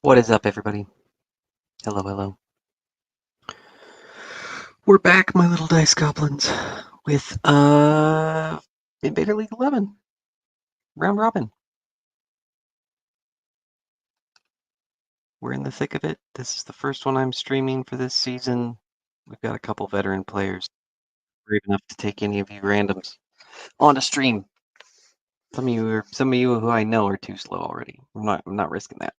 What is up, everybody? Hello, hello. We're back, my little dice goblins, with Invader League 11 round robin. We're in the thick of it. This is the first one I'm streaming for this season. We've got a couple veteran players brave enough to take any of you randoms on a stream. Some of you who I know are too slow already. I'm not risking that.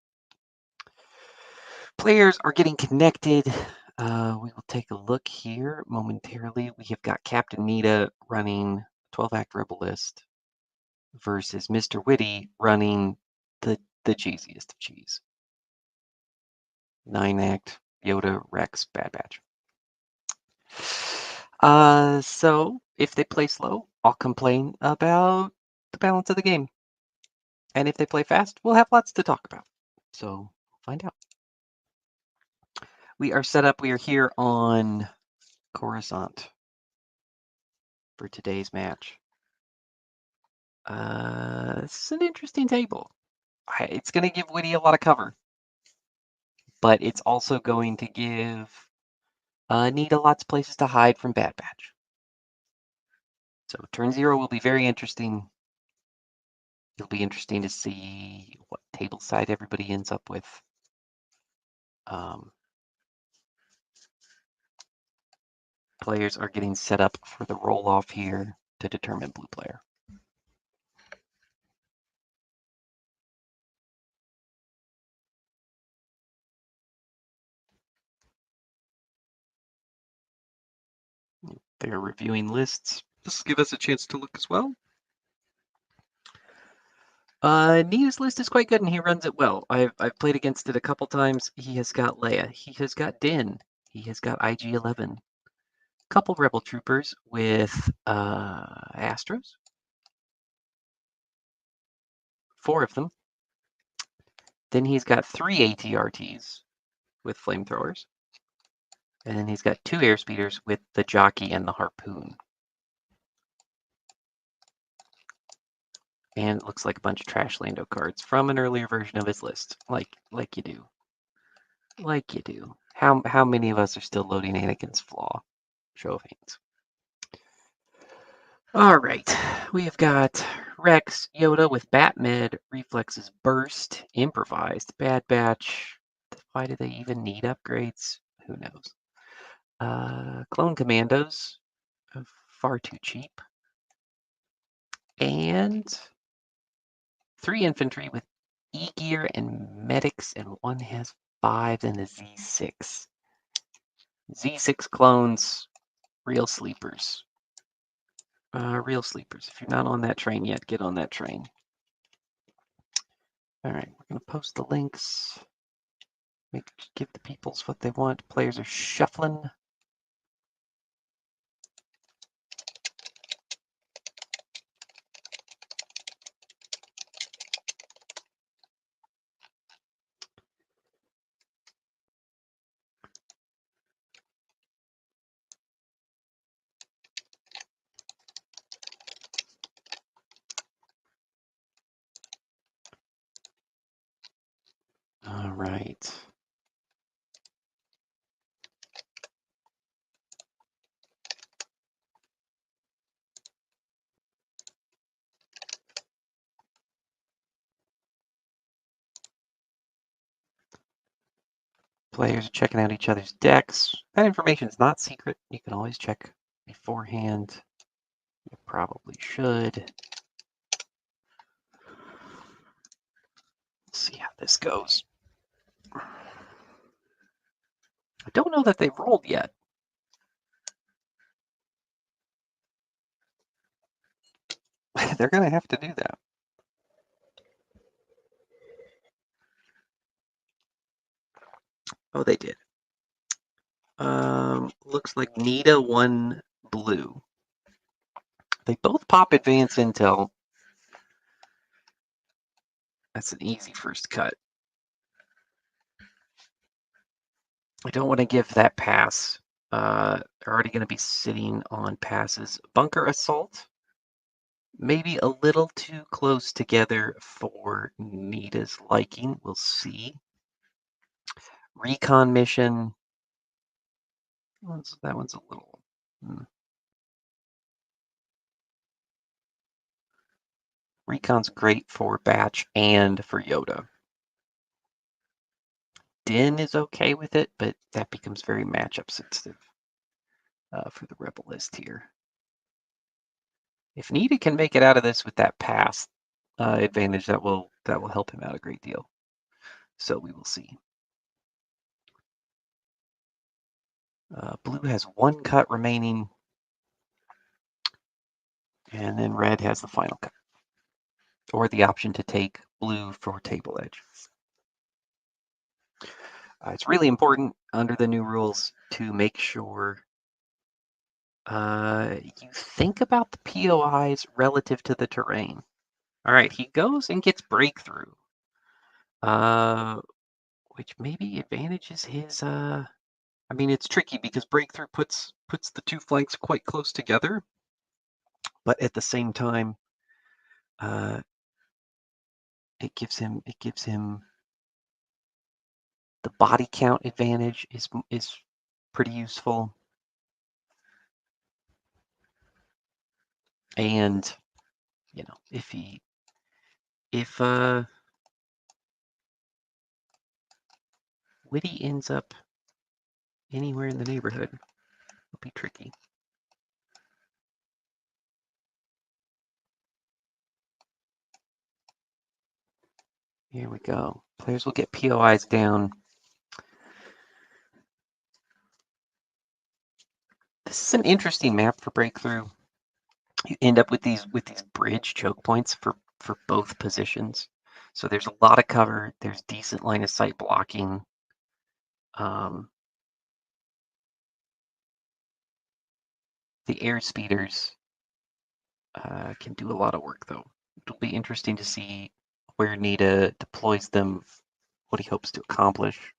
Players are getting connected. We will take a look here momentarily. We have got Cpt Needa running 12-act rebel list versus Mr. Witty running the cheesiest of cheese. 9-act Yoda Rex Bad Batch. So if they play slow, I'll complain about the balance of the game. And if they play fast, we'll have lots to talk about. So find out. We are set up. We are here on Coruscant for today's match. This is an interesting table. It's going to give Witty a lot of cover, but it's also going to give Needa lots of places to hide from Bad Batch. So turn 0 will be very interesting. It'll be interesting to see what table side everybody ends up with. Players are getting set up for the roll-off here to determine blue player. They're reviewing lists. This will give us a chance to look as well. Needa's list is quite good and he runs it well. I've played against it a couple times. He has got Leia. He has got Din. He has got IG-11. Couple Rebel Troopers with Astros. 4 of them. Then he's got 3 ATRTs with flamethrowers. And then he's got 2 airspeeders with the jockey and the harpoon. And it looks like a bunch of trash Lando cards from an earlier version of his list. Like you do. Like you do. How many of us are still loading Anakin's flaw? Show of hands. All right, we have got Rex Yoda with Batmed, Reflexes Burst, Improvised, Bad Batch. Why do they even need upgrades? Who knows? Clone Commandos, far too cheap. And 3 infantry with E-gear and medics, and one has 5 and a Z6. Z6 clones, real sleepers. Real sleepers. If you're not on that train yet, get on that train. All right, we're going to post the links. Give the peoples what they want. Players are shuffling. All right. Players are checking out each other's decks. That information is not secret. You can always check beforehand. You probably should. Let's see how this goes. I don't know that they've rolled yet. They're going to have to do that. Oh, they did. Looks like Needa won blue. They both pop advance intel. That's an easy first cut. I don't want to give that pass. They're already going to be sitting on passes. Bunker assault. Maybe a little too close together for Needa's liking. We'll see. Recon mission. That one's a little... Recon's great for Batch and for Yoda. Din is okay with it, but that becomes very matchup sensitive for the Rebel list here. If Needa can make it out of this with that pass advantage, that will help him out a great deal. So we will see. Blue has one cut remaining, and then red has the final cut, or the option to take blue for table edge. It's really important under the new rules to make sure you think about the POIs relative to the terrain. All right, he goes and gets breakthrough, which maybe advantages his. I mean, it's tricky because breakthrough puts the two flanks quite close together, but at the same time, it gives him the body count advantage is pretty useful, and you know if Witty ends up anywhere in the neighborhood, it'll be tricky. Here we go. Players will get POIs down. This is an interesting map for breakthrough. You end up with these bridge choke points for both positions. So there's a lot of cover. There's decent line of sight blocking. The airspeeders can do a lot of work, though. It'll be interesting to see where Needa deploys them, what he hopes to accomplish.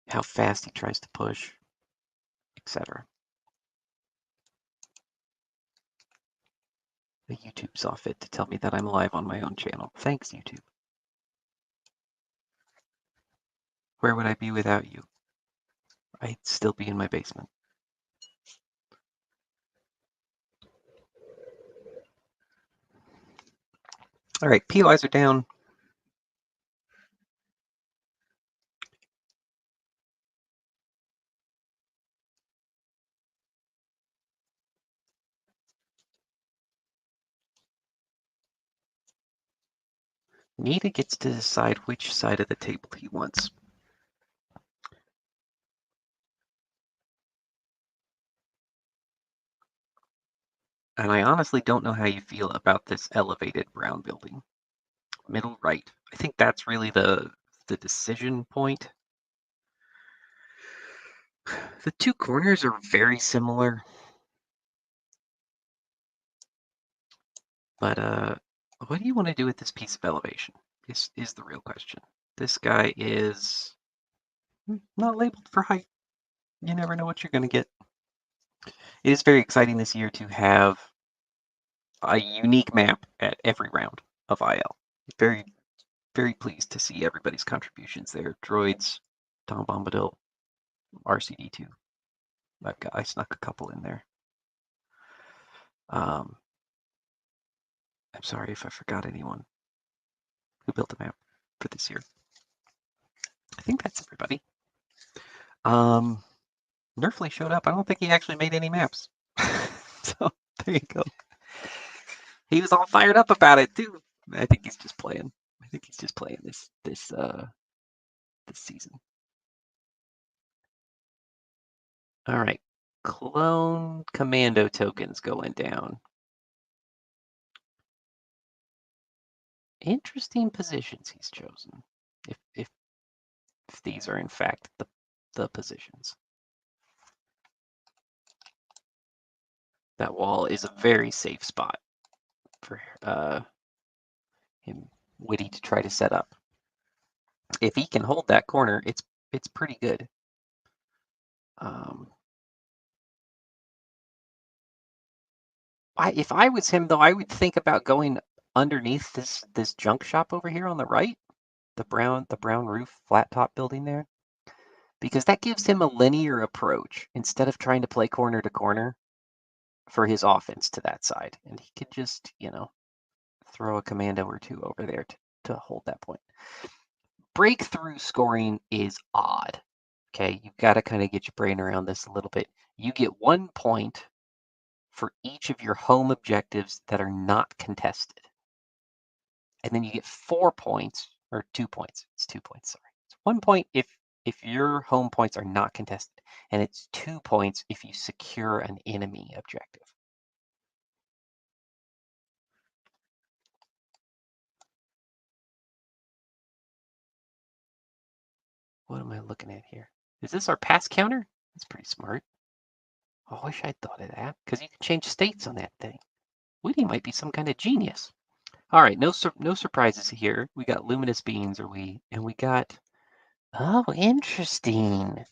How fast he tries to push, etc. The YouTube saw fit to tell me that I'm live on my own channel. Thanks, YouTube. Where would I be without you? I'd still be in my basement. All right, POIs are down. Needa gets to decide which side of the table he wants. And I honestly don't know how you feel about this elevated brown building. Middle right. I think that's really the decision point. The two corners are very similar. But what do you want to do with this piece of elevation is the real question. This guy is not labeled for height. You never know what you're going to get. It is very exciting this year to have a unique map at every round of IL. Very, very pleased to see everybody's contributions there. Droids, Tom Bombadil, RCD2. I snuck a couple in there. I'm sorry if I forgot anyone who built the map for this year. I think that's everybody. Nerfly showed up. I don't think he actually made any maps. So there you go. He was all fired up about it too. I think he's just playing. I think he's just playing this season. All right. Clone commando tokens going down. Interesting positions he's chosen. If these are in fact the positions. That wall is a very safe spot for him Witty to try to set up. If he can hold that corner, it's pretty good. If I was him though, I would think about going underneath this junk shop over here on the right, the brown roof flat top building there, because that gives him a linear approach instead of trying to play corner to corner for his offense to that side, and he could just throw a commando or two over there to hold that point. Breakthrough scoring is odd. Okay, you've got to kind of get your brain around this a little bit. You get 1 point for each of your home objectives that are not contested. And then you get 4 points, or 2 points. It's 2 points, sorry. It's 1 point if your home points are not contested, and it's 2 points if you secure an enemy objective. What am I looking at here? Is this our pass counter? That's pretty smart. I wish I'd thought of that, because you can change states on that thing. Witty might be some kind of genius. All right, no surprises here. We got luminous beans, and we got. Oh, interesting.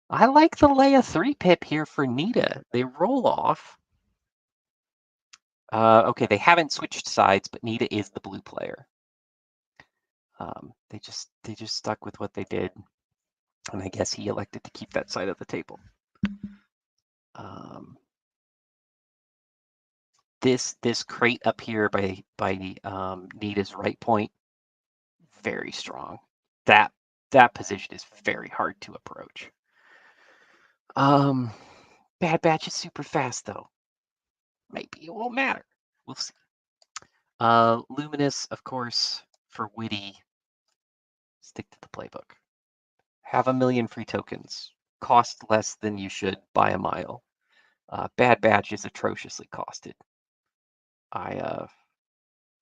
I like the Leia 3 pip here for Nita. They roll off. Okay, they haven't switched sides, but Nita is the blue player. They just stuck with what they did, and I guess he elected to keep that side of the table. This crate up here by Nita's right point, very strong. That position is very hard to approach. Bad Batch is super fast though. Maybe it won't matter. We'll see. Luminous, of course, for Witty. Stick to the playbook. Have 1,000,000 free tokens. Cost less than you should by a mile. Bad Batch is atrociously costed.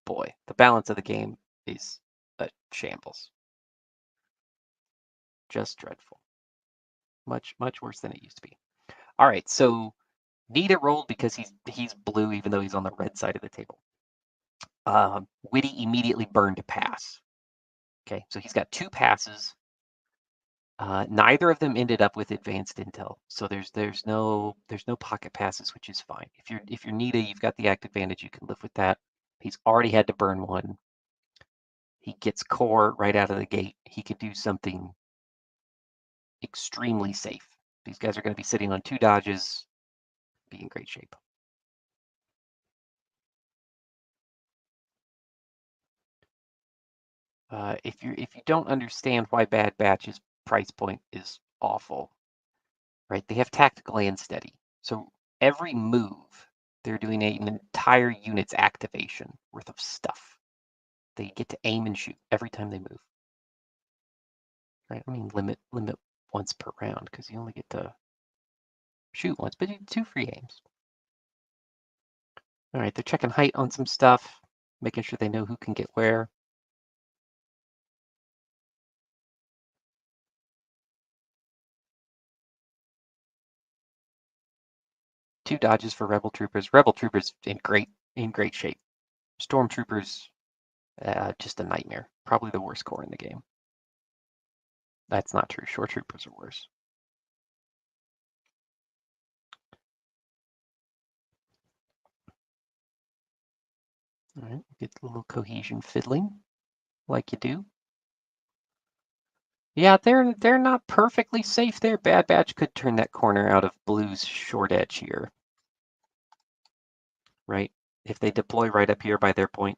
Boy, the balance of the game is a shambles. Just dreadful. Much worse than it used to be. All right, so Nita rolled because he's blue, even though he's on the red side of the table. Witty immediately burned a pass. Okay, so he's got 2 passes. Neither of them ended up with advanced intel, so there's no pocket passes, which is fine. If you're Nita, you've got the act advantage. You can live with that. He's already had to burn 1. He gets core right out of the gate. He could do something extremely safe. These guys are going to be sitting on 2 dodges, be in great shape. If you don't understand why Bad Batch's price point is awful, right? They have tactical and steady. So every move, they're doing an entire unit's activation worth of stuff. They get to aim and shoot every time they move. Right? I mean, limit once per round because you only get to shoot once, but you get 2 free aims. All right, they're checking height on some stuff, making sure they know who can get where. Two dodges for Rebel Troopers. Rebel Troopers in great shape. Stormtroopers, just a nightmare. Probably the worst core in the game. That's not true. Shore Troopers are worse. All right, get a little cohesion fiddling, like you do. Yeah, they're not perfectly safe there. Bad Batch could turn that corner out of Blue's short edge here. Right? If they deploy right up here by their point,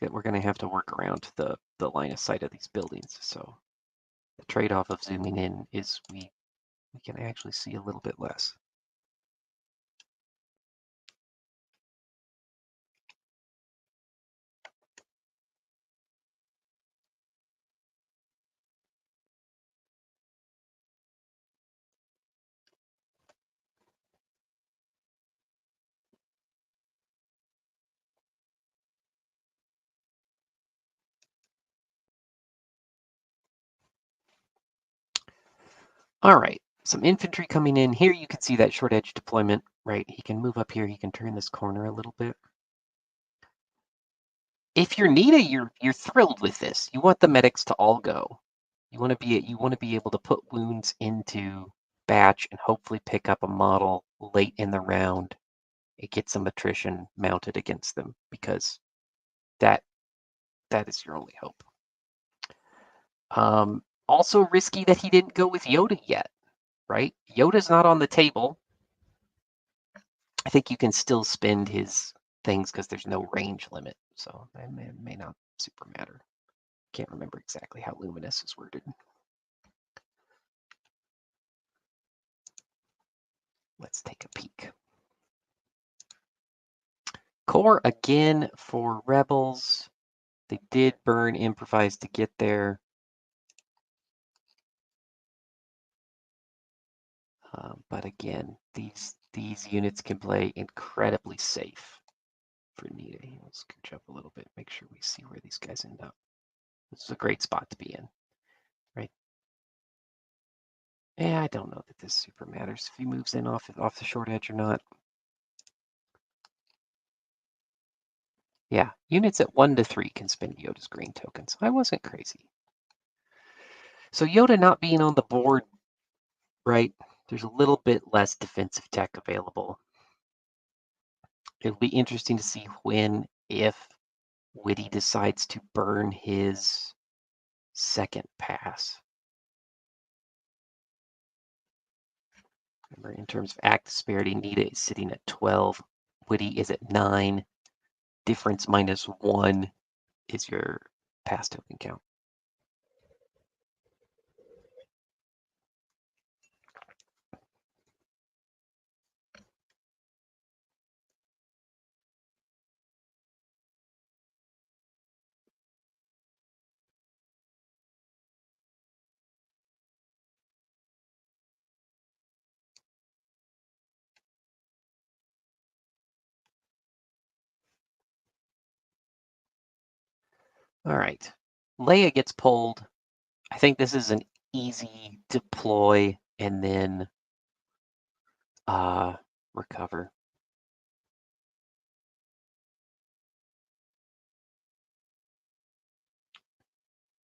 we're going to have to work around the line of sight of these buildings. So the trade-off of zooming in is we can actually see a little bit less. All right, some infantry coming in. Here you can see that short edge deployment, right? He can move up here. He can turn this corner a little bit. If you're Nita, you're thrilled with this. You want the medics to all go. You want to be able to put wounds into Batch and hopefully pick up a model late in the round and get some attrition mounted against them, because that is your only hope. Also risky that he didn't go with Yoda yet, right? Yoda's not on the table. I think you can still spend his things because there's no range limit, so it may not super matter. Can't remember exactly how Luminous is worded. Let's take a peek. Core again for Rebels. They did burn Improvise to get there. But again, these units can play incredibly safe for Needa. Let's scooch up a little bit, make sure we see where these guys end up. This is a great spot to be in, right? Yeah, I don't know that this super matters if he moves in off the short edge or not. Yeah, units at 1 to 3 can spend Yoda's green tokens. I wasn't crazy. So Yoda not being on the board, right? There's a little bit less defensive tech available. It'll be interesting to see when, if Witty decides to burn his second pass. Remember, in terms of act disparity, Needa is sitting at 12. Witty is at 9. Difference minus 1 is your pass token count. All right. Leia gets pulled. I think this is an easy deploy and then recover.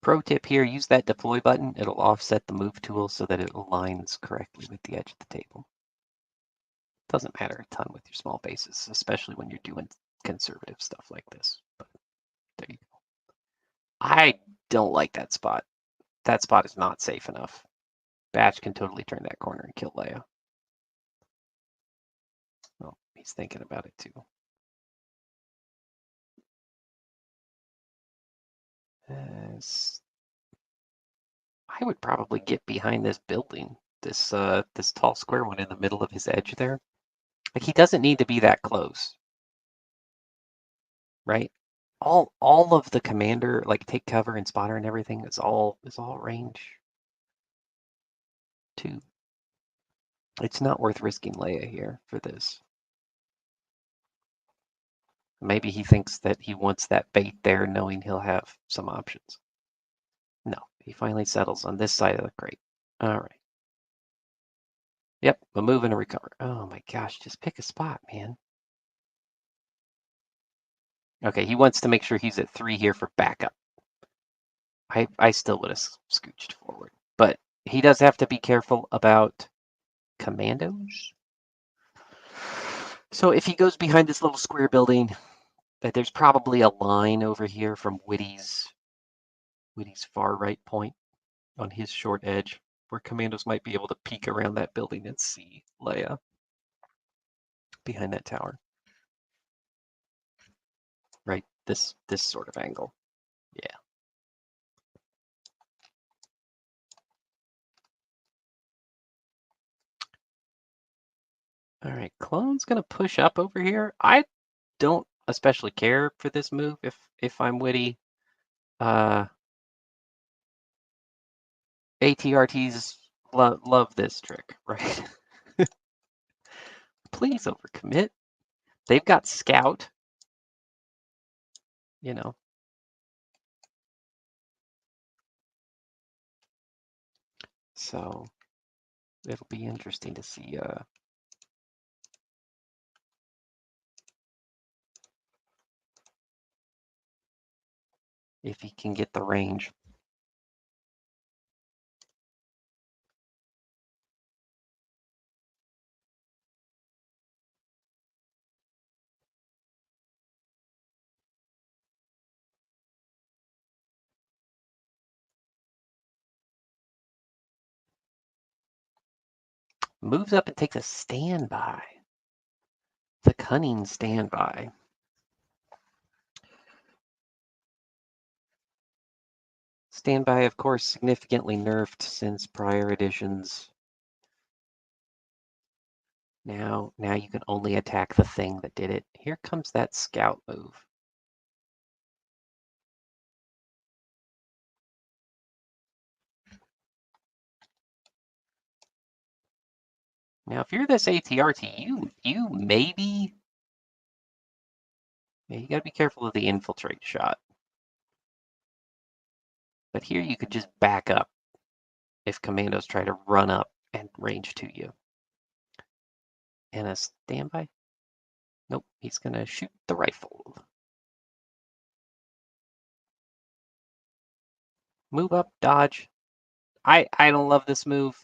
Pro tip here, use that deploy button. It'll offset the move tool so that it aligns correctly with the edge of the table. Doesn't matter a ton with your small bases, especially when you're doing conservative stuff like this. But there you go. I don't like that spot. That spot is not safe enough. Batch can totally turn that corner and kill Leia. Well, he's thinking about it too. I would probably get behind this building, this tall square one in the middle of his edge there. Like, he doesn't need to be that close, right? All of the commander, like take cover and spotter and everything, is all range 2. It's not worth risking Leia here for this. Maybe he thinks that he wants that bait there, knowing he'll have some options. No, he finally settles on this side of the crate. All right. Yep, a move and a recover. Oh my gosh, just pick a spot, man. Okay, he wants to make sure he's at 3 here for backup. I still would have scooched forward, but he does have to be careful about commandos. So if he goes behind this little square building, there's probably a line over here from Witty's far right point on his short edge, where commandos might be able to peek around that building and see Leia behind that tower. Right, this sort of angle. Yeah. All right, Clone's gonna push up over here. I don't especially care for this move if I'm Witty. ATRTs love this trick, right? Please overcommit. They've got Scout, you know. So it'll be interesting to see if he can get the range. Moves up and takes a standby. The cunning standby. Standby, of course, significantly nerfed since prior editions. Now you can only attack the thing that did it. Here comes that scout move. Now, if you're this ATRT, you maybe... Yeah, you gotta be careful of the infiltrate shot. But here you could just back up if commandos try to run up and range to you. And a standby? Nope, he's gonna shoot the rifle. Move up, dodge. I don't love this move.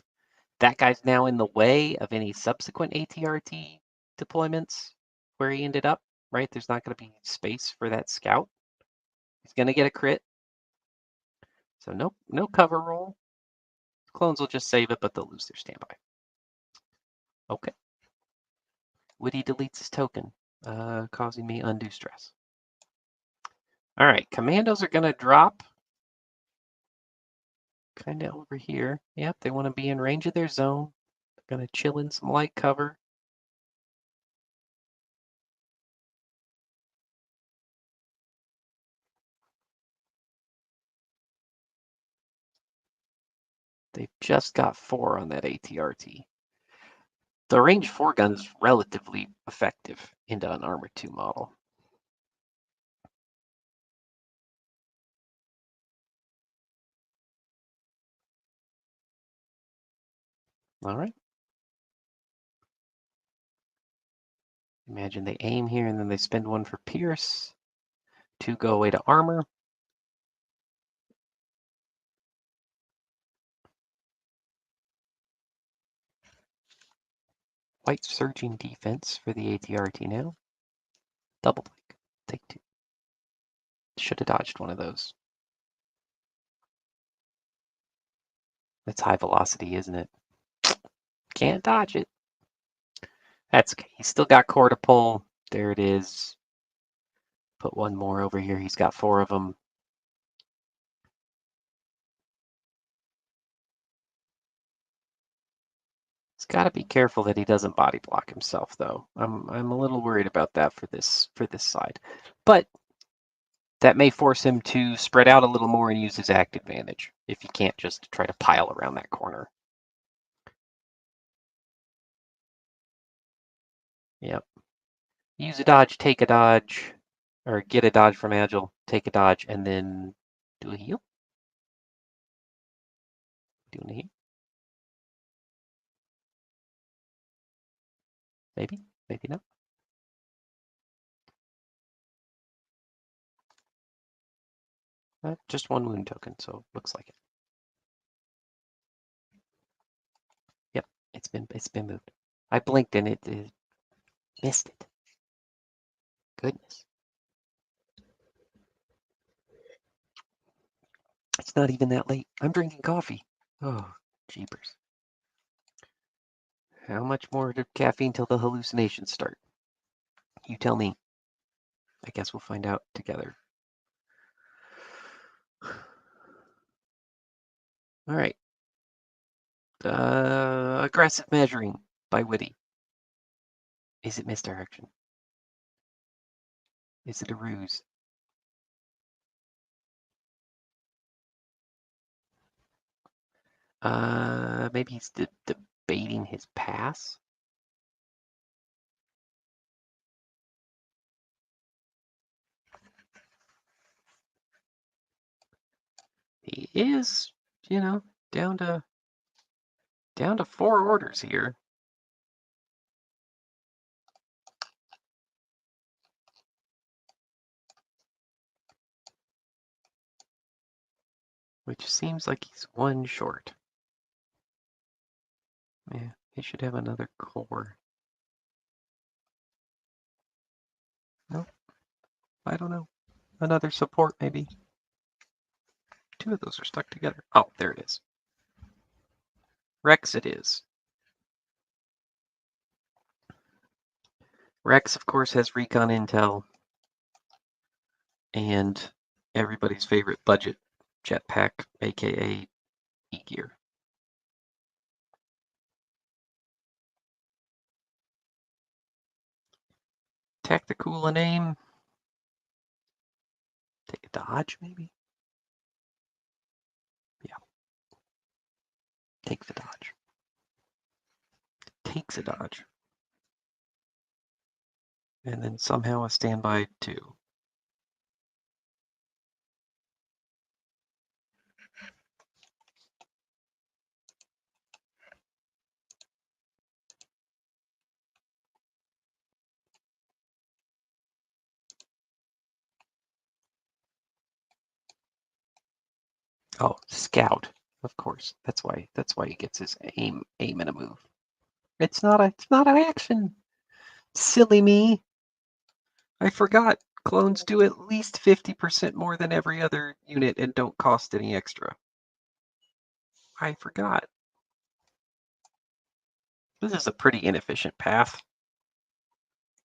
That guy's now in the way of any subsequent ATRT deployments where he ended up, right? There's not going to be space for that scout. He's going to get a crit. So no cover roll. Clones will just save it, but they'll lose their standby. Okay. Witty deletes his token, causing me undue stress. All right, commandos are going to drop kind of over here. Yep, they want to be in range of their zone. They're going to chill in some light cover. They've just got 4 on that ATRT. The range 4 gun is relatively effective into an Armor 2 model. All right. Imagine they aim here and then they spend 1 for Pierce. 2 go away to Armor. White surging defense for the ATRT now. Double blink. Take 2. Should have dodged one of those. That's high velocity, isn't it? Can't dodge it. That's okay. He's still got core to pull. There it is. Put 1 more over here. He's got 4 of them. He's got to be careful that he doesn't body block himself, though. I'm a little worried about that for this side. But that may force him to spread out a little more and use his act advantage if he can't just try to pile around that corner. Yep. Use a dodge, take a dodge, or get a dodge from Agile, take a dodge, and then do a heal. Doing a heal. Maybe, maybe not. Just 1 wound token, so looks like it. Yep, it's been moved. I blinked and it missed it. Goodness. It's not even that late. I'm drinking coffee. Oh, jeepers. How much more caffeine till the hallucinations start? You tell me. I guess we'll find out together. All right. Aggressive measuring by Witty. Is it misdirection? Is it a ruse? Maybe he's debating his pass. He is, down to 4 orders here. Which seems like he's 1 short. Yeah, he should have another core. Nope. I don't know. Another support, maybe. 2 of those are stuck together. Oh, there it is. Rex it is. Rex, of course, has recon intel and everybody's favorite budget jetpack, aka E-gear. Tactical and aim. Take a dodge, maybe? Yeah. Take the dodge. Takes a dodge. And then somehow a standby 2. Oh, scout. Of course. That's why he gets his aim in a move. It's not an action. Silly me. I forgot. Clones do at least 50% more than every other unit and don't cost any extra. I forgot. This is a pretty inefficient path.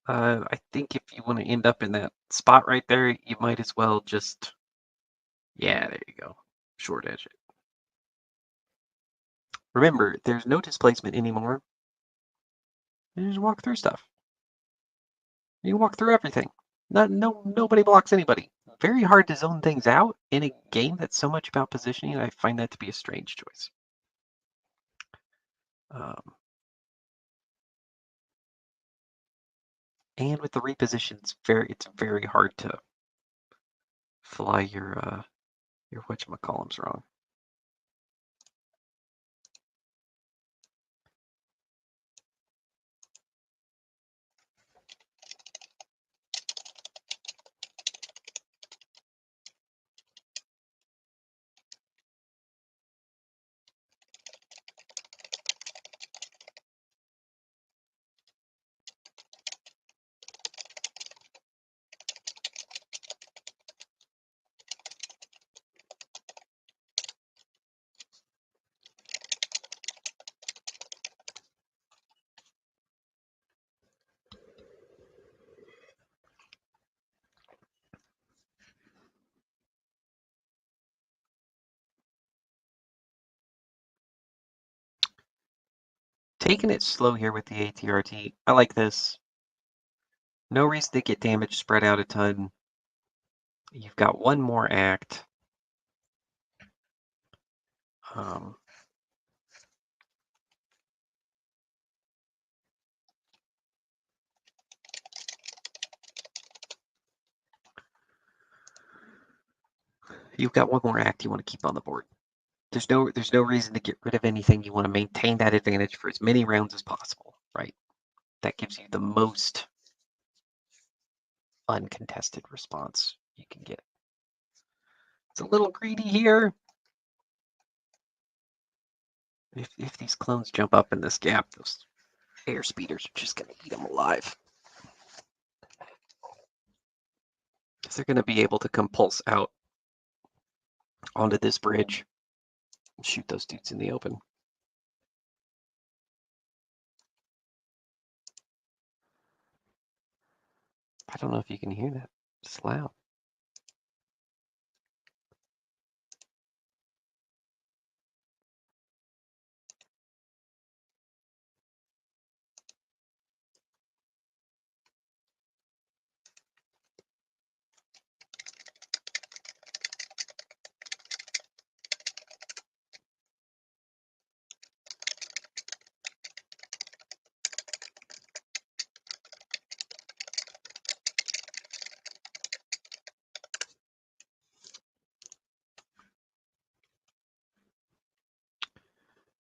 I think if you want to end up in that spot right there, you might as well just... Yeah, there you go. Short edge it. Remember, there's no displacement anymore. You just walk through stuff. You walk through everything. Nobody blocks anybody. Very hard to zone things out in a game that's so much about positioning. I find that to be a strange choice. And with the repositions, it's very hard to fly your whatchamacallums wrong. Taking it slow here with the ATRT. I like this. No reason to get damage spread out a ton. You've got one more act. You've got one more act you want to keep on the board. There's no reason to get rid of anything. You want to maintain that advantage for as many rounds as possible, right? That gives you the most uncontested response you can get. It's a little greedy here. If these clones jump up in this gap, those airspeeders are just going to eat them alive. Because they're going to be able to compulse out onto this bridge and shoot those dudes in the open. I don't know if you can hear that. It's loud.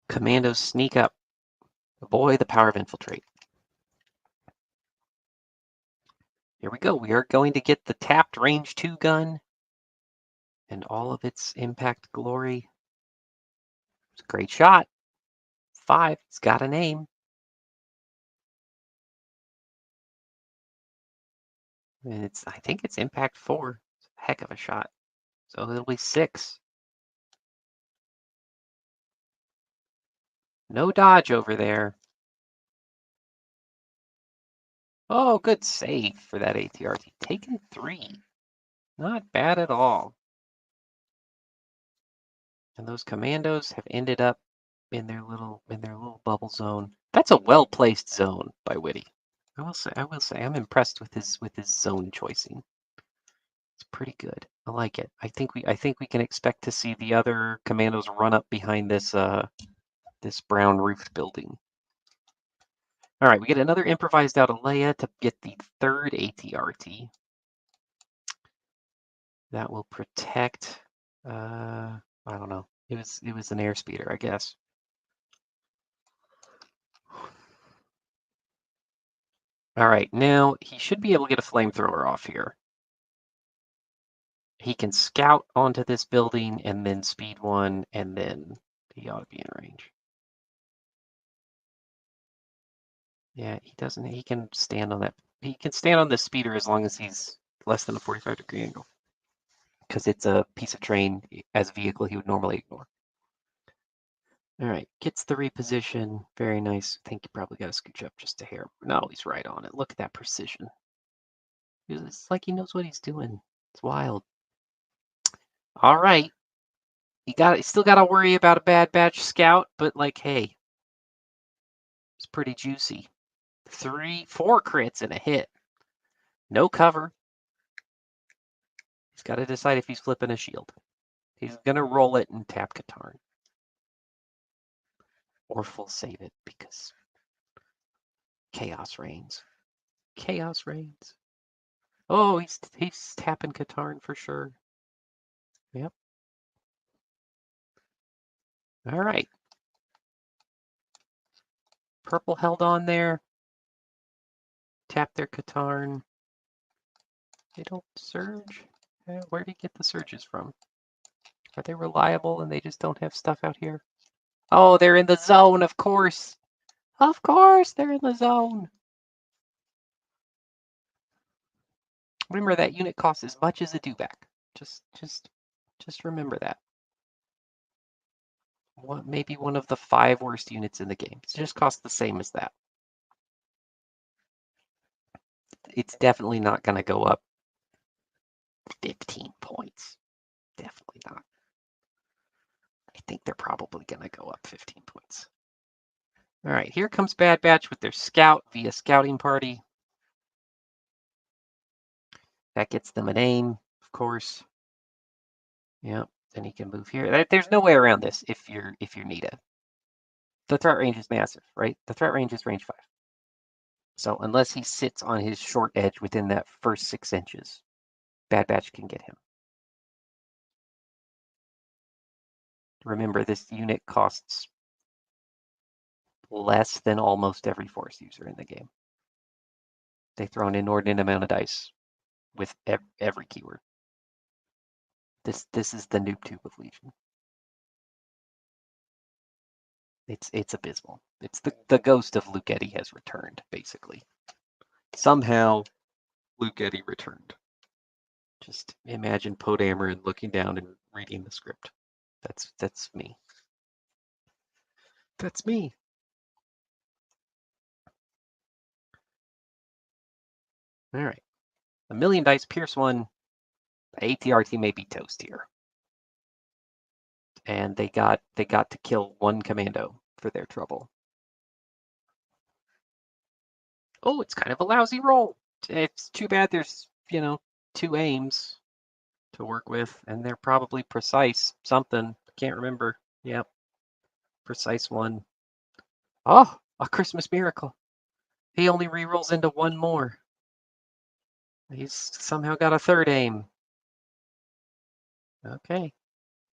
Commandos sneak up. Boy, the power of infiltrate. Here we go. We are going to get the tapped range 2 gun and all of its impact glory. It's a great shot. 5. It's got a name. And I think it's impact 4. It's a heck of a shot. So it'll be 6. No dodge over there. Oh, good save for that ATRT. Taken 3. Not bad at all. And those commandos have ended up in their little bubble zone. That's a well-placed zone by Witty. I will say, I'm impressed with his zone choicing. It's pretty good. I like it. I think we can expect to see the other commandos run up behind this this brown roofed building. All right, we get another improvised Atalaya to get the 3rd ATRT. That will protect. I don't know. It was an airspeeder, I guess. All right, now he should be able to get a flamethrower off here. He can scout onto this building and then speed 1, and then he ought to be in range. Yeah, he doesn't. He can stand on that. He can stand on the speeder as long as he's less than a 45-degree angle, because it's a piece of terrain as a vehicle he would normally ignore. All right, gets the reposition. Very nice. I think you probably got to scooch up just a hair. No, he's right on it. Look at that precision. It's like he knows what he's doing. It's wild. All right. You still got to worry about a bad batch scout, but like, hey, it's pretty juicy. 4 crits and a hit. No cover. He's got to decide if he's flipping a shield. He's going to roll it and tap Katarn. Or full save it because chaos reigns. Chaos reigns. Oh, he's tapping Katarn for sure. Yep. All right. Purple held on there. Tap their Katarn. They don't surge. Where do you get the surges from? Are they reliable and they just don't have stuff out here? Oh, they're in the zone, of course. Of course, they're in the zone. Remember that unit costs as much as a dewback. Just remember that. Maybe one of the 5 worst units in the game. It just costs the same as that. It's definitely not going to go up 15 points. Definitely not. I think they're probably going to go up 15 points. All right, here comes Bad Batch with their scout via scouting party. That gets them an aim, of course. Yep, then he can move here. There's no way around this if you're Nita. The threat range is massive, right? The threat range is range 5. So unless he sits on his short edge within that first 6 inches, Bad Batch can get him. Remember, this unit costs less than almost every Force user in the game. They throw an inordinate amount of dice with every keyword. This is the noob tube of Legion. It's abysmal. It's the ghost of Luke Eddy has returned, basically. Somehow, Luke Eddy returned. Just imagine Poe Dameron looking down and reading the script. That's me. That's me. All right. A million dice, Pierce 1. ATRT may be toast here. And they got to kill 1 commando for their trouble. Oh, it's kind of a lousy roll. It's too bad there's, 2 aims to work with, and they're probably precise something. Can't remember. Yep. Precise 1. Oh, a Christmas miracle. He only rerolls into 1 more. He's somehow got a 3rd aim. Okay.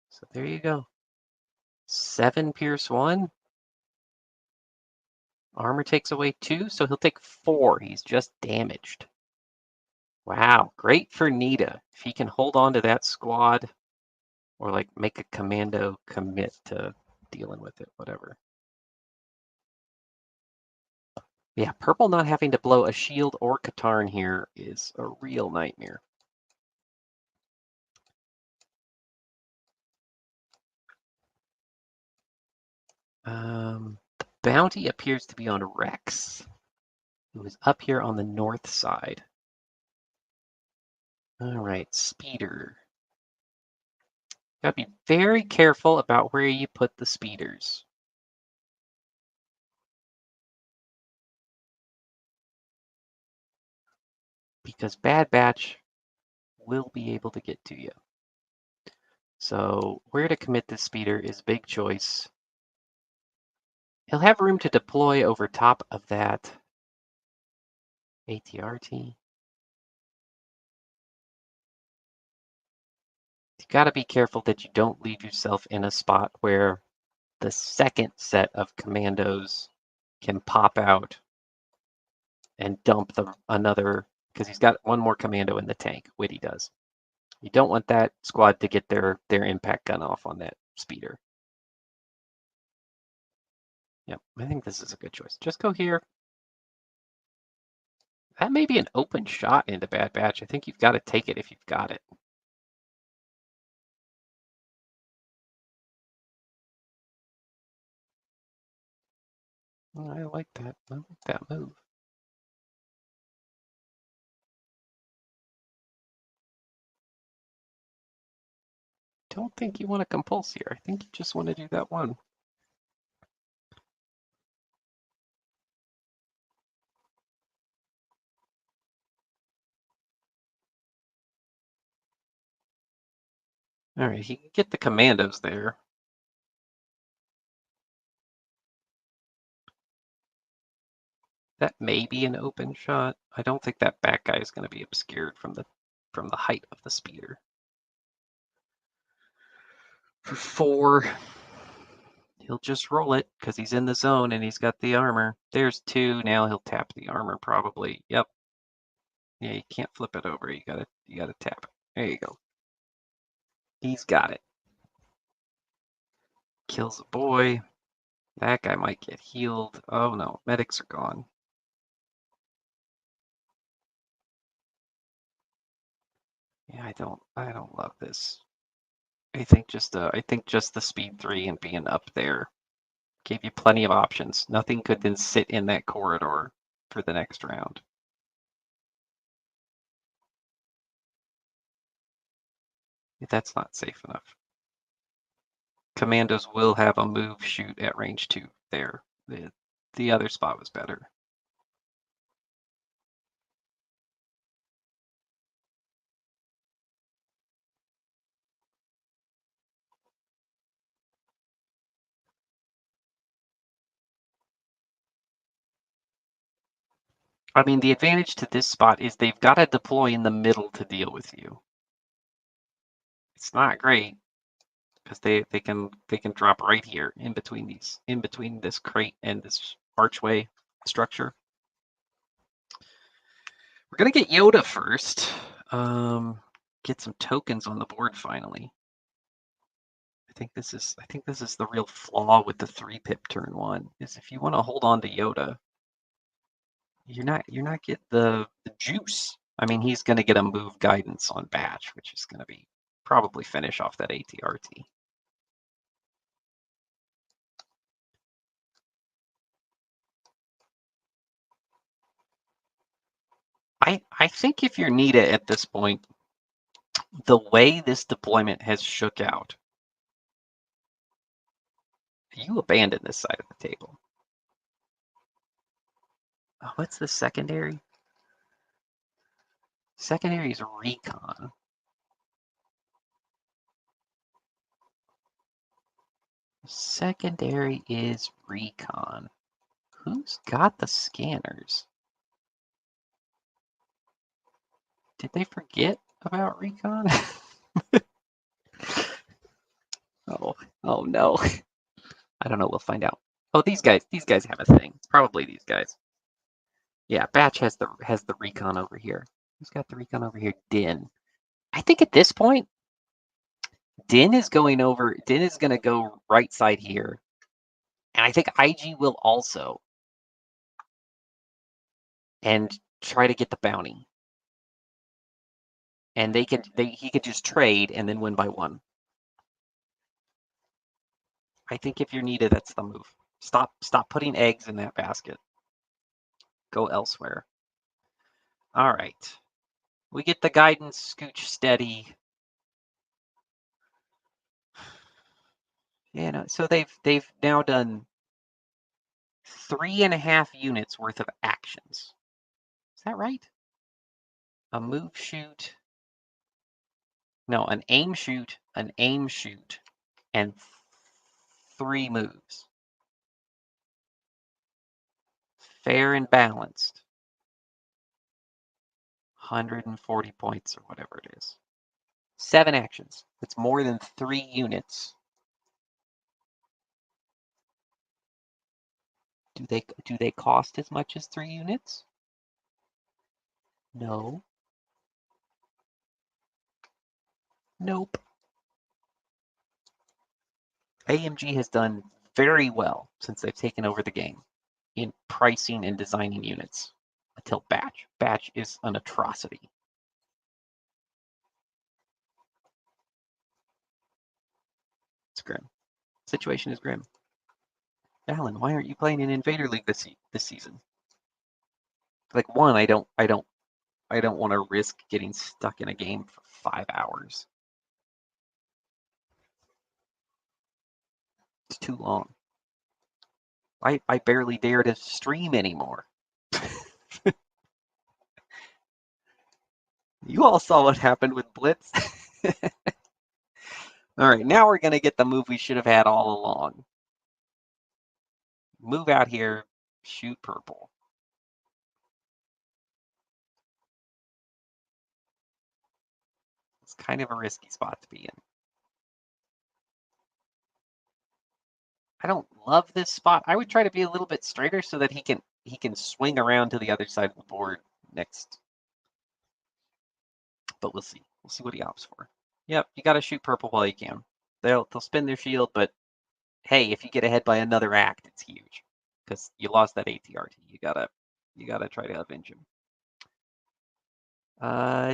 So there you go. 7 Pierce 1. Armor takes away 2, so he'll take 4. He's just damaged. Wow, great for Nita. If he can hold on to that squad, or like make a commando commit to dealing with it, whatever. Yeah, purple not having to blow a shield or Katarn here is a real nightmare. The bounty appears to be on Rex. who is up here on the north side. All right, speeder. Gotta be very careful about where you put the speeders. Because Bad Batch will be able to get to you. So where to commit this speeder is a big choice. He'll have room to deploy over top of that ATRT. You gotta be careful that you don't leave yourself in a spot where the second set of commandos can pop out and dump another, because he's got one more commando in the tank. Witty does. You don't want that squad to get their impact gun off on that speeder. Yep, I think this is a good choice. Just go here. That may be an open shot into Bad Batch. I think you've got to take it if you've got it. I like that. I like that move. Don't think you want to compulse here. I think you just want to do that one. All right, he can get the commandos there. That may be an open shot. I don't think that back guy is going to be obscured from the height of the speeder. For 4, he'll just roll it because he's in the zone and he's got the armor. There's 2. Now he'll tap the armor probably. Yep. Yeah, you can't flip it over. You gotta tap it. There you go. He's got it. Kills a boy. That guy might get healed. Oh no, medics are gone. Yeah, I don't love this. I think just the speed 3 and being up there gave you plenty of options. Nothing could then sit in that corridor for the next round. That's not safe enough. Commandos will have a move shoot at range 2 there. The other spot was better. I mean, the advantage to this spot is they've got to deploy in the middle to deal with you. It's not great because they can drop right here in between this crate and this archway structure. We're gonna get Yoda first. Get some tokens on the board finally. I think this is the real flaw with the 3-pip turn 1 is if you want to hold on to Yoda, you're not getting the juice. I mean, he's gonna get a move guidance on Batch, which is gonna be probably finish off that ATRT. I think if you're Needa at this point, the way this deployment has shook out, you abandon this side of the table. Oh, what's the secondary? Secondary is recon. Secondary is recon. Who's got the scanners? Did they forget about recon? oh no. I don't know, we'll find out. Oh, these guys have a thing. It's probably these guys. Yeah, Batch has the recon over here. Who's got the recon over here? Din. I think at this point, Din is going to go right side here. And I think IG will also. And try to get the bounty. And he could just trade and then win by 1. I think if you're Needa, that's the move. Stop putting eggs in that basket. go elsewhere. All right. We get the guidance scooch steady. So they've now done 3.5 units worth of actions. Is that right? A move shoot. No, an aim shoot, and 3 moves. Fair and balanced. 140 points or whatever it is. 7 actions. That's more than 3 units. Do they cost as much as 3 units? No. Nope. AMG has done very well since they've taken over the game in pricing and designing units until Batch. Batch is an atrocity. It's grim. Situation is grim. Alan, why aren't you playing in Invader League this season? Like, one, I don't want to risk getting stuck in a game for 5 hours. It's too long. I barely dare to stream anymore. You all saw what happened with Blitz. All right, now we're going to get the move we should have had all along. Move out here, shoot purple. It's kind of a risky spot to be in. I don't love this spot. I would try to be a little bit straighter so that he can swing around to the other side of the board next. But we'll see. We'll see what he opts for. Yep, you got to shoot purple while you can. They'll spin their shield, but hey, if you get ahead by another act, it's huge because you lost that ATRT. You gotta try to avenge him.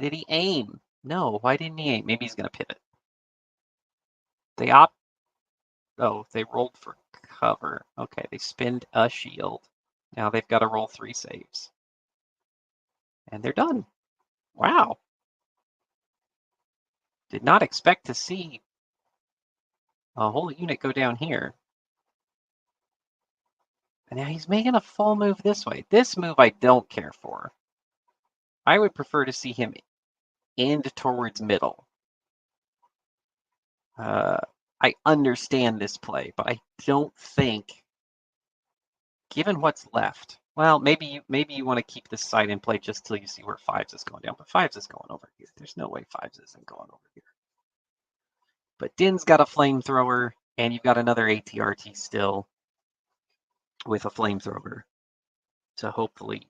Did he aim? No. Why didn't he aim? Maybe he's gonna pivot. They opt. Oh, they rolled for cover. Okay, they spinned a shield. Now they've got to roll 3 saves, and they're done. Wow. Did not expect to see a whole unit go down here. And now he's making a full move this way. This move I don't care for. I would prefer to see him end towards middle. I understand this play, but I don't think, given what's left, well, maybe you want to keep this side in play just till you see where 5s is going down. But 5s is going over here. There's no way 5s isn't going over here. But Din's got a flamethrower, and you've got another ATRT still with a flamethrower to hopefully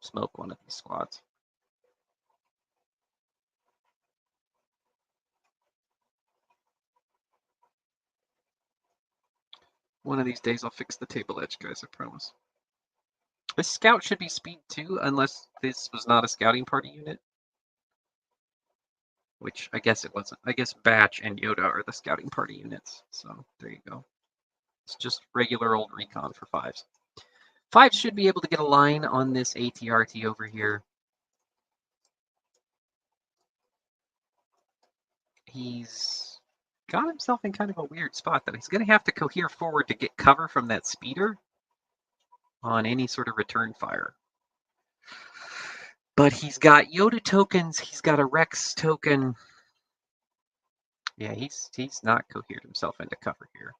smoke one of these squads. One of these days I'll fix the table edge, guys, I promise. This scout should be speed 2, unless this was not a scouting party unit. Which I guess it wasn't. I guess Batch and Yoda are the scouting party units. So there you go. It's just regular old recon for 5s. 5s should be able to get a line on this ATRT over here. He's got himself in kind of a weird spot that he's going to have to cohere forward to get cover from that speeder on any sort of return fire. But he's got Yoda tokens. He's got a Rex token. Yeah, he's not cohered himself into cover here.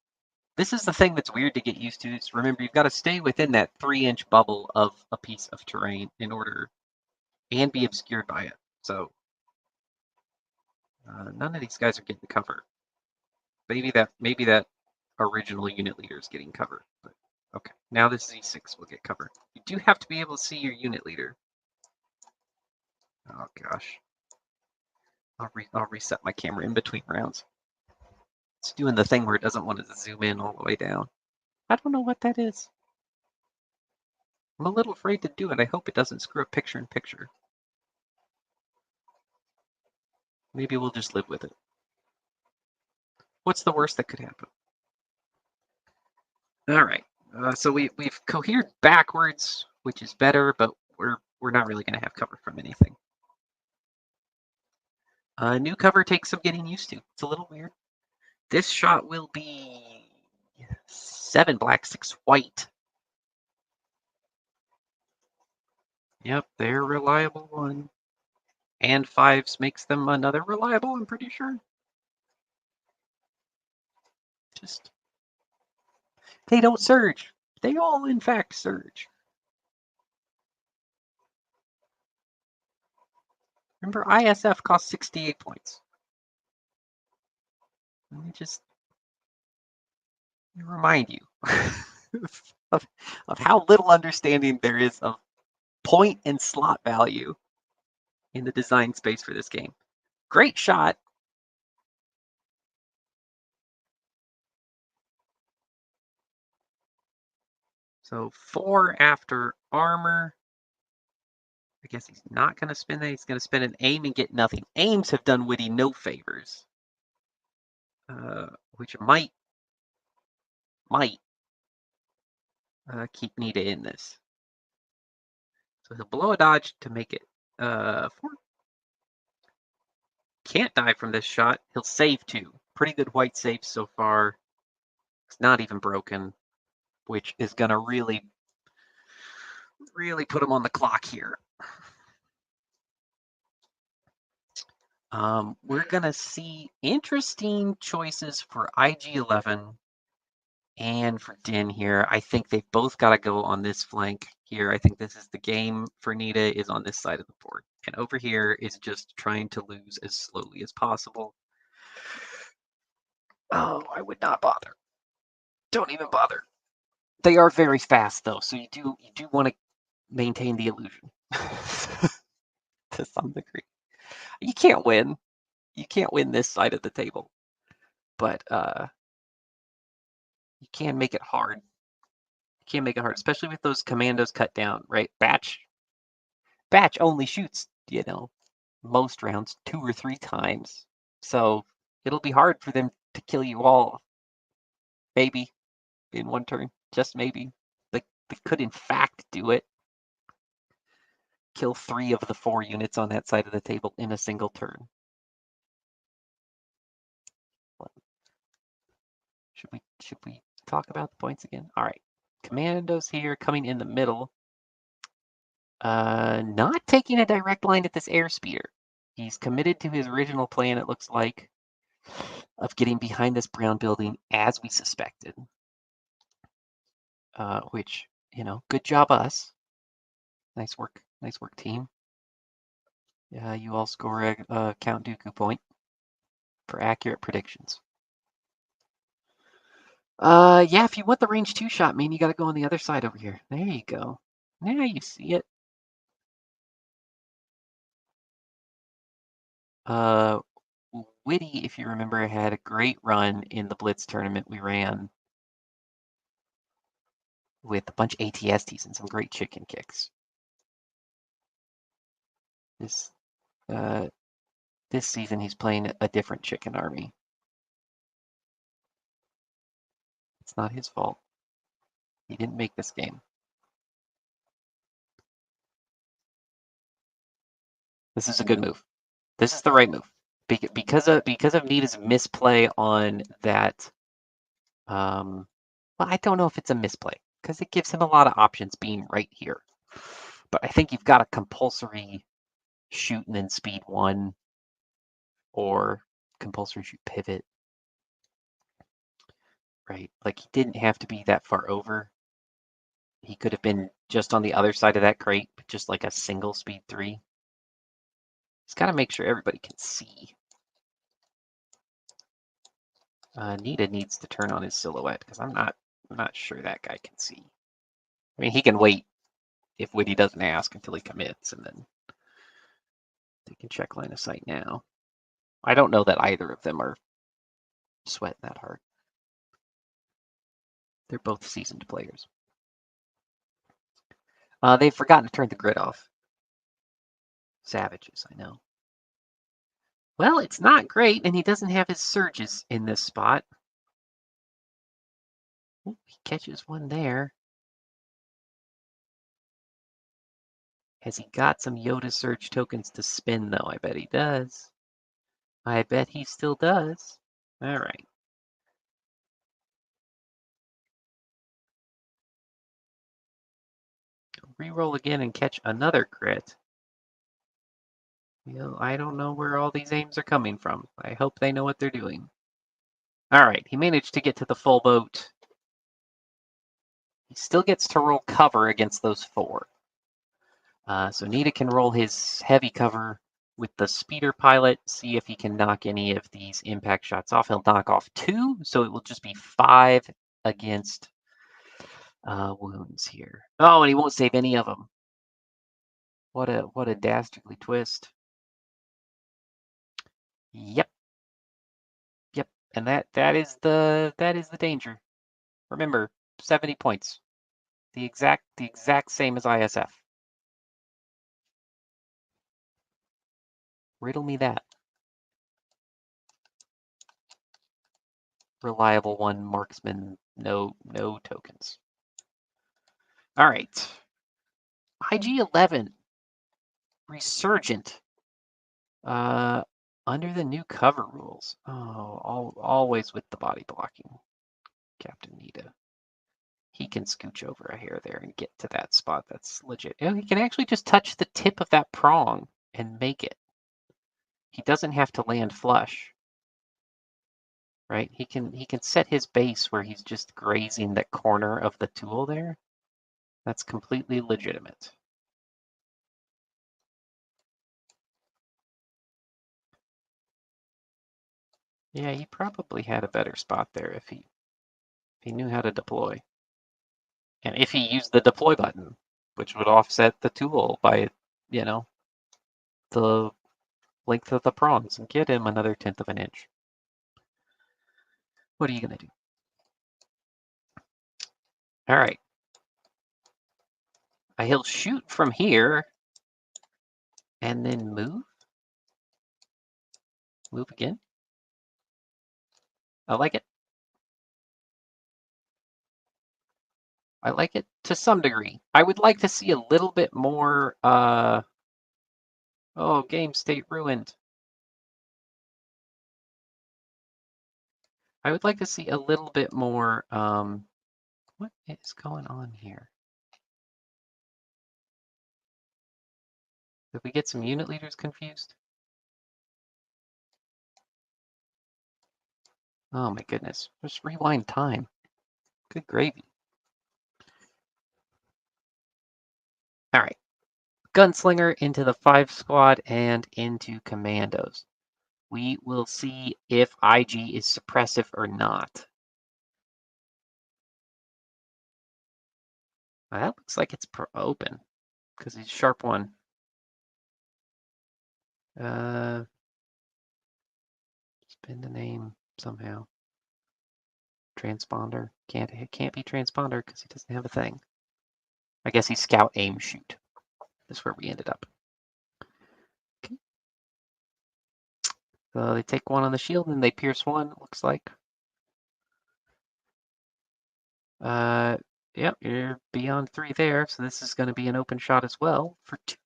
This is the thing that's weird to get used to. Is remember, you've got to stay within that 3-inch bubble of a piece of terrain in order, and be obscured by it. So none of these guys are getting cover. Maybe that original unit leader is getting cover. But okay, now this Z6 will get cover. You do have to be able to see your unit leader. Oh gosh, I'll reset my camera in between rounds. It's doing the thing where it doesn't want to zoom in all the way down. I don't know what that is. I'm a little afraid to do it. I hope it doesn't screw up picture-in-picture. Maybe we'll just live with it. What's the worst that could happen? All right. So we've cohered backwards, which is better, but we're not really going to have cover from anything. New cover takes some getting used to. It's a little weird. This shot will be 7 black, 6 white. Yep, they're reliable one. And 5s makes them another reliable, I'm pretty sure. Just, they don't surge. They all, in fact, surge. Remember, ISF costs 68 points. Let me just remind you of how little understanding there is of point and slot value in the design space for this game. Great shot. So 4 after armor. I guess he's not going to spin that. He's going to spin an aim and get nothing. Aims have done Witty no favors. Which might keep Needa in this. So he'll blow a dodge to make it 4. Can't die from this shot. He'll save 2. Pretty good white save so far. It's not even broken, which is going to really put him on the clock here. We're going to see interesting choices for IG-11 and for Din here. I think they've both got to go on this flank here. I think this is the game for Needa is on this side of the board. And over here is just trying to lose as slowly as possible. Oh, I would not bother. Don't even bother. They are very fast though, so you do want to maintain the illusion to some degree. You can't win. You can't win this side of the table, but you can make it hard. You can make it hard, especially with those commandos cut down, right? Batch only shoots, most rounds 2 or 3 times, so it'll be hard for them to kill you all. Maybe in one turn, just maybe. They could in fact do it. Kill 3 of the 4 units on that side of the table in a single turn. Should we talk about the points again? All right, commandos here coming in the middle. Not taking a direct line at this airspeeder. He's committed to his original plan, it looks like, of getting behind this brown building as we suspected. Which, good job us. Nice work team. Yeah, you all score a Count Dooku point for accurate predictions. Yeah, if you want the range 2 shot, man, you got to go on the other side over here. There you go. Now you see it. Witty, if you remember, had a great run in the Blitz tournament we ran with a bunch of ATSTs and some great chicken kicks. This season he's playing a different chicken army. It's not his fault. He didn't make this game. This is a good move. This is the right move. Because of Needa's misplay on that. Well, I don't know if it's a misplay because it gives him a lot of options being right here. But I think you've got a compulsory shoot and then speed 1 or compulsory shoot pivot. Right? Like he didn't have to be that far over. He could have been just on the other side of that crate, but just like a single speed 3. Just got to make sure everybody can see. Needa needs to turn on his silhouette because I'm not sure that guy can see. I mean, he can wait if Witty doesn't ask until he commits, and then they can check line of sight now. I don't know that either of them are sweating that hard. They're both seasoned players. They've forgotten to turn the grid off. Savages, I know. Well, it's not great, and he doesn't have his surges in this spot. Ooh, he catches one there. Has he got some Yoda Surge tokens to spin, though? I bet he does. I bet he still does. All right. Reroll again and catch another crit. You know, I don't know where all these aims are coming from. I hope they know what they're doing. All right, he managed to get to the full boat. He still gets to roll cover against those 4. So Needa can roll his heavy cover with the speeder pilot, see if he can knock any of these impact shots off. He'll knock off 2, so it will just be 5 against wounds here. Oh, and he won't save any of them. What a dastardly twist. Yep. Yep. And that is the danger. Remember, 70 points. The exact same as ISF. Riddle me that. Reliable one, marksman, no tokens. All right. IG-11. Resurgent. Under the new cover rules. Oh, always with the body blocking. Captain Needa. He can scooch over a hair there and get to that spot. That's legit. You know, he can actually just touch the tip of that prong and make it. He doesn't have to land flush. Right? He can set his base where he's just grazing the corner of the tool there. That's completely legitimate. Yeah, he probably had a better spot there if he knew how to deploy. And if he used the deploy button, which would offset the tool by, you know, the length of the prongs and get him another 1/10 of an inch. What are you going to do? All right. He'll shoot from here and then move. Move again. I like it. I like it to some degree. I would like to see a little bit more, oh, game state ruined. I would like to see a little bit more, what is going on here? Did we get some unit leaders confused? Oh my goodness, just rewind time. Good gravy. All right, Gunslinger into the 5 squad and into Commandos. We will see if IG is suppressive or not. That looks like it's open because he's sharp 1. Spin the name somehow. Transponder. It can't be transponder because he doesn't have a thing. I guess he's scout aim shoot. That's where we ended up. Okay. So they take 1 on the shield and they pierce 1, it looks like. Yep, you're beyond 3 there, so this is going to be an open shot as well for 2.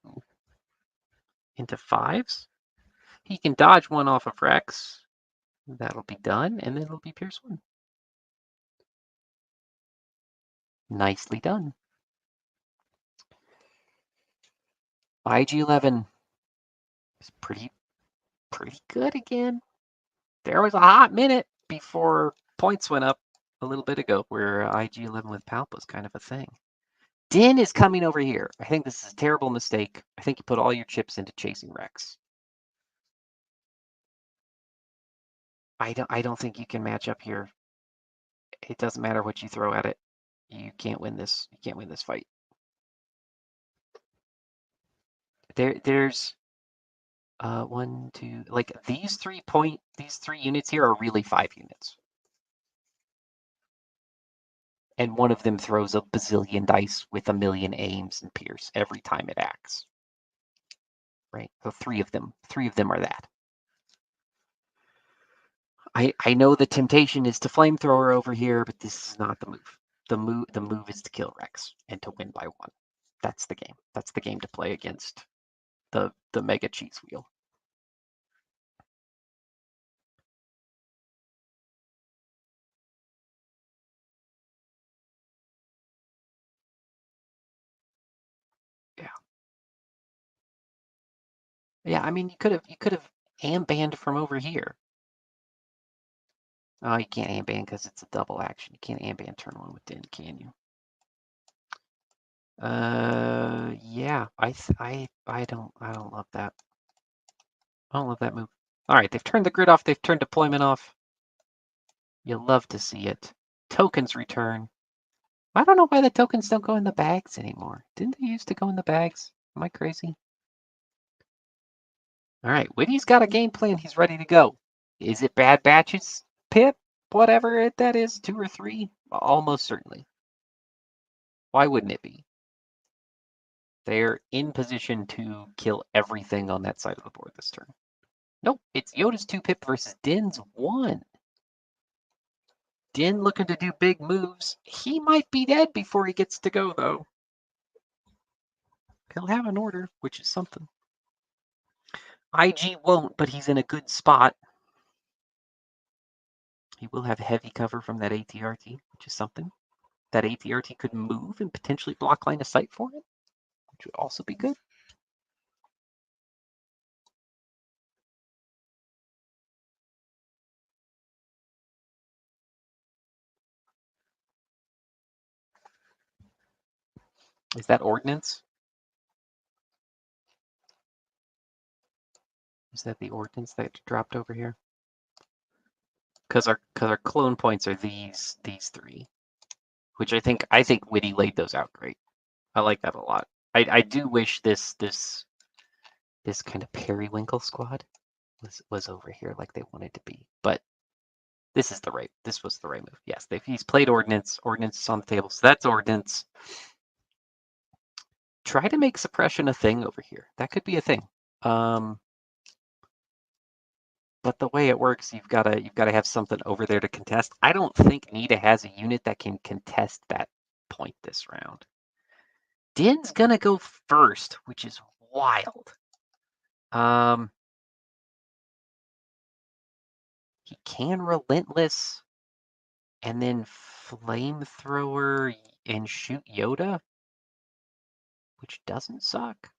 Into 5s. He can dodge 1 off of Rex. That'll be done, and then it'll be pierce 1. Nicely done. IG-11 is pretty good again. There was a hot minute before points went up a little bit ago where IG-11 with Palp was kind of a thing. Din is coming over here. I think this is a terrible mistake. I think you put all your chips into chasing Rex. I don't think you can match up here. It doesn't matter what you throw at it. You can't win this. You can't win this fight. There's 1, 2, like these 3 units here are really 5 units. And one of them throws a bazillion dice with a million aims and pierce every time it acts. Right? So 3 of them are that. I know the temptation is to flamethrower over here, but this is not the move. The move is to kill Rex and to win by 1. That's the game. That's the game to play against the mega cheese wheel. Yeah. Yeah, I mean you could have ambanned from over here. Oh, you can't amband because it's a double action. You can't amband turn 1 with Din, can you? Yeah, I don't love that. I don't love that move. All right, they've turned the grid off. They've turned deployment off. You'll love to see it. Tokens return. I don't know why the tokens don't go in the bags anymore. Didn't they used to go in the bags? Am I crazy? All right, Witty's got a game plan. He's ready to go. Is it Bad Batches, Pip? Whatever that is, 2 or 3? Almost certainly. Why wouldn't it be? They're in position to kill everything on that side of the board this turn. Nope, it's Yoda's 2 Pip versus Din's 1. Din looking to do big moves. He might be dead before he gets to go, though. He'll have an order, which is something. IG won't, but he's in a good spot. He will have heavy cover from that ATRT, which is something. That ATRT could move and potentially block line of sight for him, which would also be good. Is that ordnance? Is that the ordnance that dropped over here? Because our clone points are these 3, which I think Witty laid those out great. I like that a lot. I do wish this kind of periwinkle squad was over here like they wanted to be, but this was the right move. Yes, he's played ordnance. Ordnance is on the table, so that's ordnance. Try to make suppression a thing over here. That could be a thing. But the way it works, you've got to have something over there to contest. I don't think Needa has a unit that can contest that point this round. Din's gonna go first, which is wild. He can relentless and then flamethrower and shoot Yoda, which doesn't suck.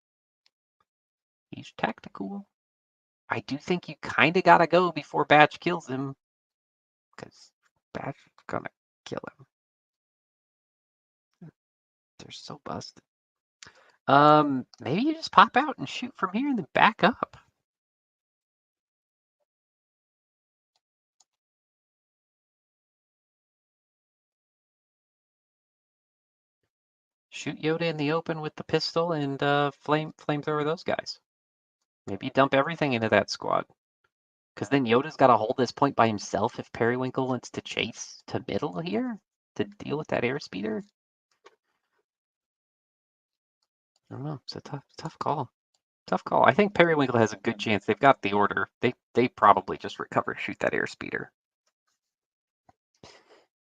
He's tactical. I do think you kind of gotta go before Batch kills him, because Batch is gonna kill him. They're so busted. Maybe you just pop out and shoot from here and then back up. Shoot Yoda in the open with the pistol and flamethrower those guys. Maybe dump everything into that squad. Because then Yoda's got to hold this point by himself if Periwinkle wants to chase to middle here to deal with that airspeeder. I don't know. It's a tough call. Tough call. I think Periwinkle has a good chance. They've got the order. They probably just recover, shoot that airspeeder.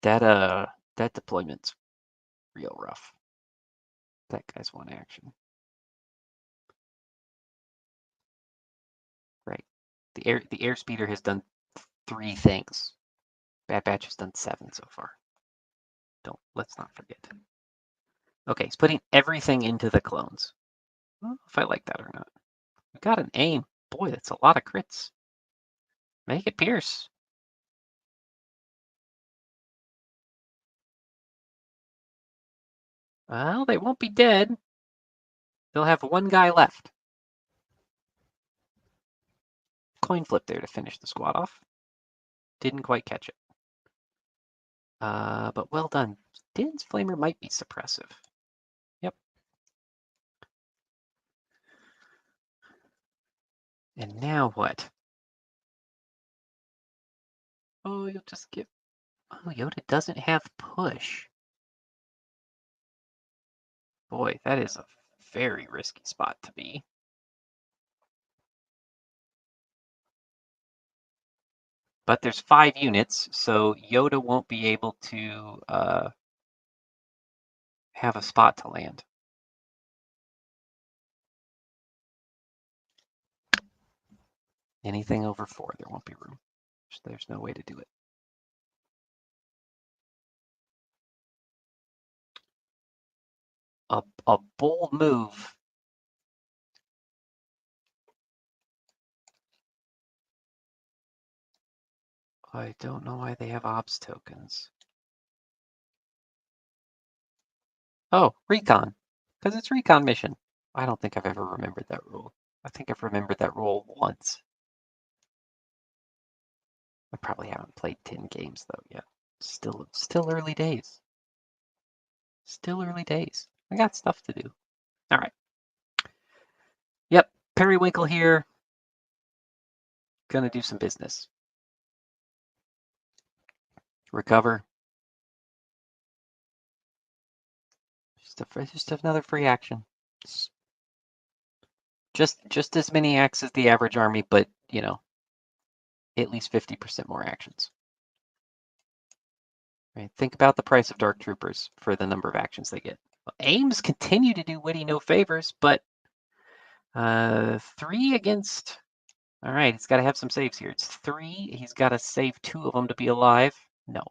That deployment's real rough. That guy's 1 action. Right. The airspeeder has done 3 things. Bad Batch has done 7 so far. Let's not forget. Okay, he's putting everything into the clones. I don't know if I like that or not. We got an aim. Boy, that's a lot of crits. Make it Pierce. Well, they won't be dead. They'll have 1 guy left. Coin flip there to finish the squad off. Didn't quite catch it. But well done. Din's Flamer might be suppressive. Yep. And now what? Oh, you'll just give... Oh, Yoda doesn't have push. Boy, that is a very risky spot to be. But there's 5 units, so Yoda won't be able to have a spot to land. Anything over 4, there won't be room. There's no way to do it. A bold move. I don't know why they have ops tokens. Oh, recon. Because it's recon mission. I don't think I've ever remembered that rule. I think I've remembered that rule once. I probably haven't played 10 games though yet. Still early days. Still early days. I got stuff to do. All right. Yep, Periwinkle here. Gonna do some business. Recover. Just another free action. Just as many acts as the average army, but you know, at least 50% more actions. Right? Think about the price of Dark Troopers for the number of actions they get. Aims continue to do Witty no favors, but 3 against. All right, he's got to have some saves here. It's 3. He's got to save 2 of them to be alive. No.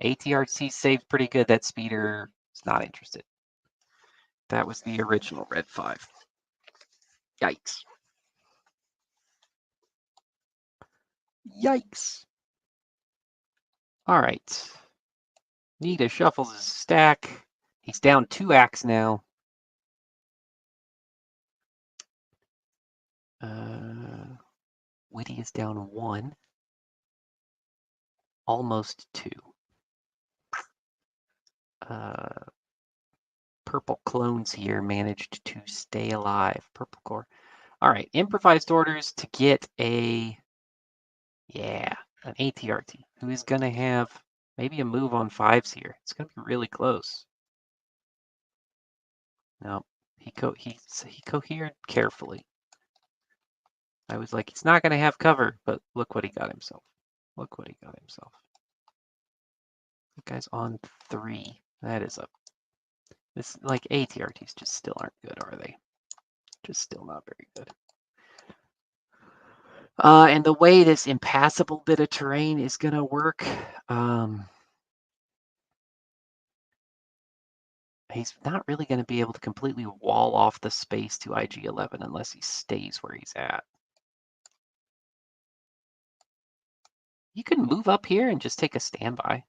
ATRC saved pretty good. That speeder is not interested. That was the original Red 5. Yikes. Yikes. All right. Needa shuffles his stack. He's down 2 acts now. Witty is down 1. Almost 2. Purple clones here managed to stay alive. Purple core. All right, improvised orders to get an ATRT, who is going to have maybe a move on 5s here. It's going to be really close. No, he cohered carefully. I was like, he's not going to have cover, but look what he got himself. Look what he got himself. That guy's on 3. That is this, like, ATRTs just still aren't good, are they? Just still not very good. And the way this impassable bit of terrain is going to work, he's not really going to be able to completely wall off the space to IG-11 unless he stays where he's at. You can move up here and just take a standby.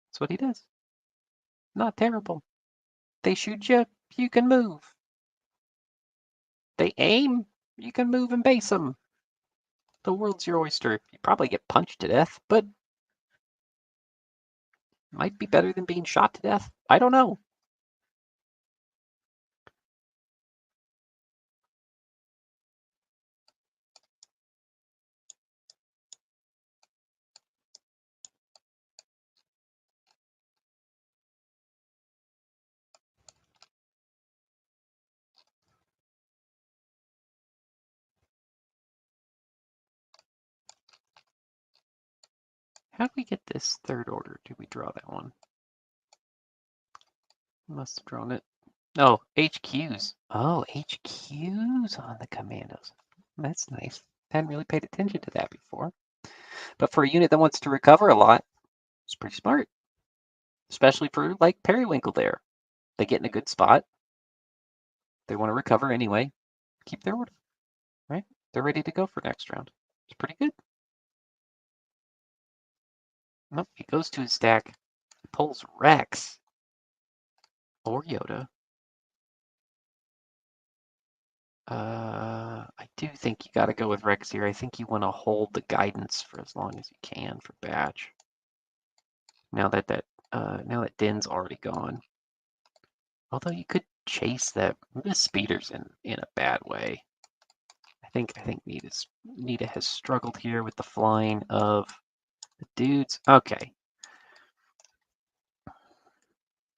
That's what he does. Not terrible. They shoot you, you can move. They aim, you can move and base them. The world's your oyster. You probably get punched to death, but might be better than being shot to death. I don't know. How do we get this third order? Did we draw that one? Must have drawn it. Oh, HQs. Oh, HQs on the commandos. That's nice. Hadn't really paid attention to that before. But for a unit that wants to recover a lot, it's pretty smart. Especially for, like, Periwinkle there. They get in a good spot. They want to recover anyway. Keep their order, right? They're ready to go for next round. It's pretty good. Nope, he goes to his stack, pulls Rex or Yoda. I do think you got to go with Rex here. I think you want to hold the guidance for as long as you can for Batch. Now that Din's already gone. Although you could chase that. This speeder's in a bad way. I think Needa has struggled here with the flying of the dudes. Okay.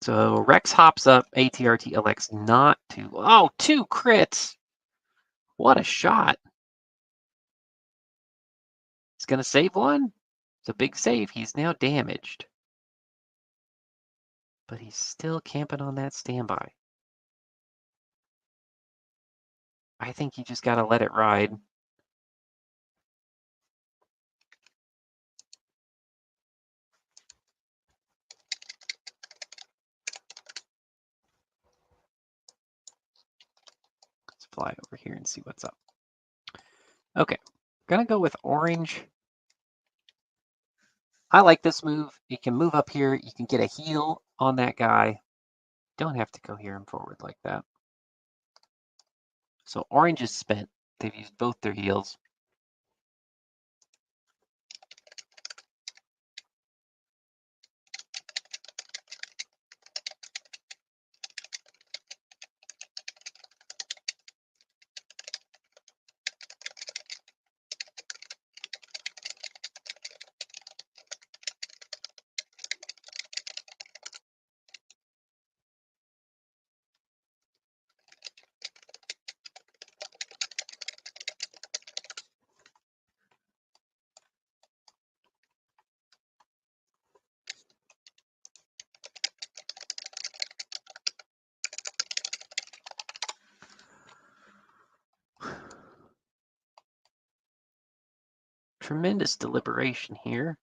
So Rex hops up, ATRT elects not to. Oh, 2 crits! What a shot. He's going to save one. It's a big save. He's now damaged. But he's still camping on that standby. I think you just got to let it ride. Let's fly over here and see what's up. Okay, gonna go with orange. I like this move. You can move up here. You can get a heal on that guy. Don't have to go here and forward like that. So orange is spent. They've used both their heals. Tremendous deliberation here.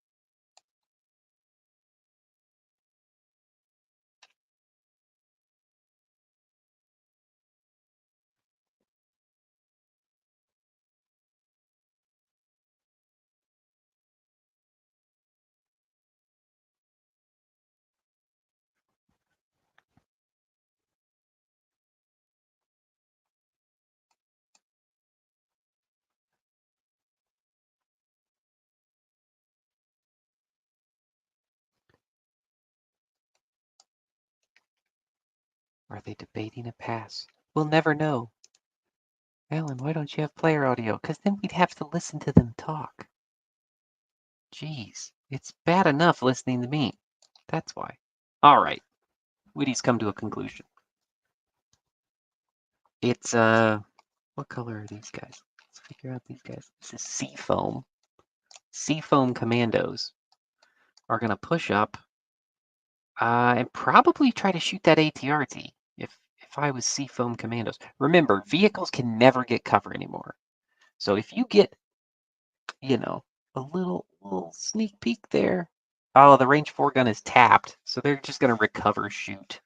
Are they debating a pass? We'll never know. Alan, why don't you have player audio? Because then we'd have to listen to them talk. Jeez, it's bad enough listening to me. That's why. All right, Witty's come to a conclusion. It's, what color are these guys? Let's figure out these guys. This is Seafoam. Seafoam Commandos are going to push up and probably try to shoot that ATRT if I was Seafoam Commandos. Remember, vehicles can never get cover anymore. So if you get, you know, a little sneak peek there. Oh, the range 4 gun is tapped, so they're just going to recover shoot.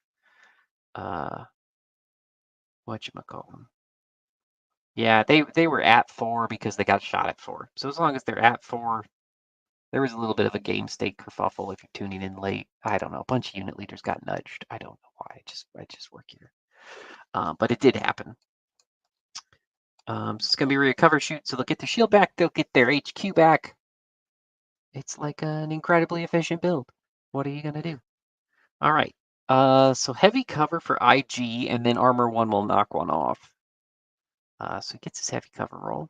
Whatchamacallem. Yeah, they were at 4 because they got shot at 4. So as long as they're at 4, there was a little bit of a game state kerfuffle if you're tuning in late. I don't know. A bunch of unit leaders got nudged. I don't know why. I just work here. But it did happen. So it's going to be a recover shoot. So they'll get their shield back. They'll get their HQ back. It's like an incredibly efficient build. What are you going to do? All right. So heavy cover for IG, and then armor 1 will knock one off. So he gets his heavy cover roll.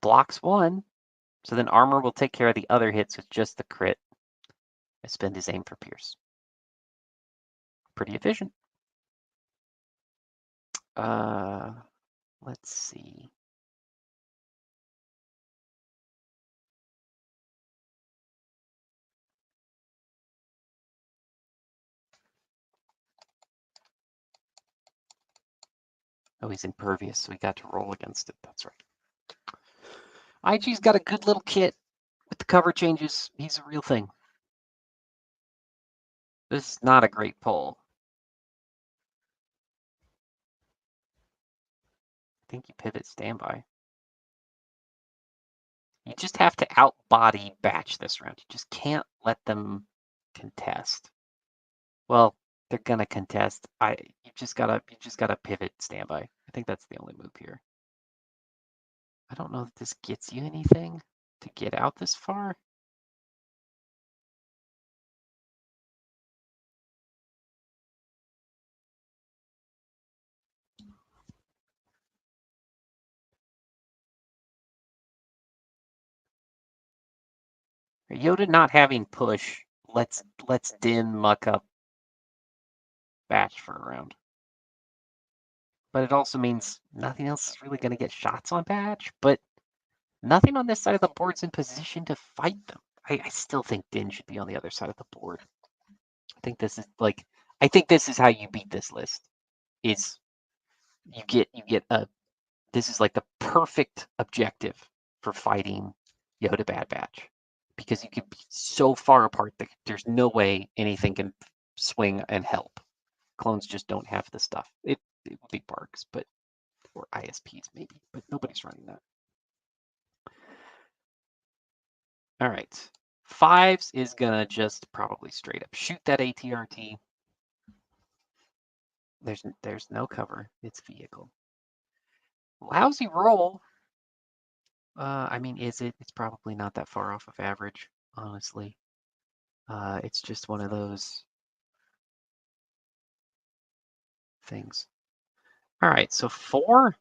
Blocks 1. So then armor will take care of the other hits with just the crit. I spend his aim for pierce. Pretty efficient. Let's see. Oh, he's impervious, so we got to roll against it. That's right. IG's got a good little kit with the cover changes. He's a real thing. This is not a great pull. I think you pivot standby. You just have to out-body batch this round. You just can't let them contest. Well, they're gonna contest. You just gotta pivot standby. I think that's the only move here. I don't know if this gets you anything to get out this far. Yoda not having push lets Din muck up Batch for a round. But it also means nothing else is really going to get shots on Batch, but nothing on this side of the board's in position to fight them. I still think Din should be on the other side of the board. I think this is how you beat this list. Is you get a this is like the perfect objective for fighting Yoda Bad Batch. Because you can be so far apart that there's no way anything can swing and help. Clones just don't have the stuff. It would be Barks, or ISPs maybe, but nobody's running that. All right. Fives is gonna just probably straight up shoot that ATRT. There's no cover. It's vehicle. Lousy roll. I mean, is it? It's probably not that far off of average, honestly. It's just one of those things. All right, so 4.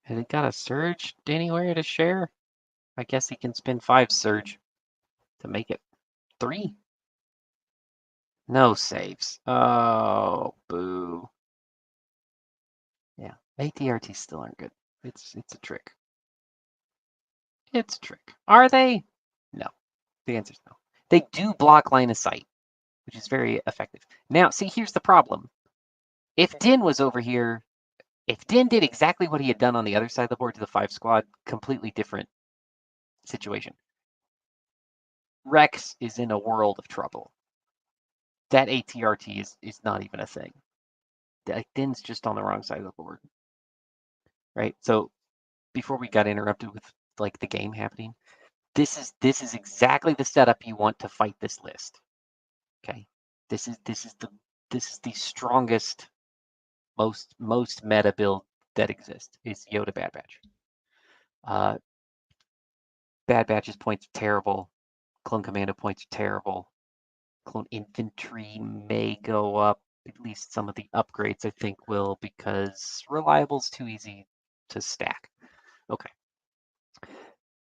Has it got a surge anywhere to share? I guess he can spend 5 surge to make it 3. No saves. Oh, boo. Yeah, ATRTs still aren't good. It's a trick. It's a trick. Are they? No. The answer is no. They do block line of sight, which is very effective. Now, see, here's the problem. If Din was over here, if Din did exactly what he had done on the other side of the board to the 5 squad, completely different situation. Rex is in a world of trouble. That ATRT is not even a thing. Din's just on the wrong side of the board. Right? So before we got interrupted with like the game happening, this is exactly the setup you want to fight this list. Okay. This is the strongest, most meta build that exists is Yoda Bad Batch. Bad Batch's points are terrible. Clone Commando points are terrible. Clone Infantry may go up. At least some of the upgrades I think will, because Reliable's too easy to stack. Okay.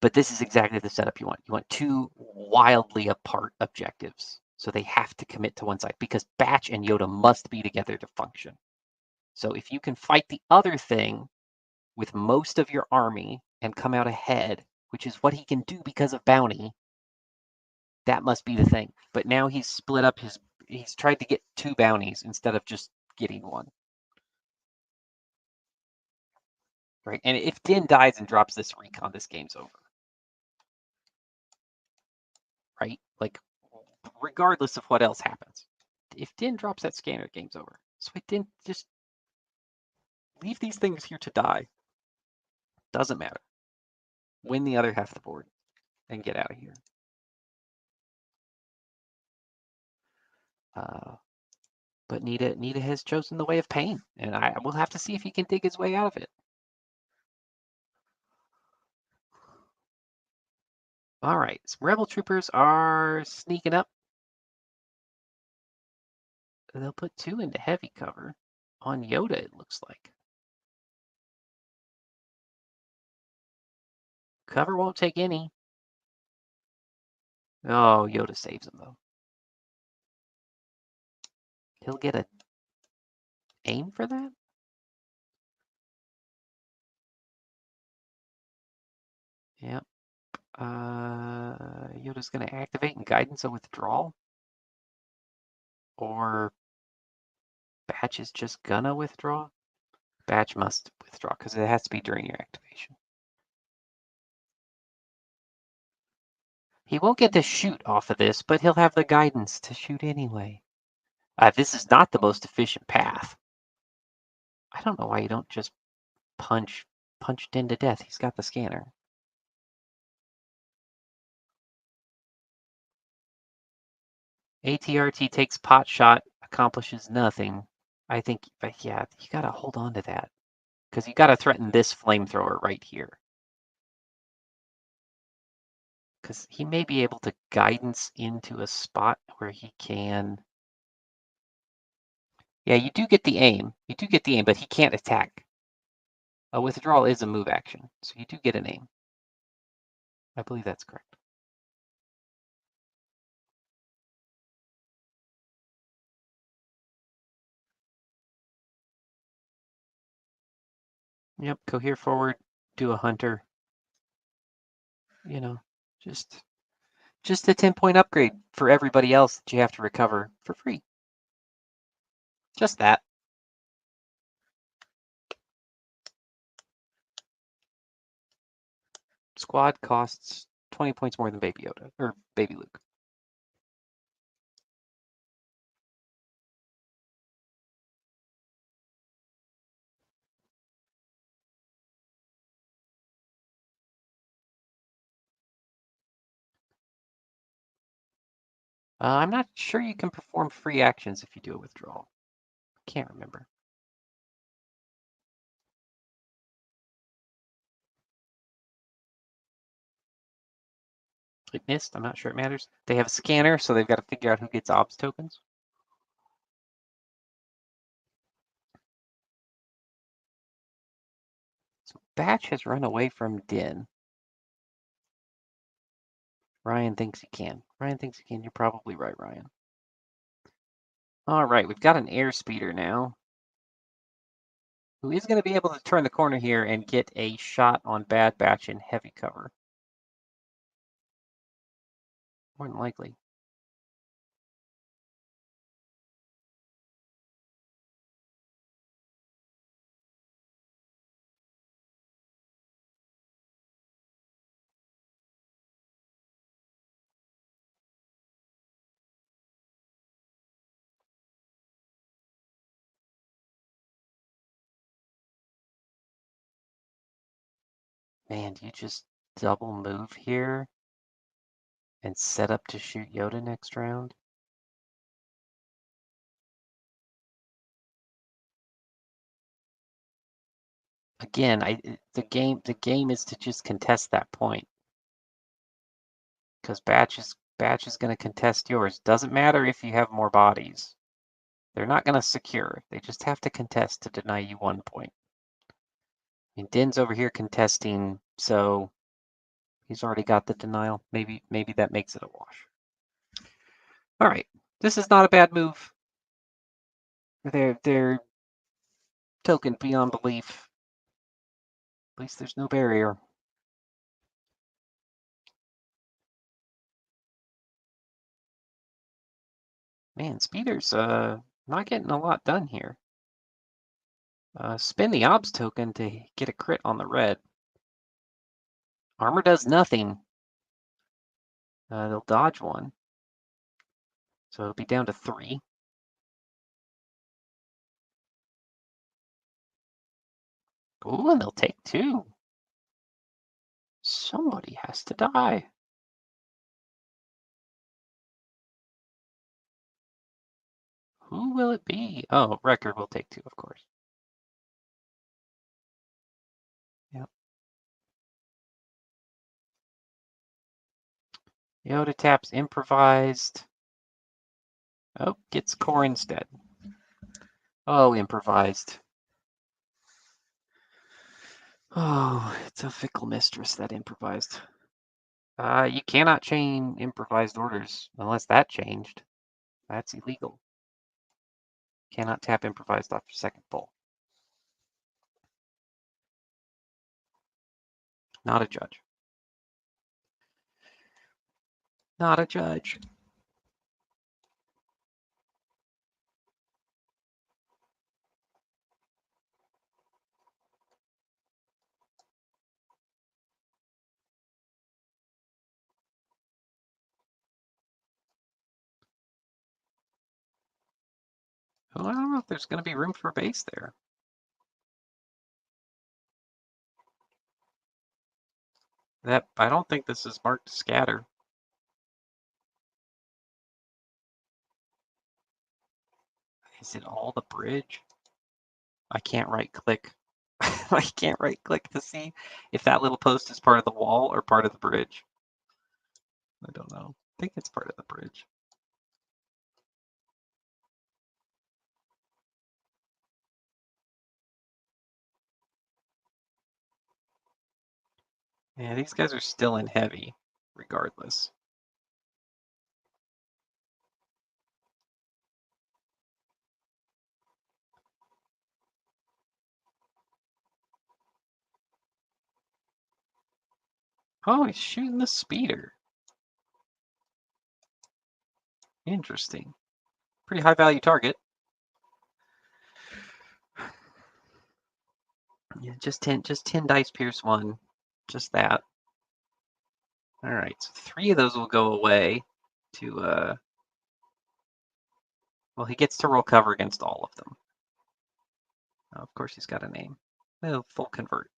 But this is exactly the setup you want. You want 2 wildly apart objectives. So they have to commit to one side because Batch and Yoda must be together to function. So if you can fight the other thing with most of your army and come out ahead, which is what he can do because of bounty, that must be the thing. But now he's split up he's tried to get 2 bounties instead of just getting 1. Right? And if Din dies and drops this recon, this game's over. Right? Like, regardless of what else happens. If Din drops that scanner, game's over. So I didn't just leave these things here to die. Doesn't matter. Win the other half of the board and get out of here. But Needa has chosen the way of pain, and I will have to see if he can dig his way out of it. All right, so Rebel troopers are sneaking up. They'll put 2 into heavy cover on Yoda, it looks like. Cover won't take any. Oh, Yoda saves him, though. He'll get a aim for that? Yep. Yoda's going to activate and guidance a withdrawal. Or Batch is just gonna withdraw? Batch must withdraw because it has to be during your activation. He won't get to shoot off of this, but he'll have the guidance to shoot anyway. This is not the most efficient path. I don't know why you don't just punch Din to death. He's got the scanner. ATRT takes pot shot, accomplishes nothing. I think, yeah, you gotta hold on to that. Because you gotta threaten this flamethrower right here. Because he may be able to guidance into a spot where he can. Yeah, you do get the aim. You do get the aim, but he can't attack. A withdrawal is a move action, so you do get an aim. I believe that's correct. Yep, cohere forward, do a hunter. You know, just a 10-point upgrade for everybody else that you have to recover for free. Just that. Squad costs 20 points more than Baby Yoda, or Baby Luke. I'm not sure you can perform free actions if you do a withdrawal. Can't remember. It missed. I'm not sure it matters. They have a scanner, so they've got to figure out who gets OBS tokens. So Batch has run away from Din. Ryan thinks he can. Ryan thinks he can. You're probably right, Ryan. All right, we've got an airspeeder now, who is going to be able to turn the corner here and get a shot on Bad Batch in heavy cover. More than likely. Man, do you just double move here and set up to shoot Yoda next round? Again, the game is to just contest that point. Because Batch is going to contest yours. Doesn't matter if you have more bodies. They're not going to secure. They just have to contest to deny you 1 point. And Din's over here contesting, so he's already got the denial. Maybe that makes it a wash. All right, this is not a bad move. They're token beyond belief. At least there's no barrier. Man, Speeder's not getting a lot done here. Spend the OBS token to get a crit on the red. Armor does nothing. They'll dodge one. So it'll be down to 3. Ooh, and they'll take 2. Somebody has to die. Who will it be? Oh, Record will take 2, of course. Yep. Yoda taps improvised. Oh, gets core instead. Oh, improvised. Oh, it's a fickle mistress, that improvised. You cannot chain improvised orders unless that changed. That's illegal. Cannot tap improvised off your second pull. Not a judge. Not a judge. Well, I don't know if there's going to be room for base there. I don't think this is marked scatter. Is it all the bridge? I can't right click. I can't right click to see if that little post is part of the wall or part of the bridge. I don't know. I think it's part of the bridge. Yeah, these guys are still in heavy, regardless. Oh, he's shooting the speeder. Interesting. Pretty high value target. Yeah, just 10 dice pierce 1. Just that. All right, so 3 of those will go away to well, he gets to roll cover against all of them. Oh, of course he's got a name. Oh, full convert.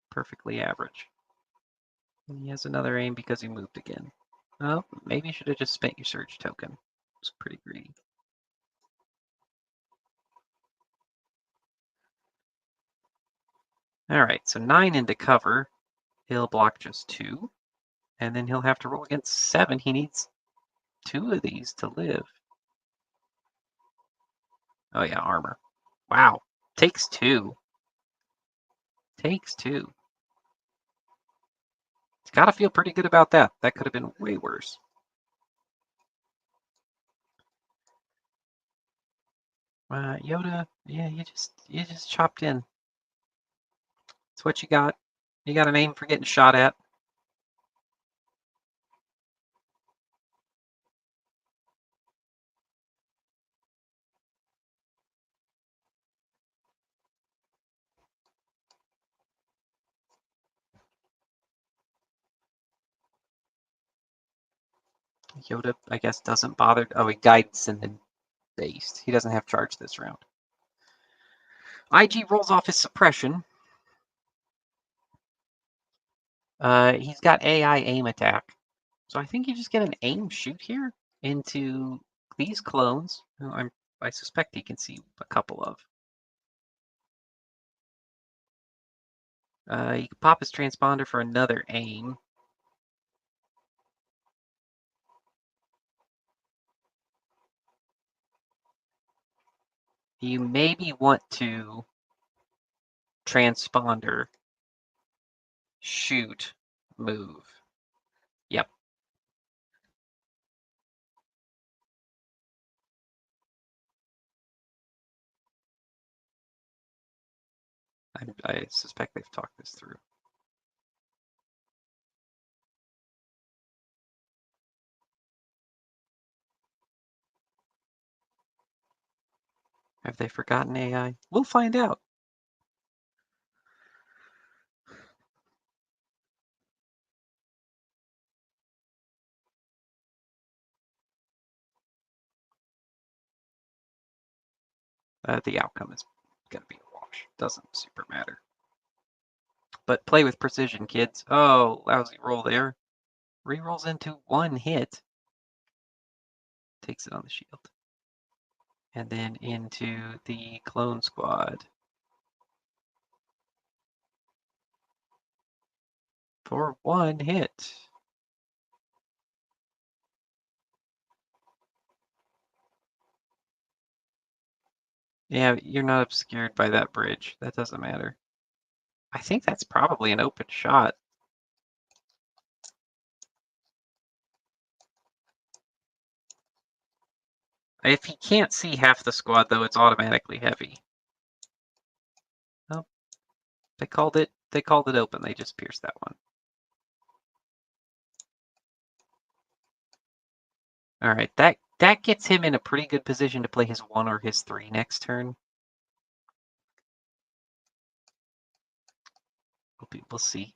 Perfectly average. And he has another aim because he moved again. Oh, maybe you should have just spent your surge token. It's pretty greedy. All right, so 9 into cover. He'll block just 2. And then he'll have to roll against 7. He needs 2 of these to live. Oh yeah, armor. Wow. Takes 2. Takes 2. He's got to feel pretty good about that. That could have been way worse. Yoda, yeah, you just chopped in. That's what you got. You got an aim for getting shot at. Yoda, I guess, doesn't bother. Oh, he guides and then based. He doesn't have charge this round. IG rolls off his suppression. He's got AI aim attack. So I think you just get an aim shoot here into these clones, who I suspect he can see a couple of. You can pop his transponder for another aim. You maybe want to transponder, shoot, move. Yep. I suspect they've talked this through. Have they forgotten AI? We'll find out. The outcome is going to be a wash. Doesn't super matter. But play with precision, kids. Oh, lousy roll there. Rerolls into 1 hit. Takes it on the shield. And then into the clone squad. For 1 hit. Yeah, you're not obscured by that bridge. That doesn't matter. I think that's probably an open shot. If he can't see half the squad, though, it's automatically heavy. Oh, they called it open. They just pierced that one. All right, that gets him in a pretty good position to play his 1 or his 3 next turn. We'll see.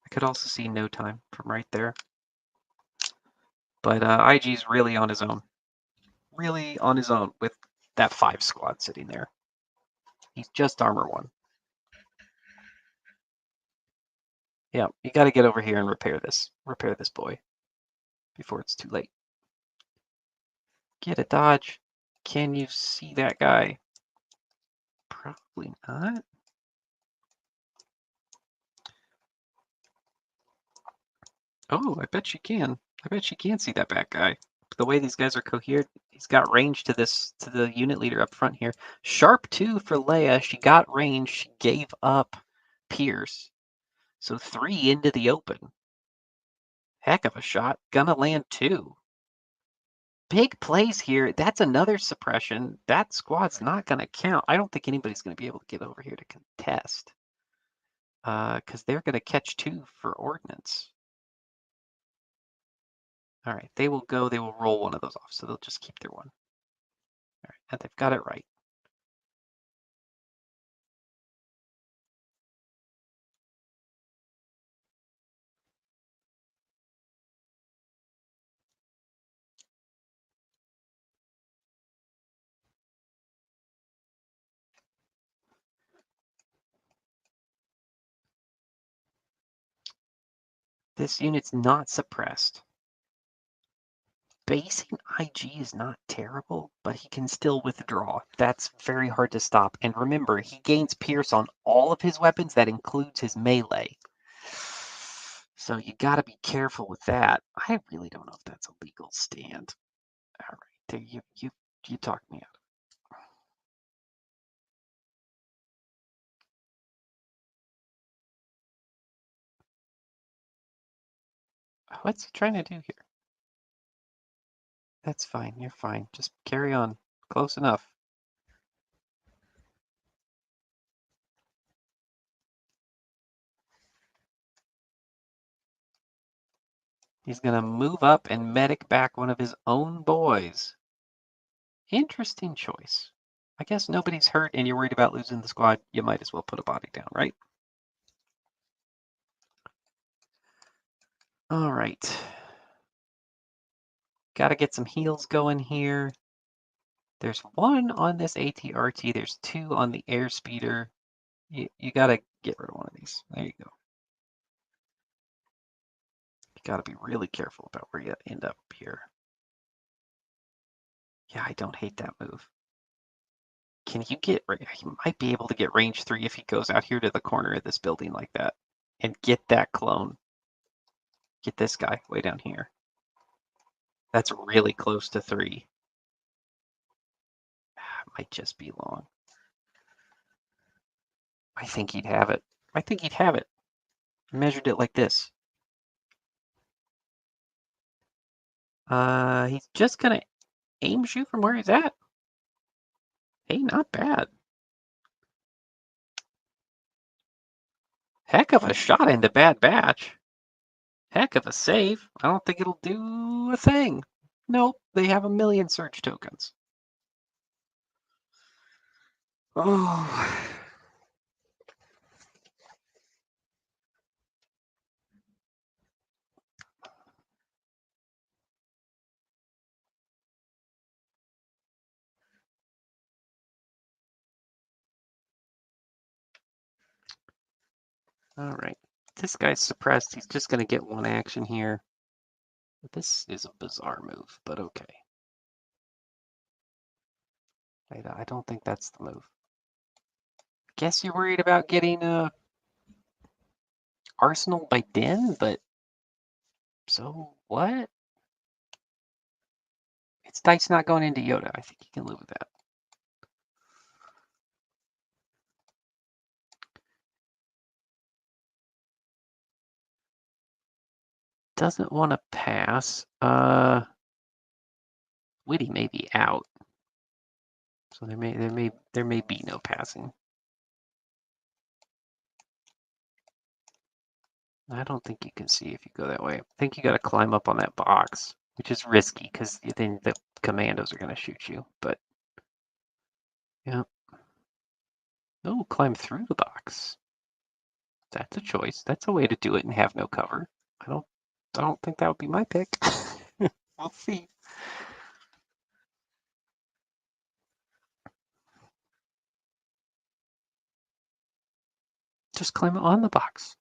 I could also see no time from right there. But IG's really on his own. Really on his own with that 5 squad sitting there. He's just armor 1. Yeah, you got to get over here and repair this. Repair this boy before it's too late. Get a dodge. Can you see that guy? Probably not. Oh, I bet you can. I bet you can see that bad guy. The way these guys are coherent, he's got range to the unit leader up front here. Sharp 2 for Leia. She got range. She gave up Pierce. So 3 into the open. Heck of a shot. Gonna land 2. Big plays here. That's another suppression. That squad's not gonna count. I don't think anybody's gonna be able to get over here to contest. Because they're going to catch 2 for ordnance. All right, they will roll one of those off, so they'll just keep their 1. All right, and they've got it right. This unit's not suppressed. Basing IG is not terrible, but he can still withdraw. That's very hard to stop. And remember, he gains Pierce on all of his weapons. That includes his melee. So you got to be careful with that. I really don't know if that's a legal stand. All right, there you talked me out. What's he trying to do here? That's fine. You're fine. Just carry on. Close enough. He's going to move up and medic back one of his own boys. Interesting choice. I guess nobody's hurt and you're worried about losing the squad. You might as well put a body down, right? All right. Got to get some heals going here. There's 1 on this ATRT. There's 2 on the airspeeder. You got to get rid of one of these. There you go. You got to be really careful about where you end up here. Yeah, I don't hate that move. Can you get, he might be able to get range 3 if he goes out here to the corner of this building like that and get that clone. Get this guy way down here. That's really close to 3. Might just be long. I think he'd have it. I think he'd have it. I measured it like this. He's just gonna aim shoot from where he's at. Hey, not bad. Heck of a shot into Bad Batch. Heck of a save. I don't think it'll do a thing. Nope, they have 1,000,000 search tokens. Oh. All right. This guy's suppressed. He's just going to get 1 action here. This is a bizarre move, but okay. I don't think that's the move. Guess you're worried about getting Arsenal by Den, but so what? It's dice not going into Yoda. I think you can live with that. Doesn't want to pass. Witty may be out. So there may be no passing. I don't think you can see if you go that way. I think you got to climb up on that box, which is risky because then the commandos are going to shoot you. But yeah, no, climb through the box. That's a choice. That's a way to do it and have no cover. I don't think that would be my pick. We'll see. Just climb on the box.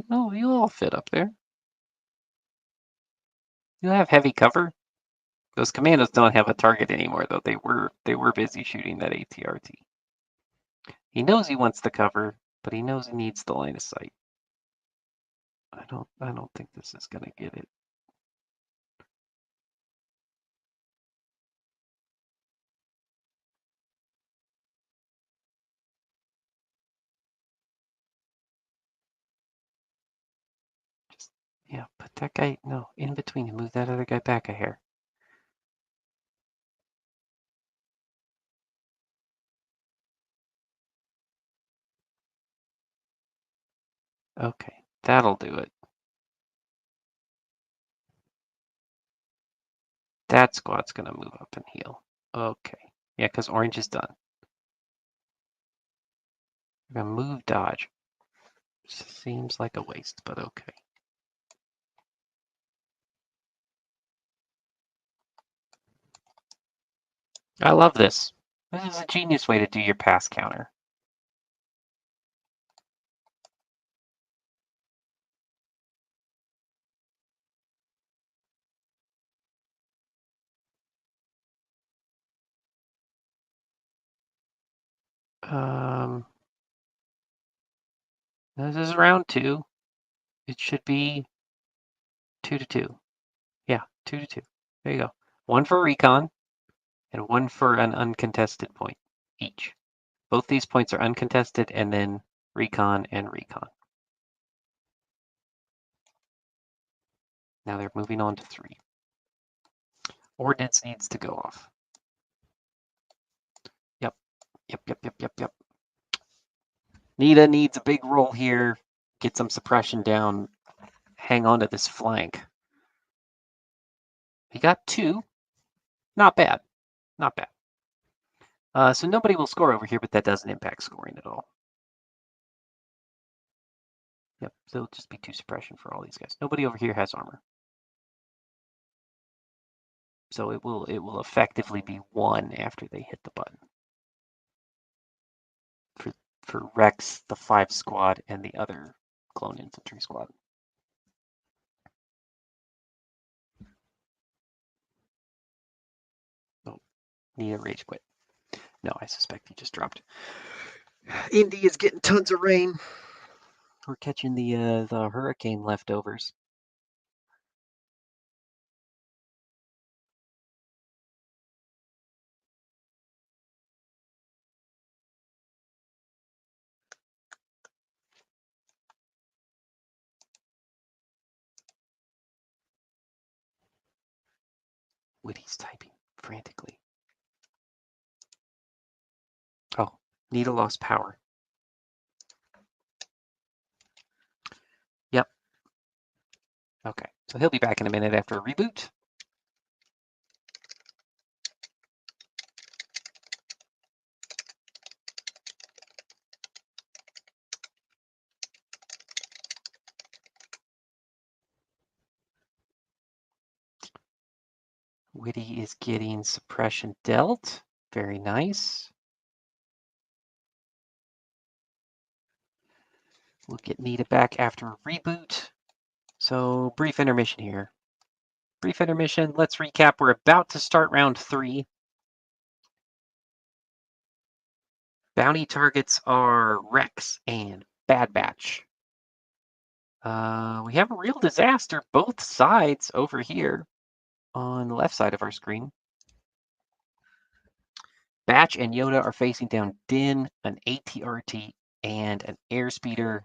No, you'll all fit up there. You'll have heavy cover. Those commandos don't have a target anymore, though. They were busy shooting that ATRT. He knows he wants the cover, but he knows he needs the line of sight. I don't think this is gonna get it. Just yeah, put that guy in between and move that other guy back a hair. Okay, that'll do it. That squad's gonna move up and heal. Okay. Yeah, because orange is done. We're gonna move dodge. Seems like a waste, but okay. I love this. This is a genius way to do your pass counter. This is round 2. It should be 2 to 2. Yeah, 2 to 2. There you go. 1 for recon and 1 for an uncontested point each. Both these points are uncontested, and then recon and recon. Now they're moving on to 3. Ordnance needs to go off. Yep. Needa needs a big roll here. Get some suppression down. Hang on to this flank. He got 2. Not bad. Not bad. So nobody will score over here, but that doesn't impact scoring at all. Yep, so it'll just be 2 suppression for all these guys. Nobody over here has armor. So it will effectively be 1 after they hit the button. For Rex, the 5 squad, and the other clone infantry squad. Oh, Nia rage quit. No, I suspect he just dropped. Indy is getting tons of rain. We're catching the hurricane leftovers. Witty's typing frantically. Oh, Needle lost power. Yep. Okay, so he'll be back in a minute after a reboot. Witty is getting suppression dealt. Very nice. We'll get Nita back after a reboot. So brief intermission here. Brief intermission. Let's recap. We're about to start round 3. Bounty targets are Rex and Bad Batch. We have a real disaster both sides over here on the left side of our screen. Batch and Yoda are facing down Din, an ATRT, and an airspeeder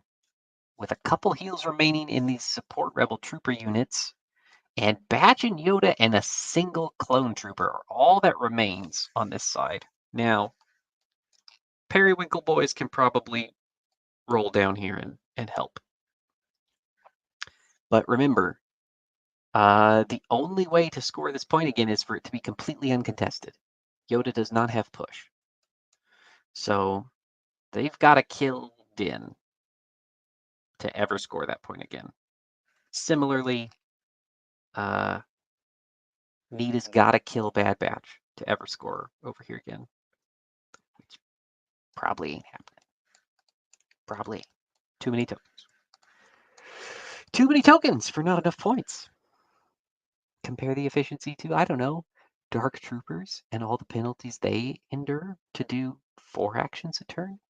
with a couple heals remaining in these support rebel trooper units. And Batch and Yoda and a single clone trooper are all that remains on this side. Now, Periwinkle boys can probably roll down here and help. But remember, the only way to score this point again is for it to be completely uncontested. Yoda does not have push. So they've got to kill Din to ever score that point again. Similarly, Neeta's got to kill Bad Batch to ever score over here again. Which probably ain't happening. Probably. Too many tokens. Too many tokens for not enough points. Compare the efficiency to, I don't know, Dark Troopers and all the penalties they endure to do 4 actions a turn.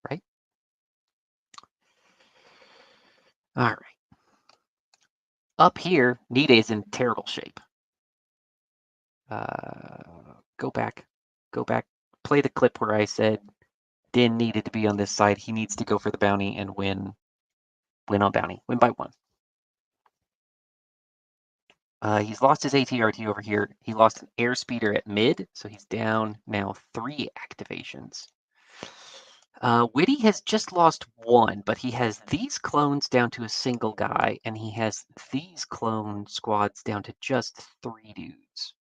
Right? All right. Up here, Nita is in terrible shape. Go back. Play the clip where I said Din needed to be on this side. He needs to go for the bounty and win on bounty. Win by 1. He's lost his ATRT over here. He lost an airspeeder at mid, so he's down now 3 activations. Witty has just lost 1, but he has these clones down to a single guy, and he has these clone squads down to just 3 dudes.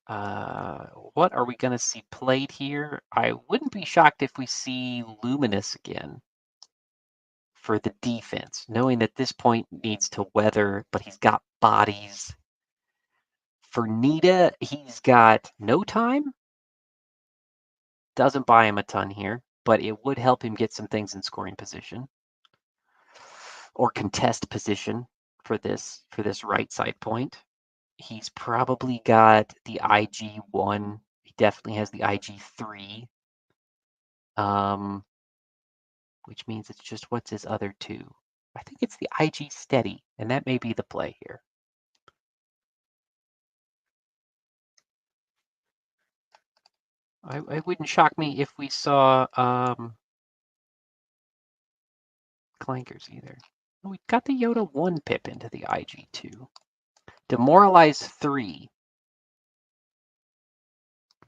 What are we going to see played here? I wouldn't be shocked if we see Luminous again for the defense, knowing that this point needs to weather, but he's got bodies. For Needa, he's got no time. Doesn't buy him a ton here, but it would help him get some things in scoring position or contest position for this right side point. He's probably got the IG1. He definitely has the IG3. Which means it's just what's his other 2? I think it's the IG steady, and that may be the play here. It wouldn't shock me if we saw clankers either. We got the Yoda 1 pip into the IG2. Demoralize 3.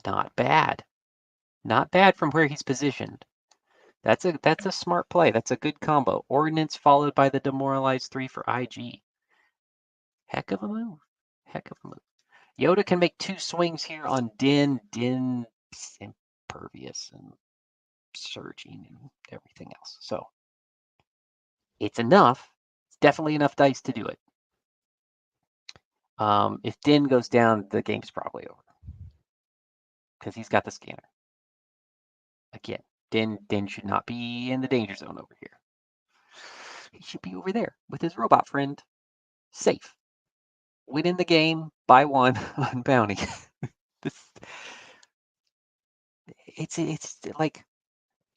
Not bad. Not bad from where he's positioned. That's a smart play. That's a good combo. Ordnance followed by the Demoralize 3 for IG. Heck of a move. Heck of a move. Yoda can make 2 swings here on Din. Din's impervious and surging and everything else. So it's enough. It's definitely enough dice to do it. If Din goes down, the game's probably over. Because he's got the scanner. Again, Din should not be in the danger zone over here. He should be over there with his robot friend. Safe. Win in the game, buy 1 on bounty. It's like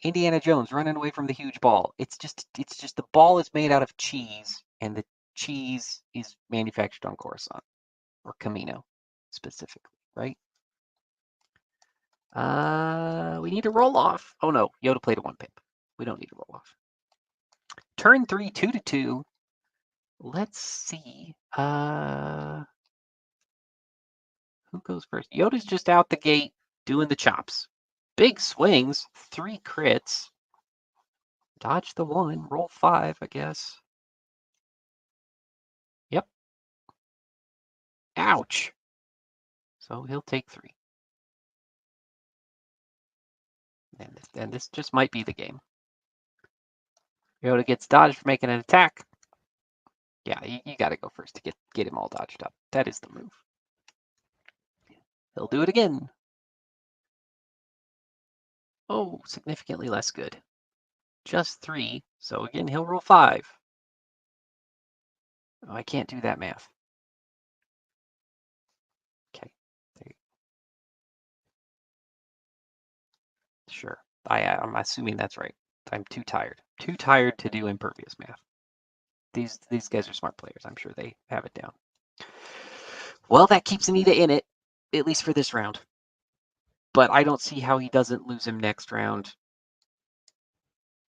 Indiana Jones running away from the huge ball. It's just the ball is made out of cheese, and the cheese is manufactured on Coruscant or Camino specifically, right? We need to roll off. Oh no, Yoda played a 1 pip. We don't need to roll off. Turn 3, 2-2. Let's see. Who goes first? Yoda's just out the gate doing the chops. Big swings, 3 crits. Dodge the 1, roll 5, I guess. Yep. Ouch. So he'll take 3. And this just might be the game. Yoda gets dodged for making an attack. Yeah, you got to go first to get him all dodged up. That is the move. He'll do it again. Oh, significantly less good. Just 3. So again, he'll roll 5. Oh, I can't do that math. Okay. Sure. I'm assuming that's right. I'm too tired. Too tired to do impervious math. These guys are smart players. I'm sure they have it down. Well, that keeps Needa in it, at least for this round. But I don't see how he doesn't lose him next round.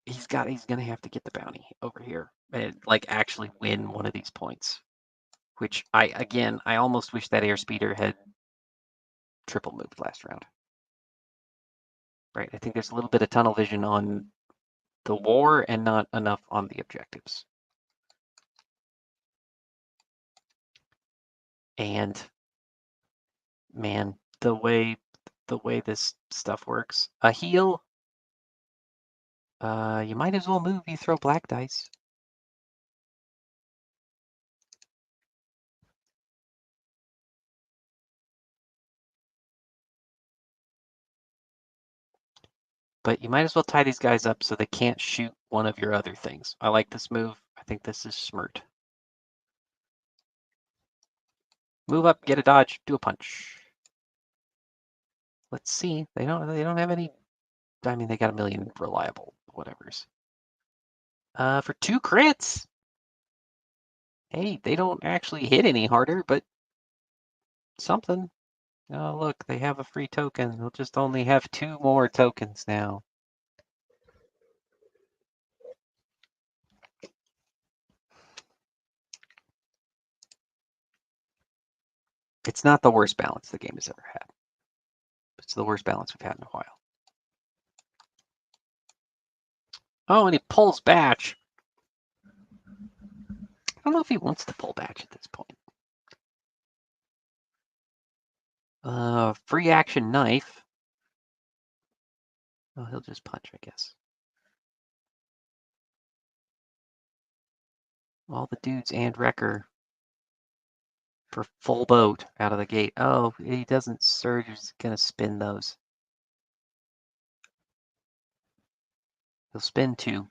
He's gonna have to get the bounty over here and like actually win one of these points. Which I almost wish that airspeeder had triple moved last round. Right. I think there's a little bit of tunnel vision on the war and not enough on the objectives. And man, the way this stuff works, a heal, you might as well move. You throw black dice. But you might as well tie these guys up so they can't shoot one of your other things. I like this move. I think this is smart. Move up, get a dodge, do a punch. Let's see. They don't have any. I mean, they got a million reliable whatevers. For 2 crits. Hey, they don't actually hit any harder, but something. Oh, look, they have a free token. They'll just only have 2 more tokens now. It's not the worst balance the game has ever had. It's the worst balance we've had in a while. Oh, and he pulls batch. I don't know if he wants to pull batch at this point. Free action knife. Oh, he'll just punch, I guess. All the dudes and Wrecker for full boat out of the gate. Oh, he doesn't surge. He's going to spin those. He'll spin 2.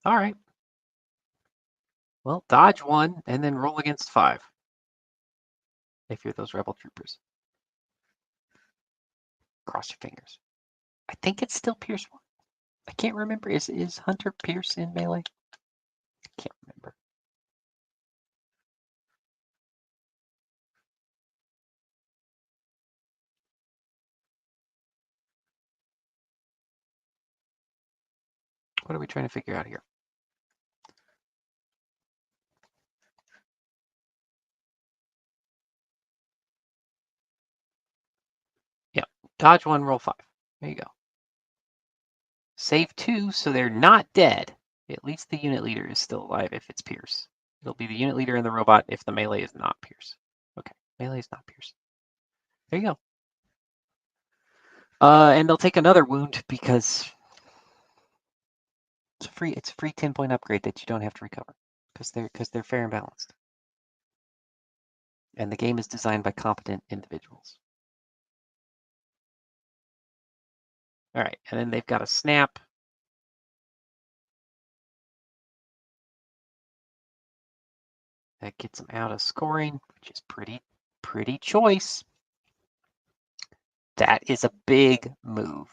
All right. Well, dodge 1 and then roll against 5. If you're those rebel troopers. Cross your fingers. I think it's still Pierce 1. I can't remember. Is Hunter Pierce in melee? I can't remember. What are we trying to figure out here? Yep. Dodge 1, roll 5. There you go. Save 2, so they're not dead. At least the unit leader is still alive if it's Pierce. It'll be the unit leader and the robot if the melee is not Pierce. Okay, melee is not Pierce. There you go. And they'll take another wound because it's a free 10-point upgrade that you don't have to recover because they're fair and balanced. And the game is designed by competent individuals. All right, and then they've got a snap. That gets them out of scoring, which is pretty choice. That is a big move.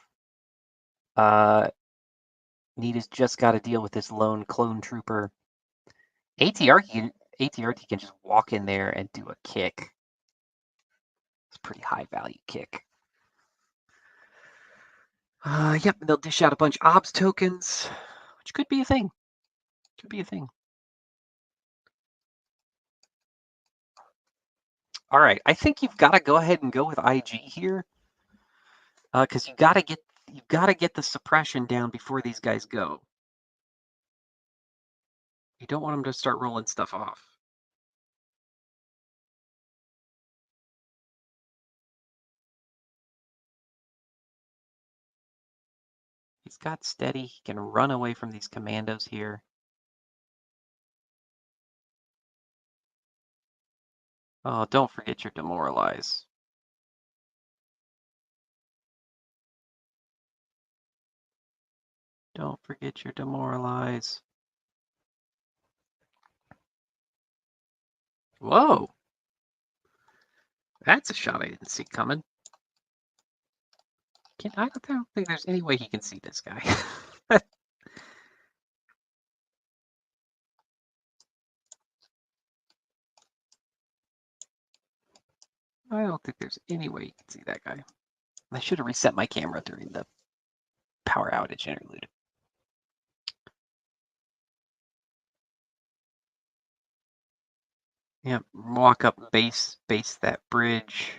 Needa's just got to deal with this lone clone trooper. ATRT can just walk in there and do a kick. It's a pretty high value kick. Yep, they'll dish out a bunch of OBS tokens, which could be a thing. Could be a thing. All right, I think you've got to go ahead and go with IG here, because you've got to get the suppression down before these guys go. You don't want them to start rolling stuff off. He's got steady. He can run away from these commandos here. Oh, don't forget your demoralize. Don't forget your demoralize. Whoa! That's a shot I didn't see coming. I don't think there's any way he can see this guy. I don't think there's any way you can see that guy. I should have reset my camera during the power outage interlude. Yep, walk up base that bridge.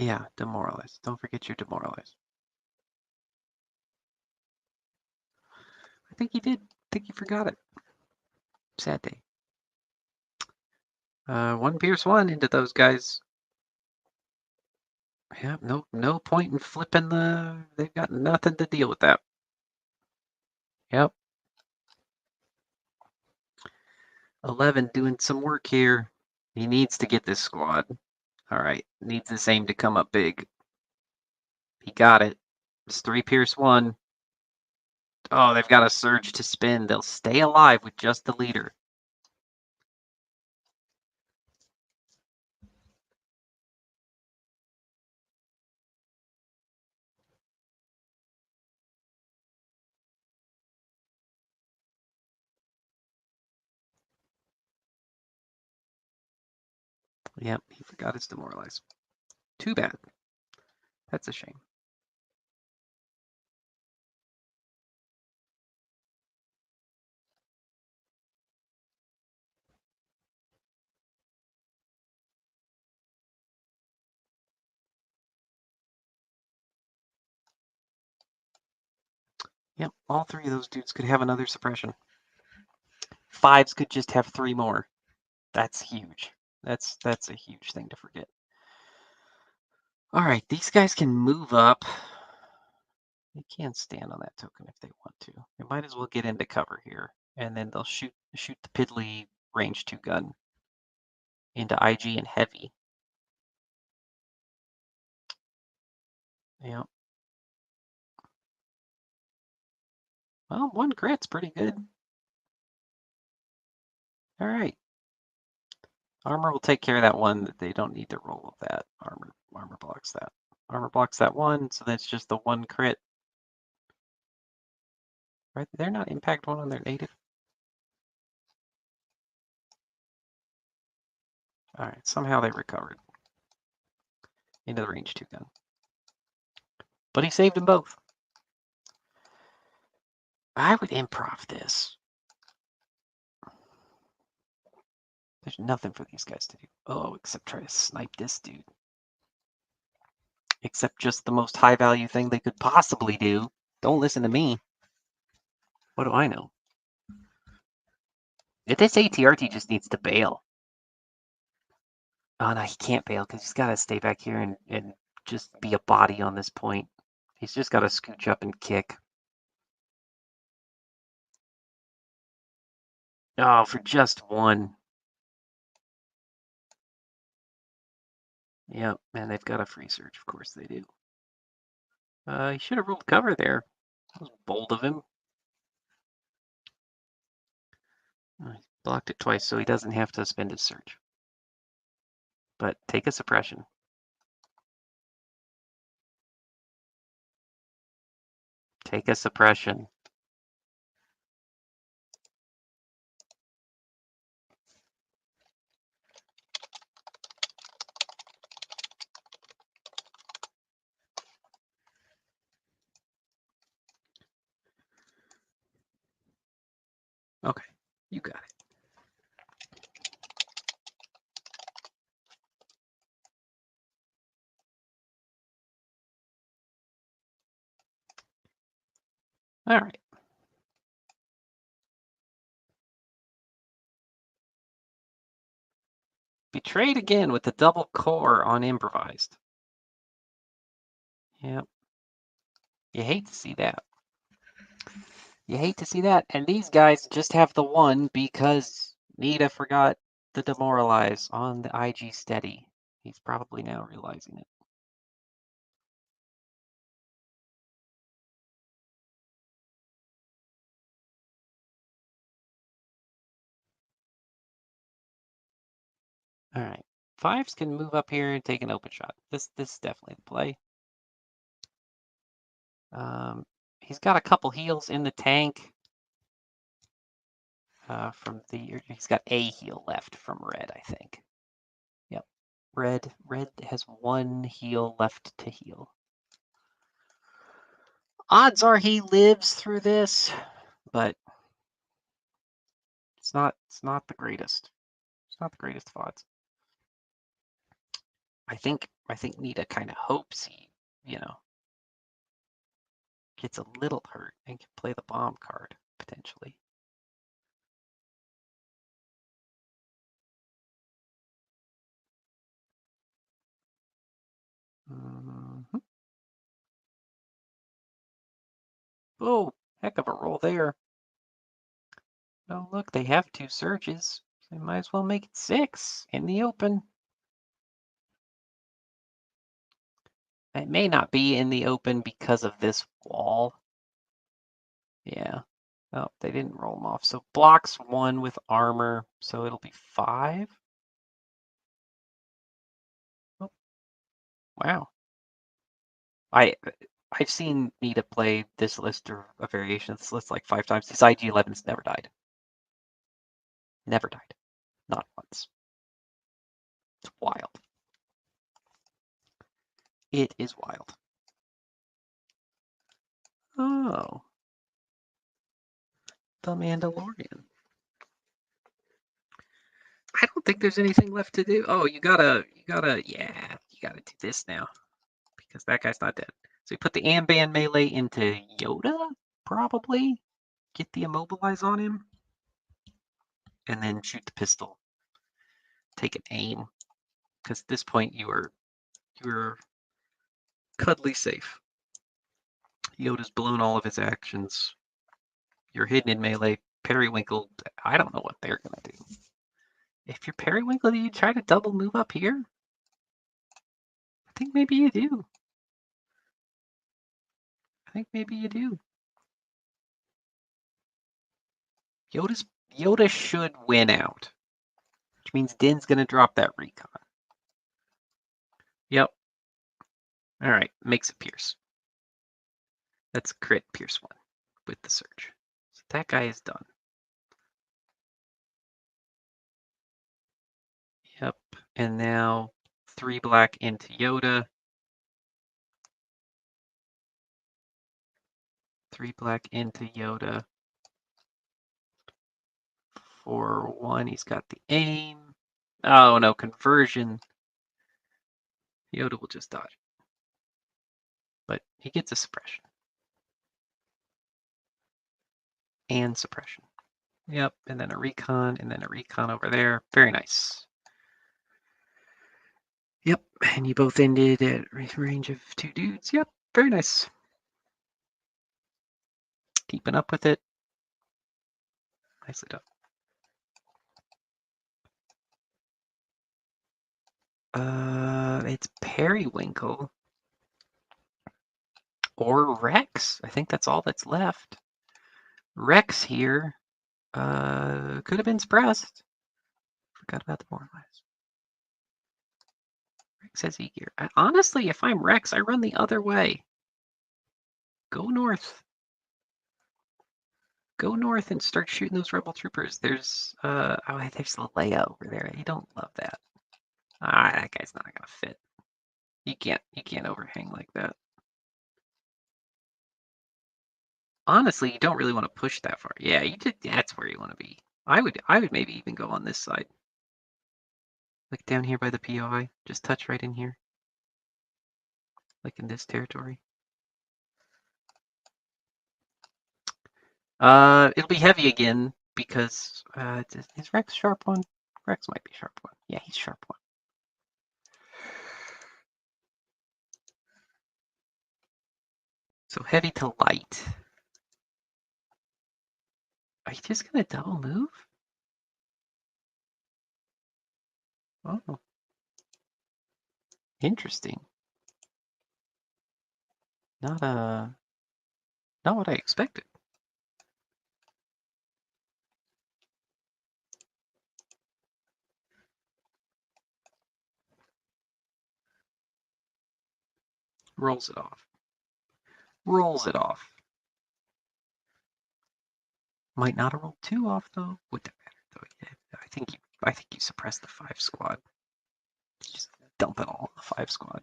Yeah, demoralize. Don't forget your demoralize. I think he did. I think he forgot it. Sad day. 1 Pierce 1 into those guys. Yeah, no point in flipping they've got nothing to deal with that. Yep. 11 doing some work here. He needs to get this squad. All right, needs this aim to come up big. He got it. It's 3 Pierce 1. Oh, they've got a surge to spin. They'll stay alive with just the leader. Yep, he forgot his demoralize. Too bad. That's a shame. Yep, all three of those dudes could have another suppression. Fives could just have 3 more. That's huge. That's a huge thing to forget. All right, these guys can move up. They can stand on that token if they want to. They might as well get into cover here, and then they'll shoot the piddly range 2 gun into IG and heavy. Yeah. Well, 1 crit's pretty good. All right. Armor will take care of that one. That they don't need to roll of that. Armor blocks that. Armor blocks that one, so that's just the 1 crit. Right? They're not impact 1 on their native. All right. Somehow they recovered into the range 2 gun. But he saved them both. I would improv this. There's nothing for these guys to do. Oh, except try to snipe this dude. Except just the most high value thing they could possibly do. Don't listen to me. What do I know? If this ATRT just needs to bail. Oh, no, he can't bail because he's got to stay back here and just be a body on this point. He's just got to scooch up and kick. Oh, for just 1. Yep, and they've got a free search. Of course they do. He should have ruled cover there. That was bold of him. He blocked it twice, so he doesn't have to spend his search. But take a suppression. Take a suppression. Okay, you got it. All right. Betrayed again with the double core on improvised. Yep. You hate to see that. You hate to see that. And these guys just have the 1 because Needa forgot the demoralize on the IG steady. He's probably now realizing it. All right. 5s can move up here and take an open shot. This is definitely the play. He's got a couple heals in the tank. He's got a heal left from red, I think. Yep. Red has 1 heal left to heal. Odds are he lives through this, but it's not the greatest. It's not the greatest of odds. I think Nita kind of hopes he, gets a little hurt and can play the bomb card potentially. Mm-hmm. Oh, heck of a roll there. Oh, look, they have 2 searches. So they might as well make it 6 in the open. It may not be in the open because of this wall. Yeah. Oh, they didn't roll them off. So blocks 1 with armor, so it'll be 5. Oh, wow. I've seen Nita play this list or a variation of this list like 5 times. His IG-11's never died. Never died. Not once. It's wild. It is wild. Oh. The Mandalorian. I don't think there's anything left to do. Oh, you gotta do this now. Because that guy's not dead. So you put the Amban melee into Yoda? probably get the immobilize on him, and then shoot the pistol. Take an aim, because at this point you're cuddly safe. Yoda's blown all of his actions. You're hidden in melee. Periwinkle, I don't know what they're gonna do. If you're Periwinkle, do you try to double move up here? I think maybe you do. Yoda should win out, which means Din's gonna drop that recon. Yep. All right, makes it Pierce. That's crit Pierce 1 with the surge. So that guy is done. Yep. And now 3 black into Yoda. 3 black into Yoda. For 1, he's got the aim. Oh no, conversion. Yoda will just dodge. But he gets a suppression. And suppression. Yep, and then a recon, and then a recon over there. Very nice. Yep, and you both ended at range of 2 dudes. Yep, very nice. Keeping up with it. Nicely done. It's Periwinkle or Rex. I think that's all that's left. Rex here could have been suppressed. Forgot about the Mormons. Rex has E-gear. Honestly, if I'm Rex, I run the other way. Go north. Go north and start shooting those rebel troopers. There's there's Leia over there. You don't love that. That guy's not gonna fit. You can't overhang like that. Honestly, you don't really want to push that far. Yeah, that's where you want to be. I would maybe even go on this side. Like down here by the POI. Just touch right in here. Like in this territory. It'll be heavy again because is Rex sharp 1? Rex might be sharp 1. Yeah, he's sharp 1. So heavy to light. Are you just gonna double move? Oh. Interesting. Not what I expected. Rolls it off. Rolls it off. Might not have rolled 2 off though. Would that matter though? Yeah, I think you suppress the 5 squad. Just dump it all on the 5 squad.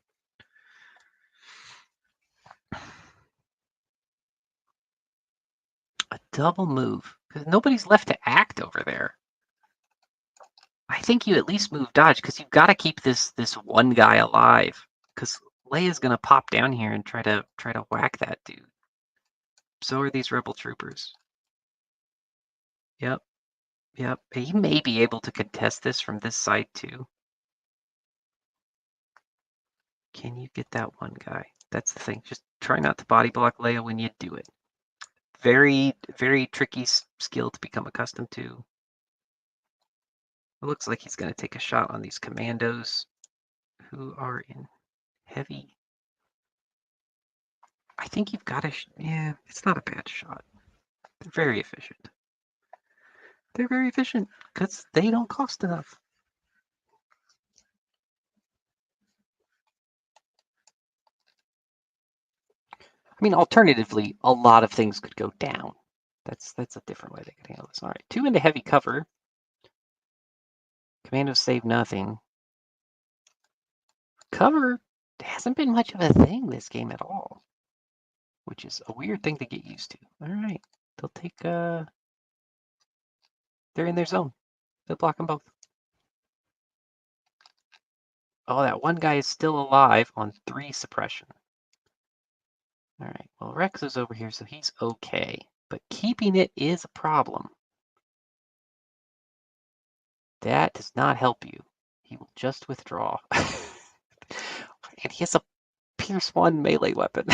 A double move. Because nobody's left to act over there. I think you at least move dodge because you've got to keep this one guy alive. Because Leia's gonna pop down here and try to whack that dude. So are these rebel troopers. Yep. Yep. He may be able to contest this from this side too. Can you get that one guy? That's the thing. Just try not to body block Leia when you do it. Very, very tricky skill to become accustomed to. It looks like he's going to take a shot on these commandos who are in heavy. I think you've got to... yeah, it's not a bad shot. They're very efficient. They're very efficient because they don't cost enough. I mean, alternatively, a lot of things could go down. That's a different way they could handle this. All right, 2 into heavy cover. Commandos save nothing. Cover hasn't been much of a thing this game at all, which is a weird thing to get used to. All right, they'll take they're in their zone. They'll block them both. Oh, that one guy is still alive on 3 suppression. All right, well, Rex is over here, so he's okay. But keeping it is a problem. That does not help you. He will just withdraw. And he has a Pierce 1 melee weapon.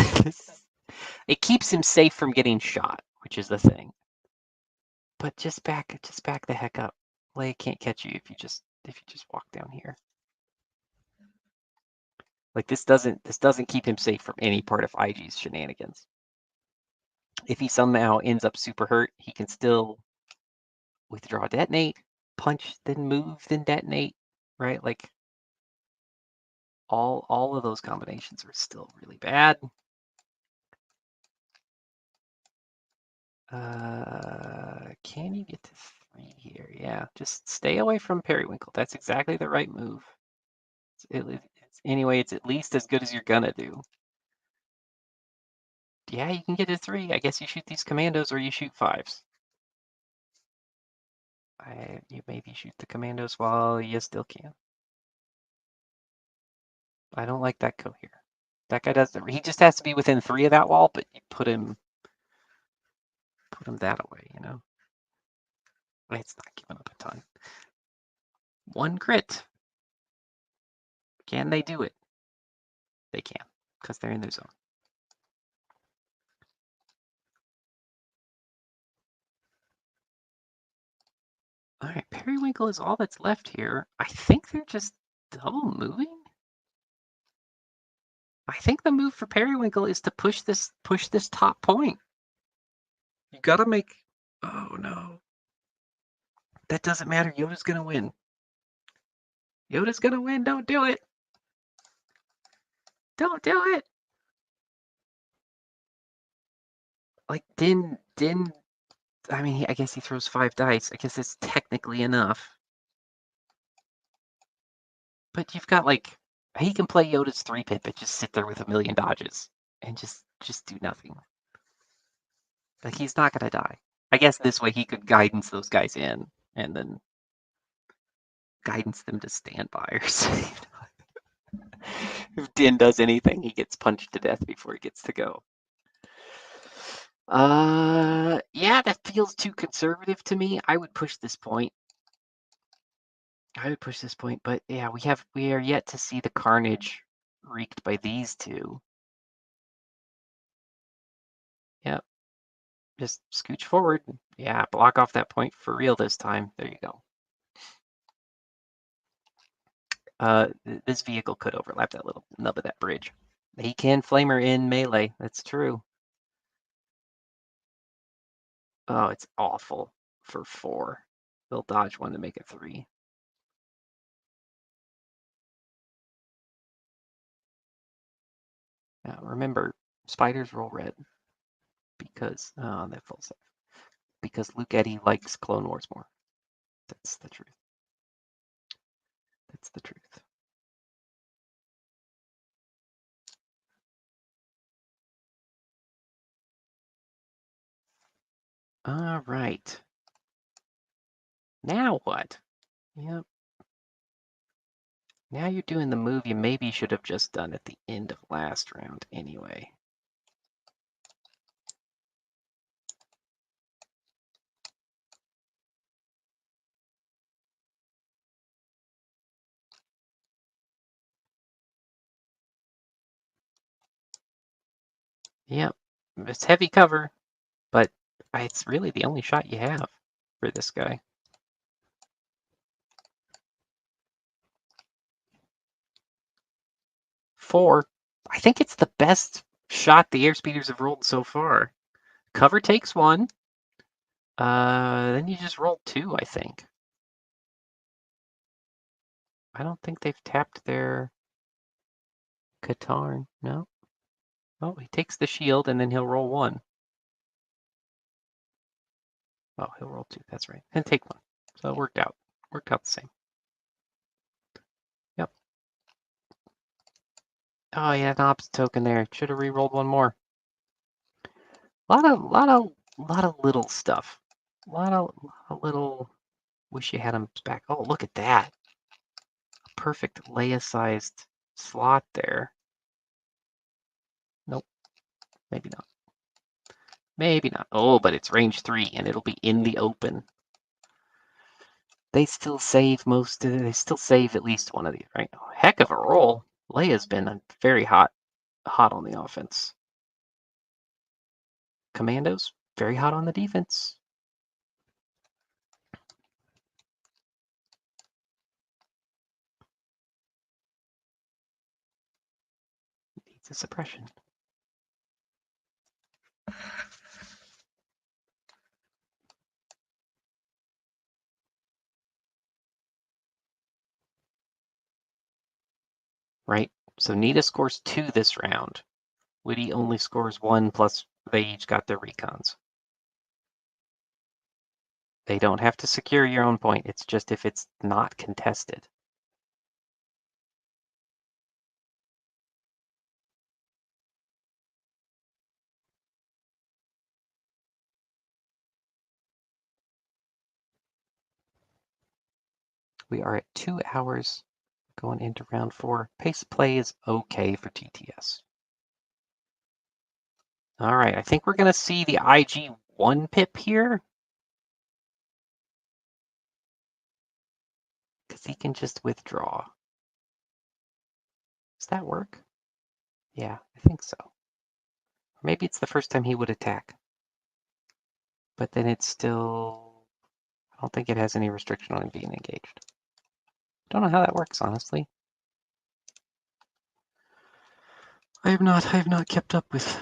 It keeps him safe from getting shot, which is the thing. But just back the heck up. Leia can't catch you if you just walk down here. Like this doesn't keep him safe from any part of IG's shenanigans. If he somehow ends up super hurt, he can still withdraw, detonate, punch, then move, then detonate, right? Like all of those combinations are still really bad. Can you get to 3 here? Yeah, just stay away from Periwinkle. That's exactly the right move. Anyway, it's at least as good as you're gonna do. Yeah, you can get to 3. I guess you shoot these commandos or you shoot 5s. You maybe shoot the commandos while you still can. I don't like that go here. That guy doesn't. He just has to be within 3 of that wall, but you put him that away, you know. It's not giving up a ton. 1 crit. Can they do it? They can, because they're in their zone. All right, Periwinkle is all that's left here. I think they're just double moving. I think the move for Periwinkle is to push this top point. You gotta make. Oh no. That doesn't matter. Yoda's gonna win. Yoda's gonna win. Don't do it. Don't do it. Like Din. I mean, I guess he throws 5 dice. I guess it's technically enough. But you've got like he can play Yoda's 3-pip and just sit there with a million dodges and just do nothing. Like he's not gonna die. I guess this way he could guidance those guys in and then guidance them to standby or something. If Din does anything, he gets punched to death before he gets to go. Yeah, that feels too conservative to me. I would push this point. But yeah, we are yet to see the carnage wreaked by these two. Yep. Just scooch forward. Yeah, block off that point for real this time. There you go. This vehicle could overlap that little nub of that bridge. He can flamer in melee. That's true. Oh, it's awful for 4. They'll dodge 1 to make it 3. Now, remember, spiders roll red because that falls safe. Because Luke Eddy likes Clone Wars more. That's the truth. That's the truth. All right. Now what? Yep. Now you're doing the move you maybe should have just done at the end of last round anyway. Yep. It's heavy cover, but it's really the only shot you have for this guy. 4. I think it's the best shot the airspeeders have rolled so far. Cover takes 1. Then you just roll 2, I think. I don't think they've tapped their Katarn. No. Oh, he takes the shield and then he'll roll 1. Oh, he'll roll 2. That's right. And take 1. So it worked out. Worked out the same. Yep. Oh, he had an opposite token there. Should have re-rolled 1 more. A lot of little stuff. A lot of little. Wish you had him back. Oh, look at that. A perfect Leia-sized slot there. Nope. Maybe not. Maybe not. Oh, but it's range 3, and it'll be in the open. They still save they still save at least one of these, right? Oh, heck of a roll. Leia's been very hot on the offense. Commandos, very hot on the defense. Needs a suppression. Right? So Nita scores 2 this round. Witty only scores 1, plus they each got their recons. They don't have to secure your own point. It's just if it's not contested. We are at 2 hours going into round 4. Pace of play is okay for TTS. All right, I think we're going to see the IG 1 pip here. Because he can just withdraw. Does that work? Yeah, I think so. Maybe it's the first time he would attack. But then it's still... I don't think it has any restriction on him being engaged. Don't know how that works, honestly. I have not kept up with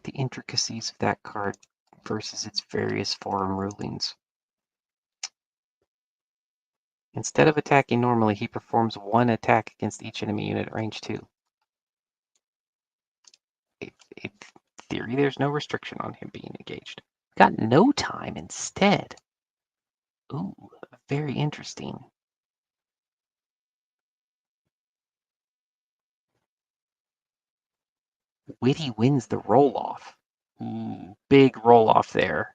the intricacies of that card versus its various forum rulings. Instead of attacking normally, he performs 1 attack against each enemy unit at range 2. In theory, there's no restriction on him being engaged. Got no time instead. Ooh, very interesting. Witty wins the roll-off. Big roll-off there.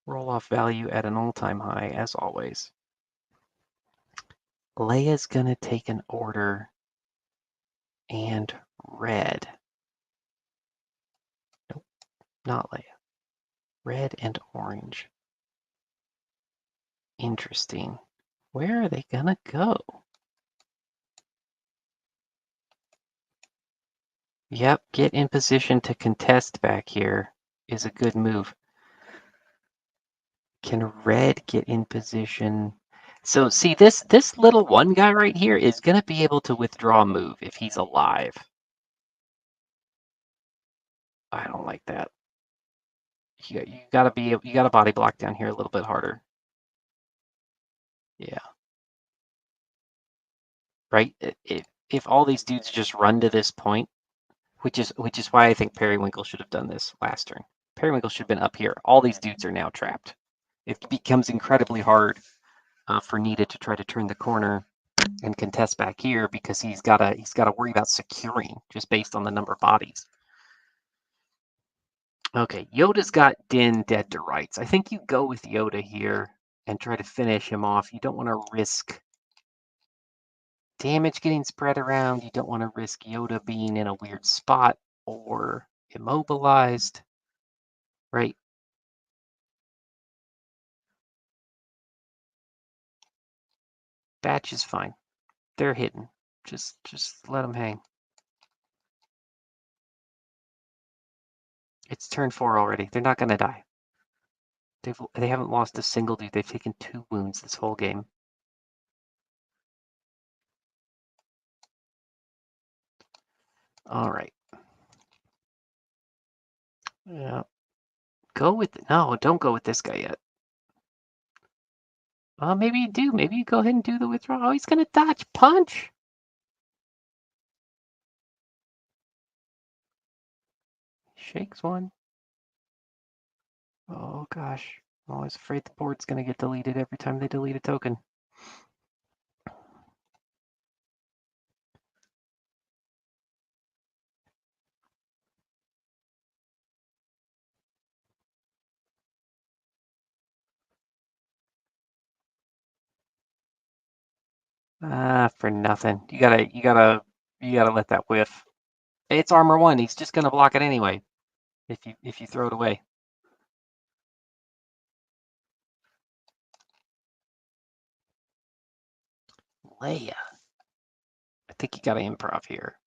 Roll-off value at an all-time high, as always. Leia's gonna take an order and red. Nope, not Leia. Red and orange. Interesting. Where are they gonna go? Yep, get in position to contest back here is a good move. Can red get in position? So see, this little one guy right here is gonna be able to withdraw a move if he's alive. I don't like that. You gotta body block down here a little bit harder. Yeah. Right? If all these dudes just run to this point, which is why I think Periwinkle should have done this last turn. Periwinkle should have been up here. All these dudes are now trapped. It becomes incredibly hard for Nita to try to turn the corner and contest back here because he's gotta worry about securing just based on the number of bodies. Okay, Yoda's got Din dead to rights. I think you go with Yoda here and try to finish him off. You don't want to risk damage getting spread around. You don't want to risk Yoda being in a weird spot or immobilized, right? Batch is fine. They're hidden. Just let them hang. It's turn 4 already. They're not gonna die. They haven't lost a single dude. They've taken 2 wounds this whole game. All right. Yeah. Go with no. Don't go with this guy yet. Maybe you do. Maybe you go ahead and do the withdrawal. Oh, he's gonna dodge punch. Shakes one. Oh gosh. I'm always afraid the board's gonna get deleted every time they delete a token. For nothing. You gotta let that whiff. It's armor 1. He's just gonna block it anyway. If you throw it away. Leia. I think you gotta improv here.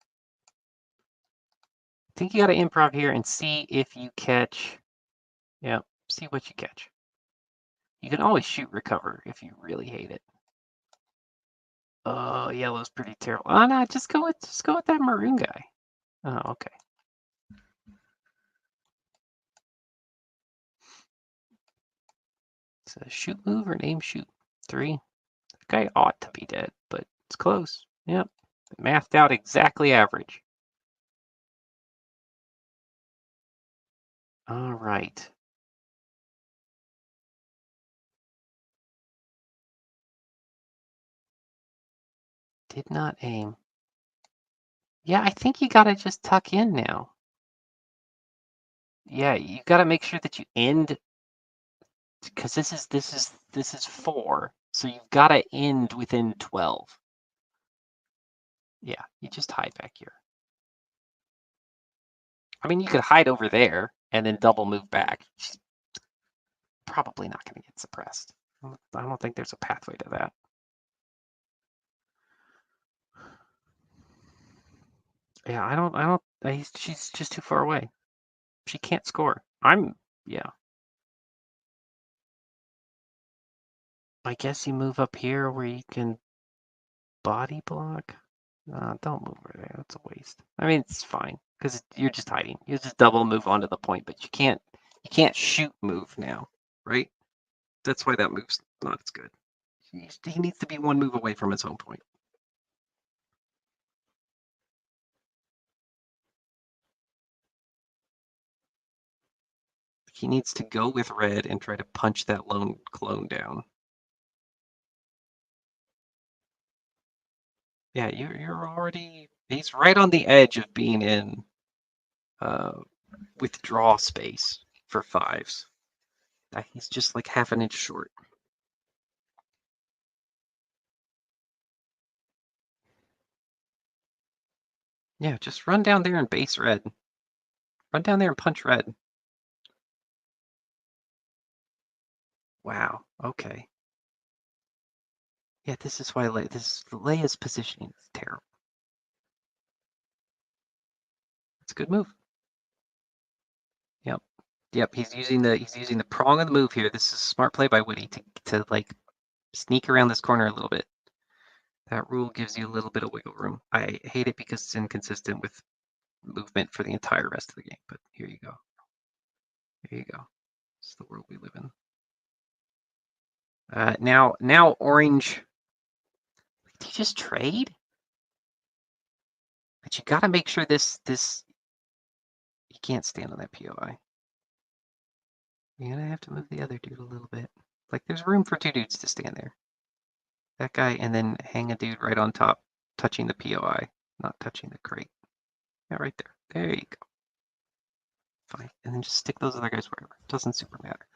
I think you gotta improv here and see if you catch. Yeah, see what you catch. You can always shoot recover if you really hate it. Oh, yellow's pretty terrible. Oh no, just go with that maroon guy. Oh, okay. It's a shoot move or name shoot. 3. The guy ought to be dead, but it's close. Yep. Mathed out exactly average. All right. Did not aim. Yeah, I think you gotta just tuck in now. Yeah, you gotta make sure that you end, because this is 4, so you've gotta end within 12. Yeah, you just hide back here. I mean, you could hide over there and then double move back. She's probably not gonna get suppressed. I don't think there's a pathway to that. Yeah, I don't. She's just too far away. She can't score. Yeah. I guess you move up here where you can body block. Don't move over there. That's a waste. I mean, it's fine because you're just hiding. You just double move onto the point, but you can't shoot move now, right? That's why that move's not as good. He needs to be 1 move away from his home point. He needs to go with red and try to punch that lone clone down. Yeah, you're already. He's right on the edge of being in withdraw space for 5s. He's just like half an inch short. Yeah, just run down there and base red. Run down there and punch red. Wow. Okay. Yeah, this is why Leia's positioning is terrible. It's a good move. Yep. Yep. He's using the prong of the move here. This is a smart play by Witty to like sneak around this corner a little bit. That rule gives you a little bit of wiggle room. I hate it because it's inconsistent with movement for the entire rest of the game. But here you go. Here you go. It's the world we live in. Now orange. Did you just trade? But you got to make sure this you can't stand on that POI. You're gonna have to move the other dude a little bit. Like there's room for 2 dudes to stand there. That guy, and then hang a dude right on top, touching the POI, not touching the crate. Yeah, right there. There you go. Fine. And then just stick those other guys wherever. It doesn't super matter.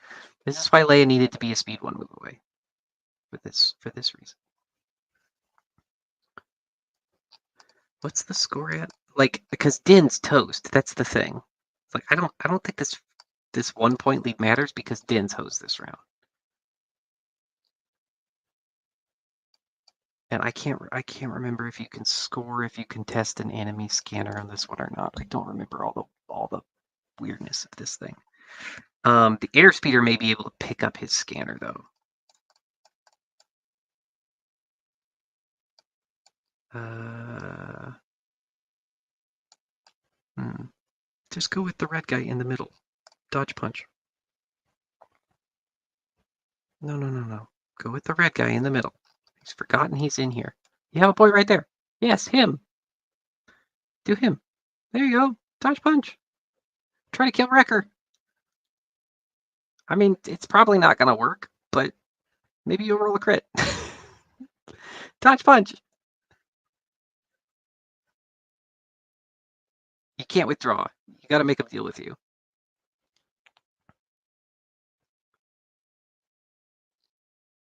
This is why Leia needed to be a speed 1 move away. For this reason. What's the score at? Like, because Din's toast. That's the thing. Like, I don't think this 1 point lead matters because Din's host this round. And I can't remember if you can score if you contest an enemy scanner on this one or not. I don't remember all the weirdness of this thing. The airspeeder may be able to pick up his scanner though. Just go with the red guy in the middle. Dodge punch. No. Go with the red guy in the middle. He's forgotten he's in here. You have a boy right there. Yes, him. Do him. There you go. Dodge punch. Try to kill Wrecker. I mean, it's probably not going to work, but maybe you'll roll a crit. Dodge punch. You can't withdraw. You got to make him deal with you.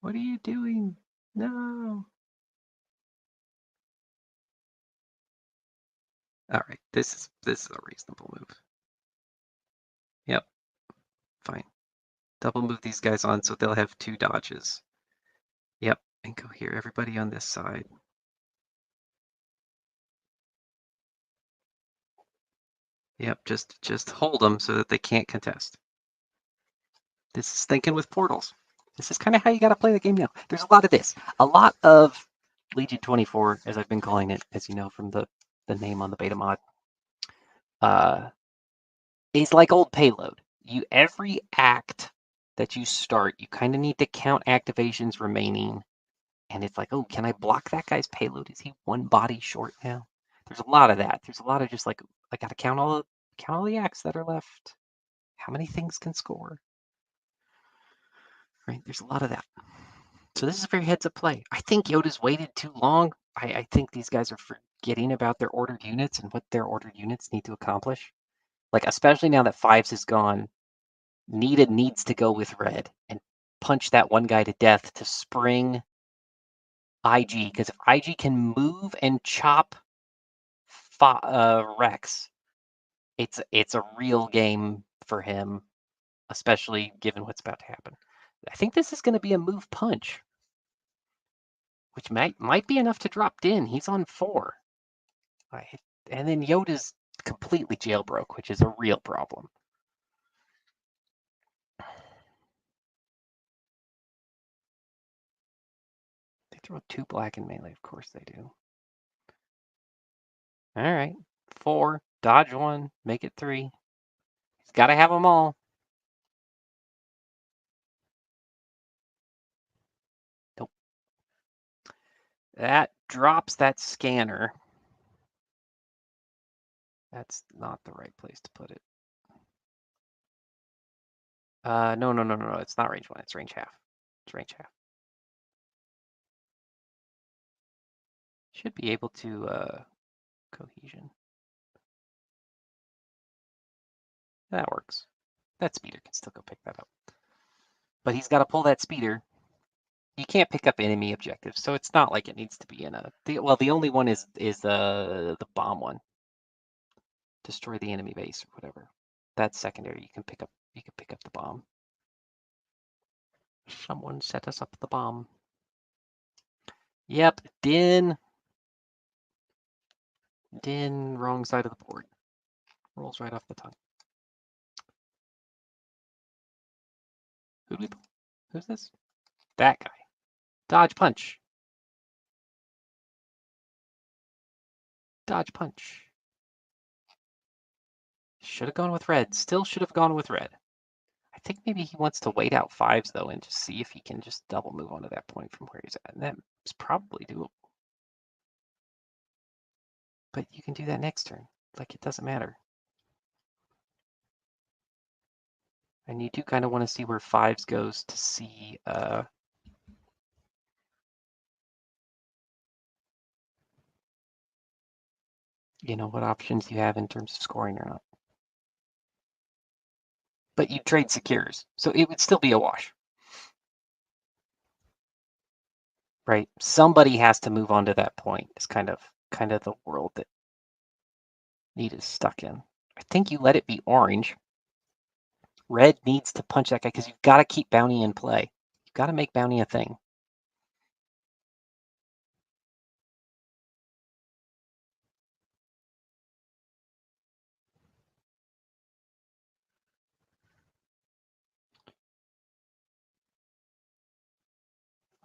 What are you doing? No. All right, this is a reasonable move. Yep, fine. Double move these guys on so they'll have 2 dodges. Yep, and go here. Everybody on this side. Yep, just hold them so that they can't contest. This is thinking with portals. This is kind of how you got to play the game now. There's a lot of this. A lot of Legion 24, as I've been calling it, as you know from the name on the beta mod, is like old payload. Every act that you start, you kind of need to count activations remaining. And it's like, oh, can I block that guy's payload? Is he 1 body short now? There's a lot of that. There's a lot of just like, I got to count all the acts that are left. How many things can score? Right? There's a lot of that. So this is a very heads up play. I think Yoda's waited too long. I think these guys are forgetting about their ordered units and what their ordered units need to accomplish. Like, especially now that Fives is gone, Needa needs to go with red and punch that one guy to death to spring IG. Because if IG can move and chop Rex, it's a real game for him, especially given what's about to happen. I think this is going to be a move punch, which might be enough to drop Din. He's on 4. And then Yoda's completely jailbroke, which is a real problem. They throw 2 black in melee, of course they do. All right, 4, dodge 1, make it 3. He's got to have them all. Nope. That drops that scanner. That's not the right place to put it. No. It's not range 1. It's range half. It's range half. Should be able to cohesion. That works. That speeder can still go pick that up. But he's got to pull that speeder. You can't pick up enemy objectives, so it's not like it needs to be in a. The only one is the bomb one. Destroy the enemy base or whatever. That's secondary. You can pick up the bomb. Someone set us up the bomb. Yep, Din, wrong side of the board. Rolls right off the tongue. Who'd we pull? Who's this? That guy. Dodge punch. Dodge punch. Should have gone with red. Still should have gone with red. I think maybe he wants to wait out 5s though and just see if he can just double move onto that point from where he's at. And that's probably doable. But you can do that next turn. Like, it doesn't matter. And you do kind of want to see where 5s goes to see what options you have in terms of scoring or not. But you trade secures, so it would still be a wash. Right? Somebody has to move on to that point. It's kind of the world that Need is stuck in. I think you let it be orange. Red needs to punch that guy because you've got to keep bounty in play. You've got to make bounty a thing.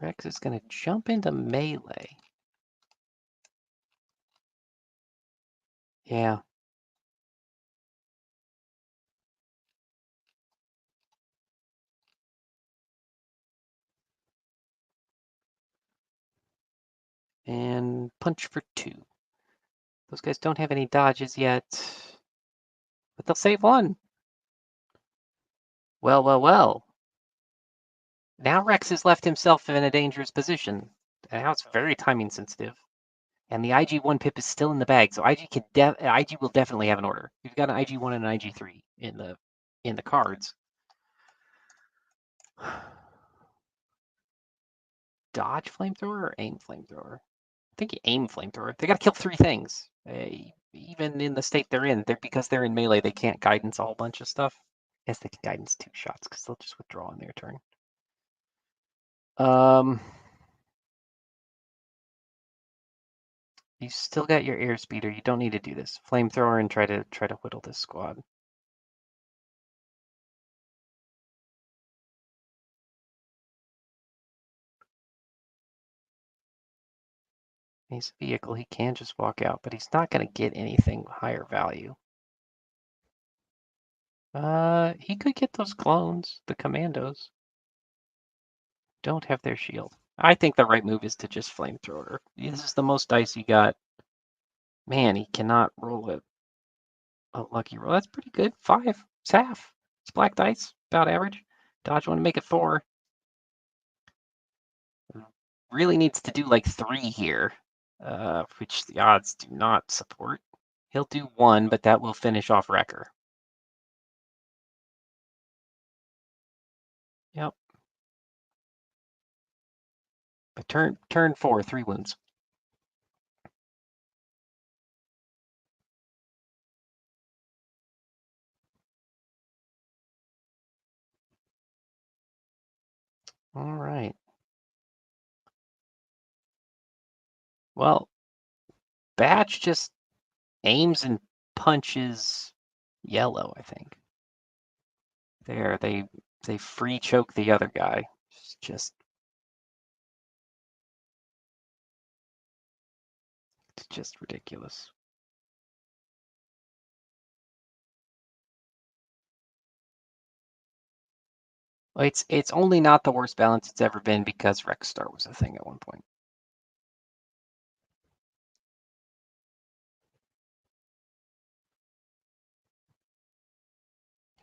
Rex is going to jump into melee. Yeah. And punch for 2. Those guys don't have any dodges yet, but they'll save 1. Well. Now Rex has left himself in a dangerous position. And now it's very timing sensitive. And the IG1 pip is still in the bag, so IG will definitely have an order. You've got an IG1 and an IG3 in the cards. Dodge flamethrower or aim flamethrower? I think you aim flamethrower. They got to kill 3 things. even in the state they're in, because they're in melee, they can't guidance a whole bunch of stuff. Yes, they can guidance 2 shots because they'll just withdraw on their turn. You still got your airspeeder. You don't need to do this. Flamethrower and try to whittle this squad. He's a vehicle. He can just walk out, but he's not going to get anything higher value. He could get those clones, the commandos. Don't have their shield. I think the right move is to just flamethrower. This is the most dice he got. Man, he cannot roll a lucky roll. That's pretty good. 5. It's half. It's black dice, about average. Dodge want to make it 4. Really needs to do like 3 here, which the odds do not support. He'll do 1, but that will finish off Wrecker. Yep. But turn 4, 3 wounds. All right. Well, Batch just aims and punches yellow, I think. There, they free choke the other guy. It's just ridiculous. Well, it's only not the worst balance it's ever been because Rexstar was a thing at one point.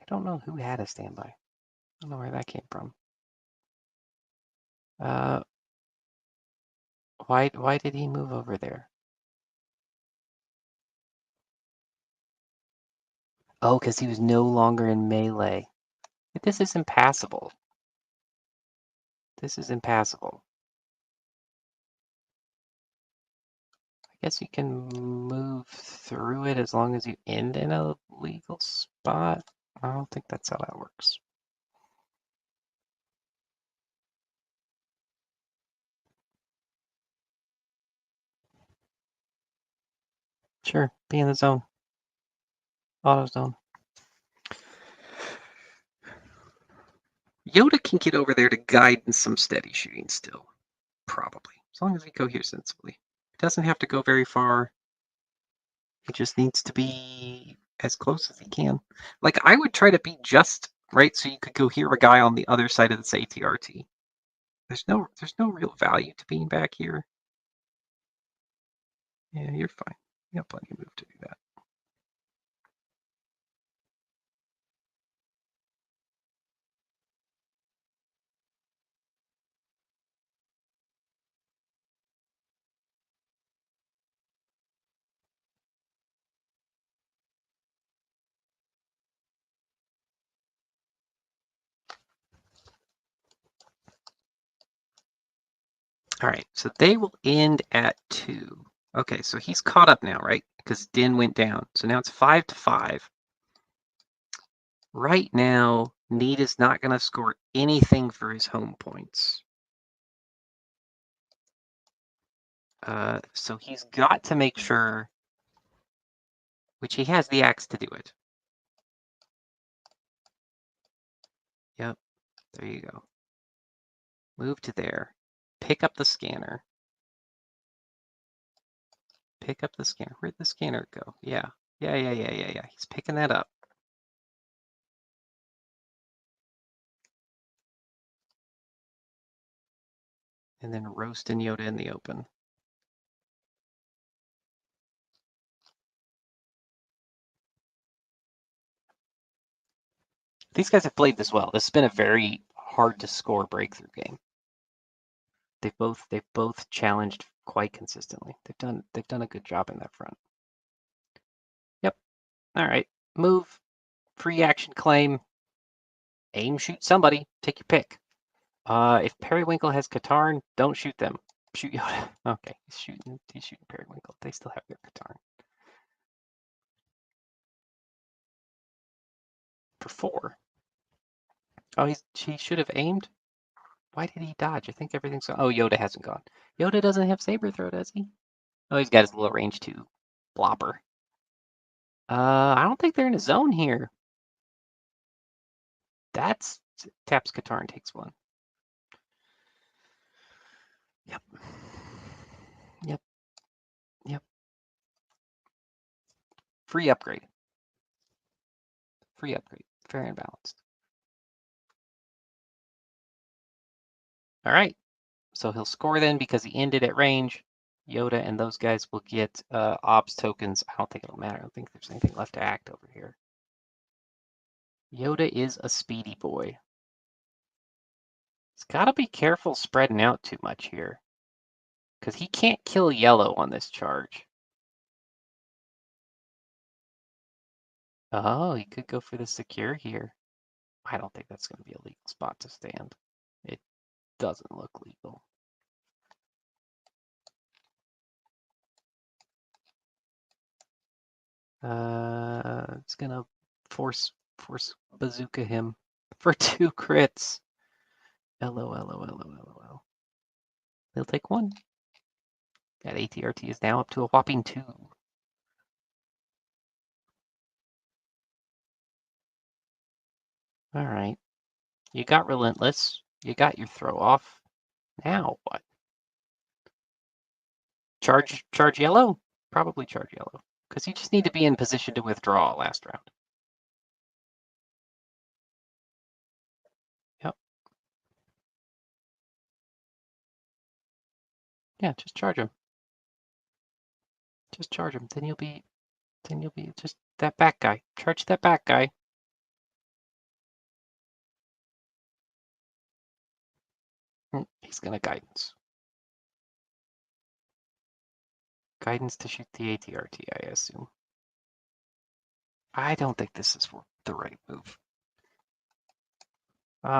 I don't know who had a standby. I don't know where that came from. Why did he move over there? Oh, because he was no longer in melee. But this is impassable. This is impassable. I guess you can move through it as long as you end in a legal spot. I don't think that's how that works. Sure, be in the zone. Auto zone. Yoda can get over there to guide some steady shooting still. Probably. As long as we go here sensibly. He doesn't have to go very far. He just needs to be as close as he can. Like, I would try to be just right so you could go hear a guy on the other side of this ATRT. There's no real value to being back here. Yeah, you're fine. You got plenty of move to do that. All right, so they will end at 2. Okay, so he's caught up now, right? Because Din went down. So now it's 5-5. Right now, Needa's not going to score anything for his home points. So he's got to make sure, which he has the axe to do it. Yep, there you go. Move to there. Pick up the scanner. Pick up the scanner. Where'd the scanner go? Yeah. He's picking that up. And then roasting Yoda in the open. These guys have played this well. This has been a very hard to score breakthrough game. They've both challenged quite consistently. They've done a good job in that front. Yep. All right. Move. Free action claim. Aim, shoot somebody. Take your pick. If Periwinkle has Katarn, don't shoot them. Shoot Yoda. Okay, he's shooting Periwinkle. They still have their Katarn. for 4. Oh, he should have aimed. Why did he dodge? I think everything's gone. Oh, Yoda hasn't gone. Yoda doesn't have saber throw, does he? Oh, he's got his little range 2 blopper. I don't think they're in a zone here. That's taps Katarn takes 1. Yep. Yep. Yep. Free upgrade. Free upgrade. Fair and balanced. All right. So he'll score then because he ended at range. Yoda and those guys will get obs tokens. I don't think it'll matter. I don't think there's anything left to act over here. Yoda is a speedy boy. He's got to be careful spreading out too much here. Because he can't kill yellow on this charge. Oh, he could go for the secure here. I don't think that's going to be a legal spot to stand. It doesn't look legal. It's going to force bazooka him for 2 crits. LOL. He'll take 1. That ATRT is now up to a whopping 2. All right. You got Relentless. You got your throw off. Now what? Charge yellow? Probably charge yellow. Because you just need to be in position to withdraw last round. Yep. Yeah, just charge him. Just charge him. Then you'll be just that back guy. Charge that back guy. He's gonna guidance. Guidance to shoot the ATRT, I assume. I don't think this is the right move.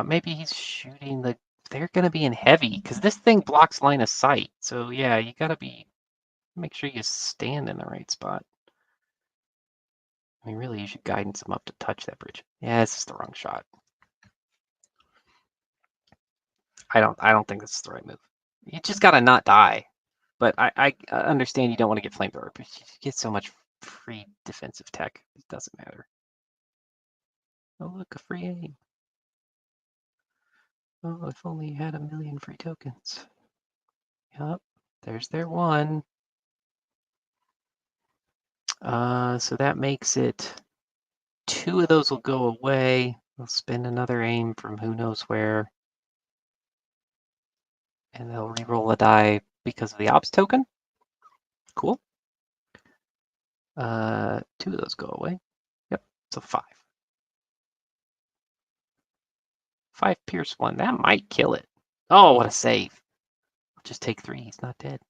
Maybe he's shooting the... They're gonna be in heavy, because this thing blocks line of sight. So yeah, you gotta make sure you stand in the right spot. I mean, really, you should guidance him up to touch that bridge. Yeah, this is the wrong shot. I don't think this is the right move. You just gotta not die. But I understand you don't want to get flamethrower, but you get so much free defensive tech. It doesn't matter. Oh, look, a free aim. Oh, if only you had 1,000,000 free tokens. Yup, there's their 1. So that makes it 2 of those will go away. They'll spend another aim from who knows where. And they'll re-roll a die because of the ops token. Cool. 2 of those go away. Yep, so 5. 5 pierce 1. That might kill it. Oh, what a save. Just take 3. He's not dead.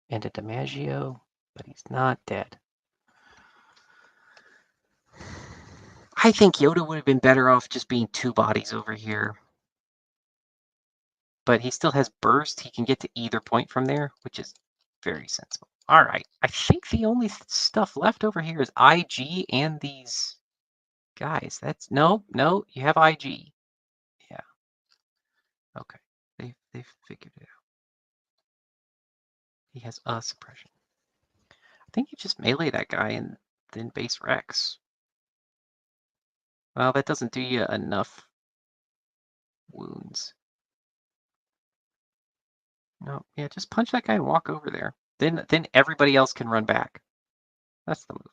And a DiMaggio, but he's not dead. I think Yoda would have been better off just being 2 bodies over here. But he still has burst. He can get to either point from there, which is very sensible. All right. I think the only stuff left over here is IG and these guys. That's no, you have IG. Yeah. Okay. They've figured it out. He has a suppression. I think you just melee that guy and then base Rex. Well, that doesn't do you enough wounds. No, yeah, just punch that guy and walk over there. Then everybody else can run back. That's the move.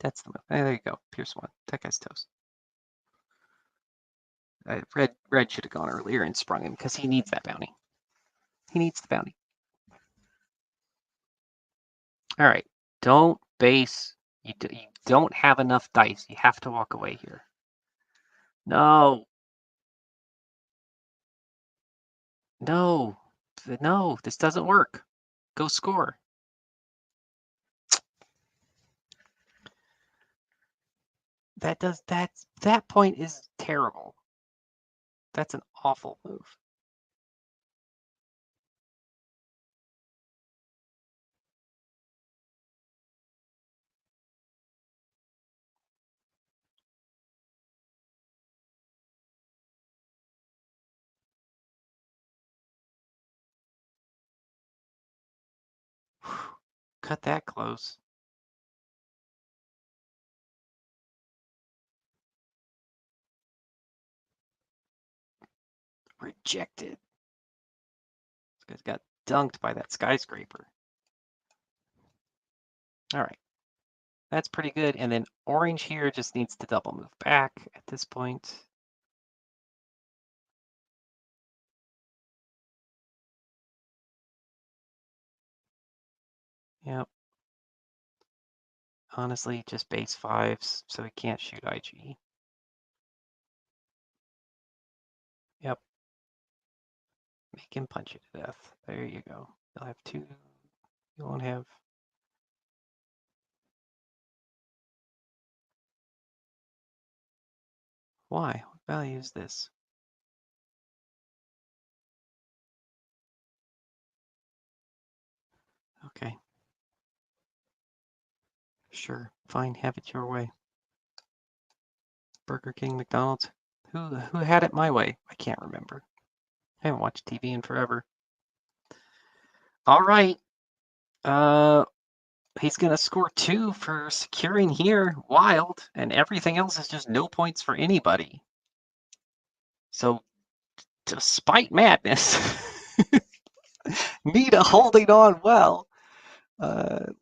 That's the move. There you go. Pierce 1. That guy's toast. Red should have gone earlier and sprung him because he needs that bounty. He needs the bounty. All right. Don't base. You don't have enough dice. You have to walk away here. No. No. No. This doesn't work. Go score. That point is terrible. That's an awful move. cut that close. Rejected. This guy's got dunked by that skyscraper. All right. That's pretty good. And then orange here just needs to double move back at this point. Yep. Honestly, just base 5s, so he can't shoot IG. Yep. Make him punch it to death. There you go. You'll have 2. You won't have... Why? What value is this? Okay. Sure. Fine. Have it your way. Burger King, McDonald's. Who had it my way? I can't remember. I haven't watched TV in forever. All right. He's going to score 2 for securing here. Wild. And everything else is just no points for anybody. So, despite madness, Needa holding on well.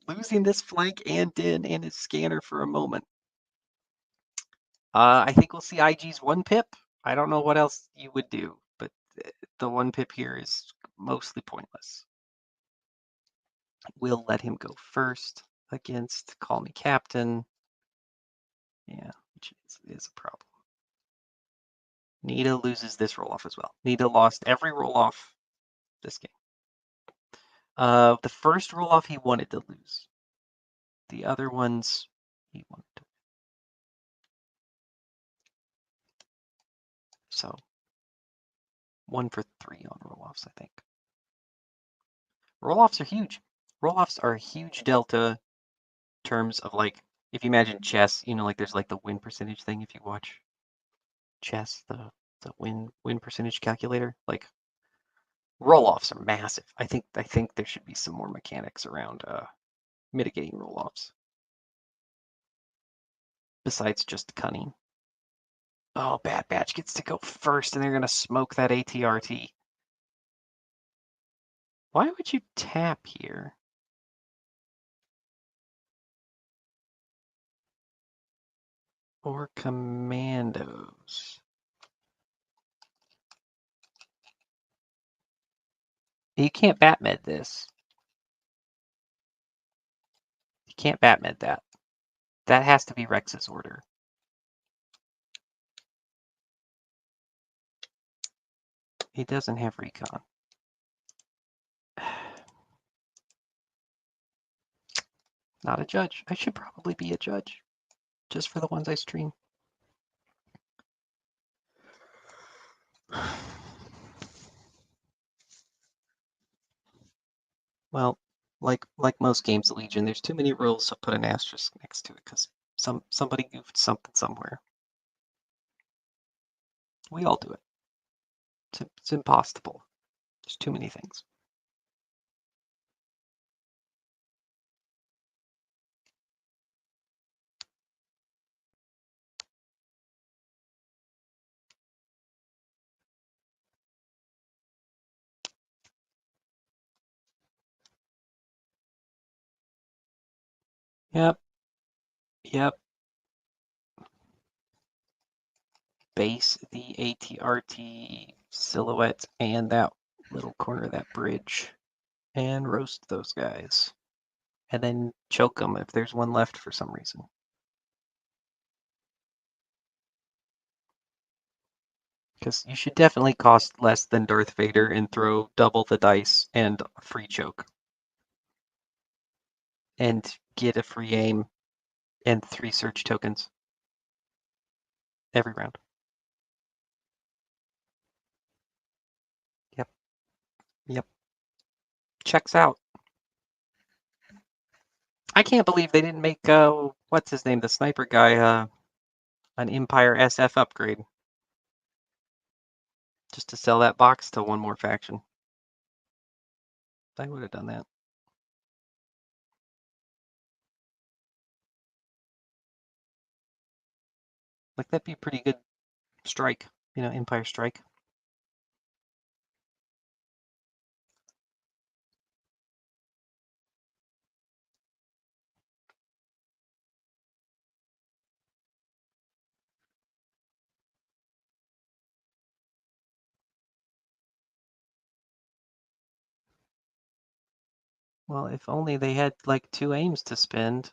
Losing this flank and Din and his scanner for a moment. I think we'll see IG's 1 pip. I don't know what else you would do, but the 1 pip here is mostly pointless. We'll let him go first against Call Me Captain. Yeah, which is a problem. Needa loses this roll-off as well. Needa lost every roll-off this game. The first roll-off he wanted to lose. The other ones he wanted to win. So 1 for 3 on roll-offs, I think. Roll-offs are huge. Roll-offs are a huge delta in terms of, like, if you imagine chess, you know, like there's like the win percentage thing if you watch chess, the win percentage calculator. Like roll-offs are massive. I think there should be some more mechanics around mitigating roll-offs. Besides just cunning. Oh, Bad Batch gets to go first and they're gonna smoke that ATRT. Why would you tap here? Or commandos. You can't Batmed this. You can't Batmed that. That has to be Rex's order. He doesn't have recon. Not a judge. I should probably be a judge. Just for the ones I stream. Well, like most games of Legion, there's too many rules, so put an asterisk next to it because somebody goofed something somewhere. We all do it. It's impossible. There's too many things. Yep. Yep. Base the ATRT silhouette and that little corner of that bridge and roast those guys. And then choke them if there's one left for some reason. Because you should definitely cost less than Darth Vader and throw double the dice and a free choke. And get a free aim and 3 search tokens every round. Yep. Yep. Checks out. I can't believe they didn't make, what's his name, the sniper guy, an Empire SF upgrade. Just to sell that box to one more faction. I would have done that. Like that'd be a pretty good strike, Empire strike. Well, if only they had like 2 aims to spend.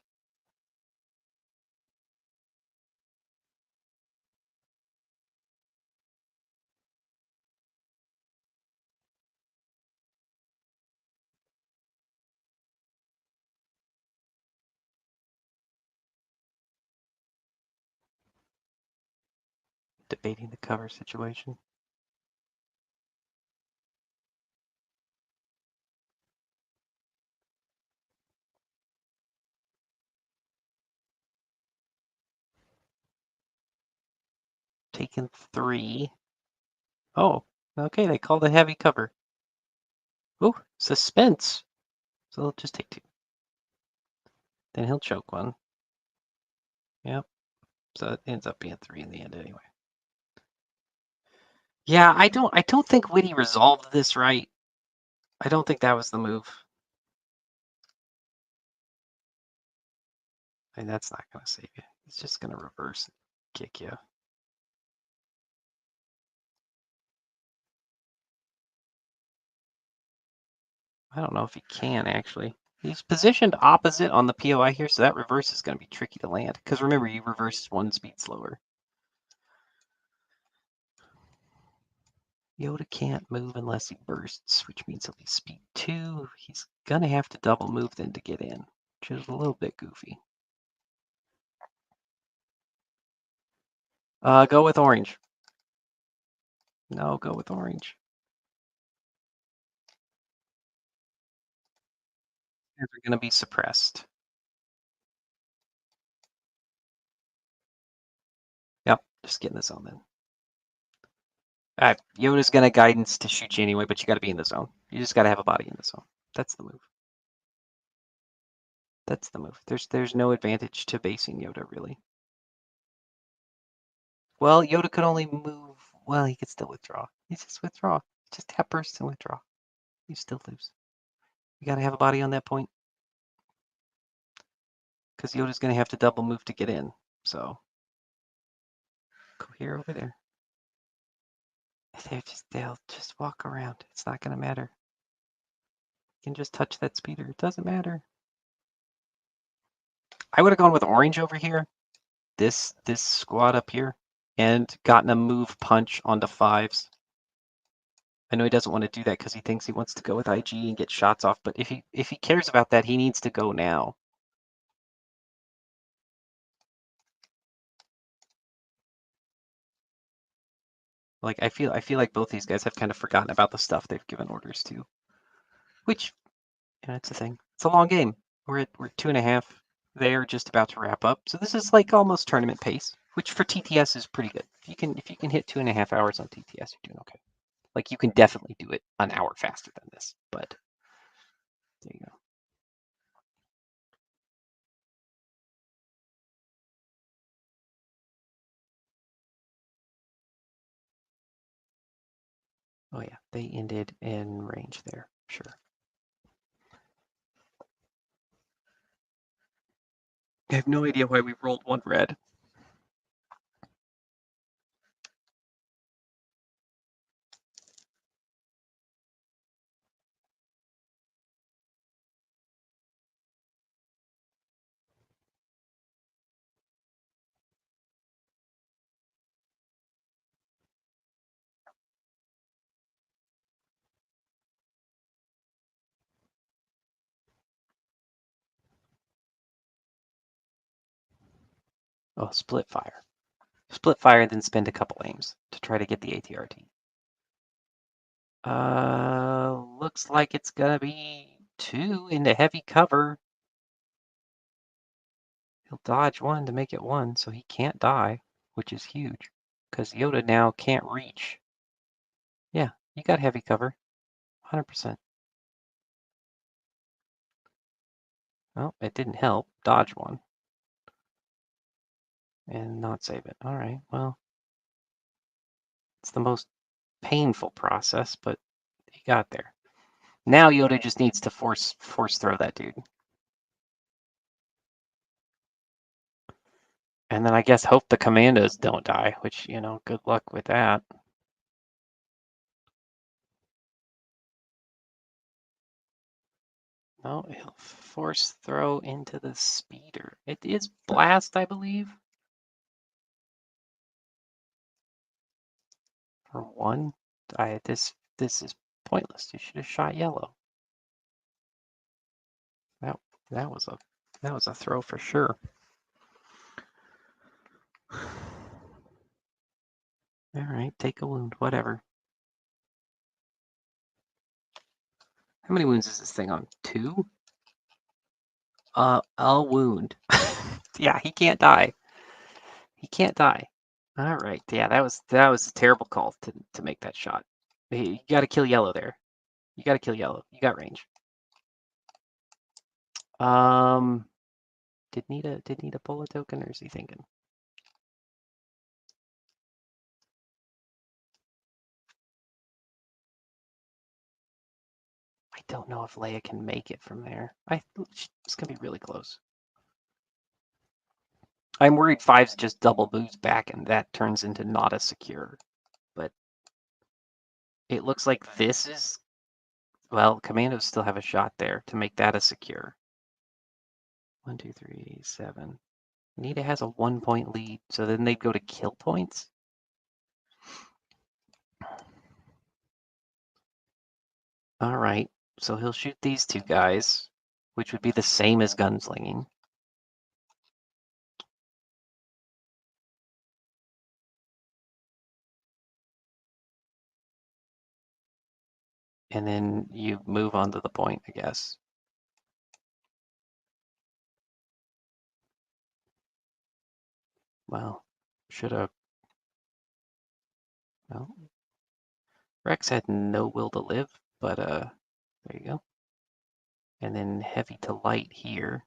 Debating the cover situation. Taking 3. Oh, okay, they called a heavy cover. Ooh, suspense. So they'll just take 2. Then he'll choke 1. Yep. So it ends up being 3 in the end anyway. Yeah, I don't think Witty resolved this right. I don't think that was the move. And that's not going to save you. It's just going to reverse and kick you. I don't know if he can, actually. He's positioned opposite on the POI here, so that reverse is going to be tricky to land. Because remember, you reverse 1 speed slower. Yoda can't move unless he bursts, which means he'll be speed 2. He's going to have to double move then to get in, which is a little bit goofy. Go with orange. No, go with orange. They're going to be suppressed. Yep, just get in the zone then. Yoda's going to guidance to shoot you anyway, but you got to be in the zone. You just got to have a body in the zone. That's the move. That's the move. There's no advantage to basing Yoda, really. Well, Yoda could only move. Well, he could still withdraw. He just withdraw. Just tap burst and withdraw. You still lose. You got to have a body on that point. Because Yoda's going to have to double move to get in. So, go here, over there. They'll just walk around. It's not going to matter. You can just touch that speeder. It doesn't matter. I would have gone with orange over here. This squad up here. And gotten a move punch onto 5s. I know he doesn't want to do that because he thinks he wants to go with IG and get shots off, but if he cares about that, he needs to go now. Like I feel like both these guys have kind of forgotten about the stuff they've given orders to. Which, it's a thing. It's a long game. We're 2.5. They're just about to wrap up. So this is like almost tournament pace, which for TTS is pretty good. If you can hit 2.5 hours on TTS, you're doing okay. Like you can definitely do it an hour faster than this, but there you go. Oh yeah, they ended in range there, sure. I have no idea why we rolled 1 red. Oh, split fire. Split fire and then spend a couple aims to try to get the ATRT. Looks like it's gonna be 2 into heavy cover. He'll dodge 1 to make it 1, so he can't die, which is huge, because Yoda now can't reach. Yeah, you got heavy cover, 100%. Well, it didn't help. Dodge 1. and not save it. All right, well, it's the most painful process, but he got there. Now Yoda just needs to force throw that dude. And then I guess hope the commandos don't die, which, you know, good luck with that. No, he'll force throw into the speeder. It is blast, I believe. For one, this is pointless. You should have shot yellow. That that was a throw for sure. All right, take a wound, whatever. How many wounds is this thing on? 2? A wound. Yeah, he can't die. He can't die. All right. Yeah, that was a terrible call to make that shot. You got to kill yellow there. You got to kill yellow. You got range. Did Needa pull a token, or is he thinking? I don't know if Leia can make it from there. It's gonna be really close. I'm worried 5's just double moves back, and that turns into not a secure. But it looks like this is, well, commandos still have a shot there to make that a secure. 1, 2, 3, 7. Needa has a 1-point lead, so then they'd go to kill points. All right, so he'll shoot these 2 guys, which would be the same as gunslinging. And then you move on to the point, I guess. Well, should have. Well, Rex had no will to live, but there you go. And then heavy to light here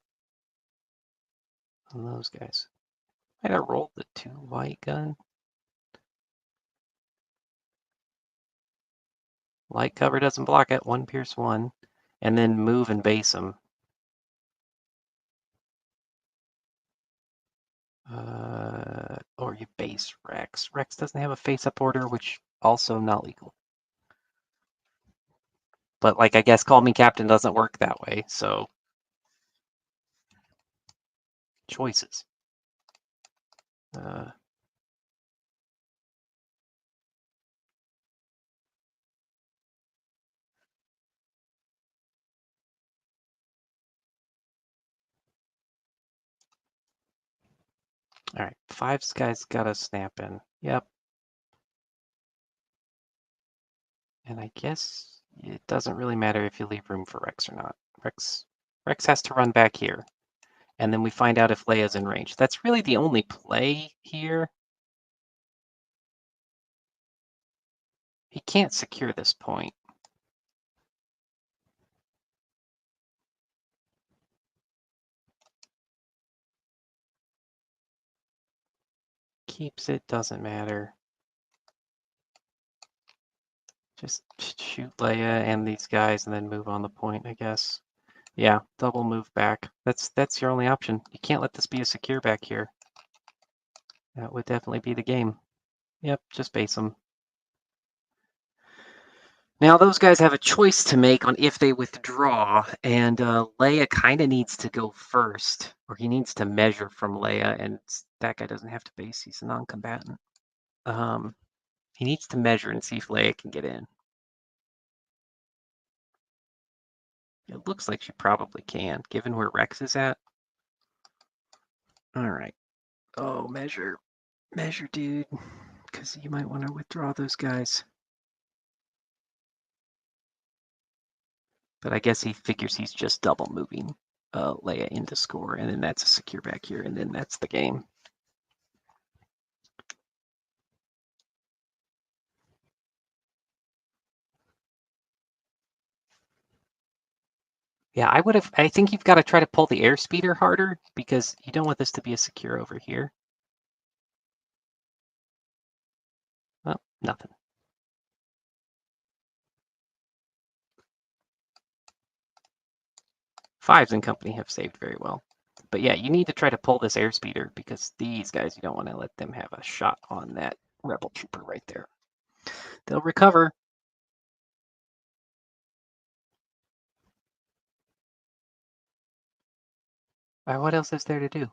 on those guys. Might have rolled the 2 white gun. Light cover doesn't block it. 1 pierce 1, and then move and base them. Or you base Rex. Rex doesn't have a face-up order, which also not legal. But like, I guess Call Me Captain doesn't work that way, so choices. All right, 5's guys gotta snap in. Yep. And I guess it doesn't really matter if you leave room for Rex or not. Rex has to run back here. And then we find out if Leia's in range. That's really the only play here. He can't secure this point. Keeps it, doesn't matter. Just shoot Leia and these guys and then move on the point, I guess. Yeah, double move back. That's your only option. You can't let this be a secure back here. That would definitely be the game. Yep, just base them. Now those guys have a choice to make on if they withdraw, and Leia kind of needs to go first, or he needs to measure from Leia, and that guy doesn't have to base, he's a non-combatant. He needs to measure and see if Leia can get in. It looks like she probably can, given where Rex is at. All right. Oh, measure, dude, because you might want to withdraw those guys. But I guess he figures he's just double moving Leia into score, and then that's a secure back here, and then that's the game. Yeah, I think you've got to try to pull the airspeeder harder, because you don't want this to be a secure over here. Nothing. Fives and company have saved very well. But yeah, you need to try to pull this airspeeder because these guys, you don't want to let them have a shot on that rebel trooper right there. They'll recover. What else is there to do?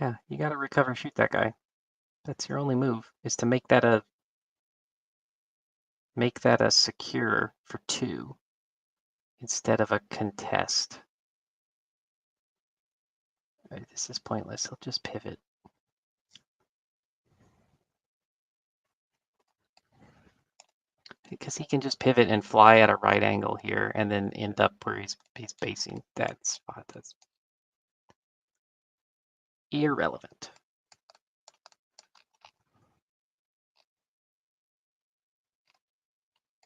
Yeah, you got to recover and shoot that guy. That's your only move, is to make that a secure for 2 instead of a contest. Right, this is pointless. He'll just pivot. Because he can just pivot and fly at a right angle here and then end up where he's basing that spot. That's irrelevant.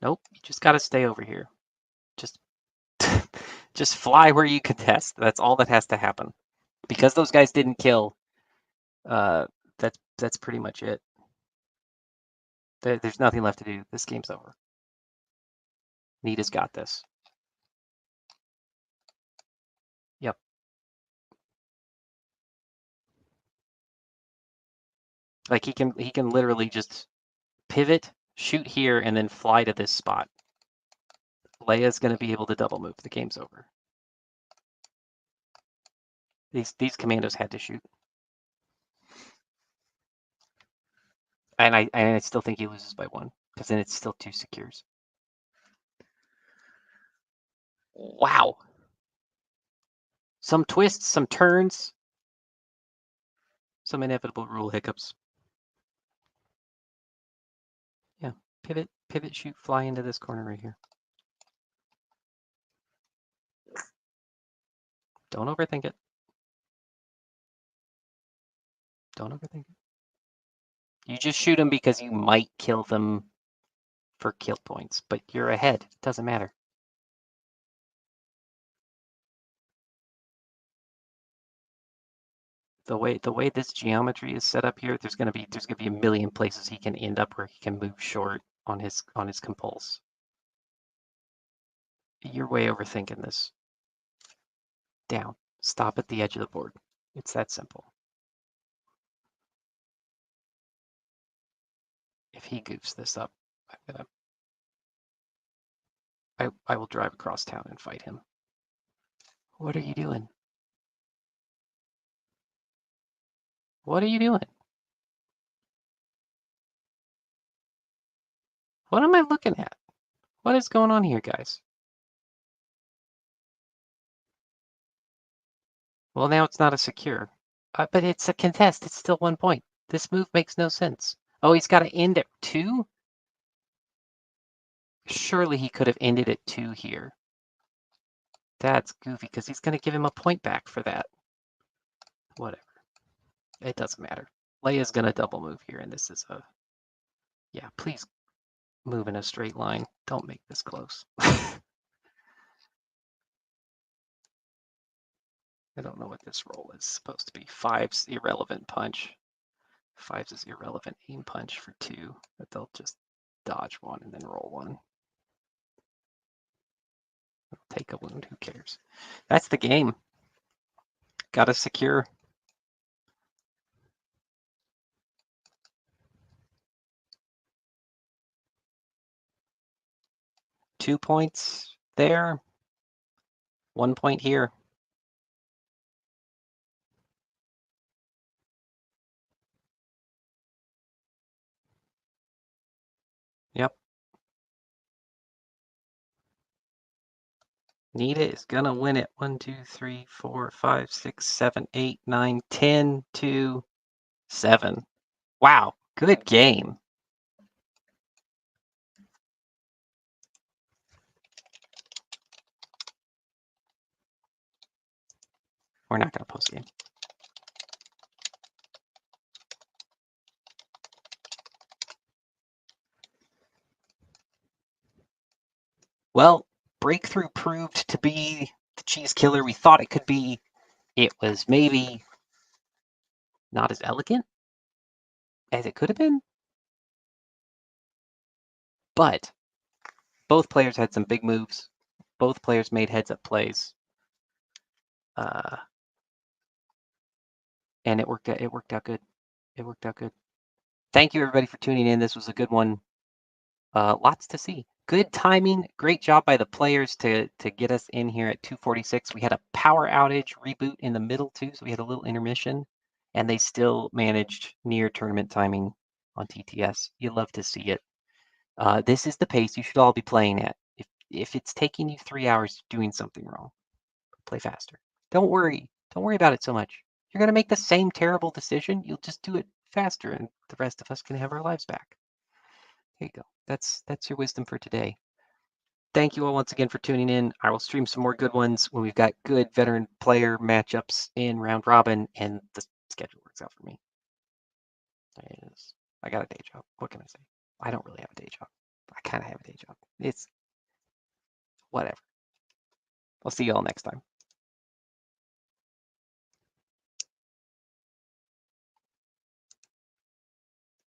Nope, you just got to stay over here. Just just fly where you contest. That's all that has to happen. Because those guys didn't kill, that's pretty much it. There's nothing left to do. This game's over. Needa's got this. Yep. Like he can literally just pivot, shoot here, and then fly to this spot. Leia's going to be able to double move. The game's over. These commandos had to shoot. And I still think he loses by 1, because then it's still 2 secures. Wow. Some twists, some turns, some inevitable rule hiccups. Yeah, pivot, shoot, fly into this corner right here. Don't overthink it. Don't overthink it. You just shoot them because you might kill them for kill points, but you're ahead. It doesn't matter. The way this geometry is set up here, there's gonna be a million places he can end up where he can move short on his compulse. You're way overthinking this. Down. Stop at the edge of the board. It's that simple. If he goofs this up, I will drive across town and fight him. What are you doing? What are you doing? What am I looking at? What is going on here, guys? Well, now it's not a secure. But it's a contest. It's still 1 point. This move makes no sense. Oh, he's got to end at 2? Surely he could have ended at 2 here. That's goofy, because he's going to give him a point back for that. Whatever. It doesn't matter. Leia's going to double move here, and this is a... Yeah, please move in a straight line. Don't make this close. I don't know what this roll is supposed to be. 5's irrelevant punch. 5's is irrelevant aim punch for 2. But they'll just dodge 1 and then roll 1. Take a wound, who cares? That's the game. Gotta secure. Two points there. 1 point here. Yep. Needa is gonna win it. 1, 2, 3, 4, 5, 6, 7, 8, 9, 10 to 7. Wow, good game. We're not gonna post game. Well, Breakthrough proved to be the cheese killer we thought it could be. It was maybe not as elegant as it could have been. But both players had some big moves. Both players made heads-up plays. And it worked out good. It worked out good. Thank you everybody for tuning in. This was a good one. Lots to see. Good timing. Great job by the players to get us in here at 2:46. We had a power outage reboot in the middle too, so we had a little intermission, and they still managed near tournament timing on TTS. You love to see it. This is the pace you should all be playing at. If it's taking you 3 hours doing something wrong, play faster. Don't worry. Don't worry about it so much. You're going to make the same terrible decision. You'll just do it faster, and the rest of us can have our lives back. There you go. That's your wisdom for today. Thank you all once again for tuning in. I will stream some more good ones when we've got good veteran player matchups in round robin and the schedule works out for me. I got a day job. What can I say? I don't really have a day job. I kind of have a day job. It's whatever. I'll see you all next time.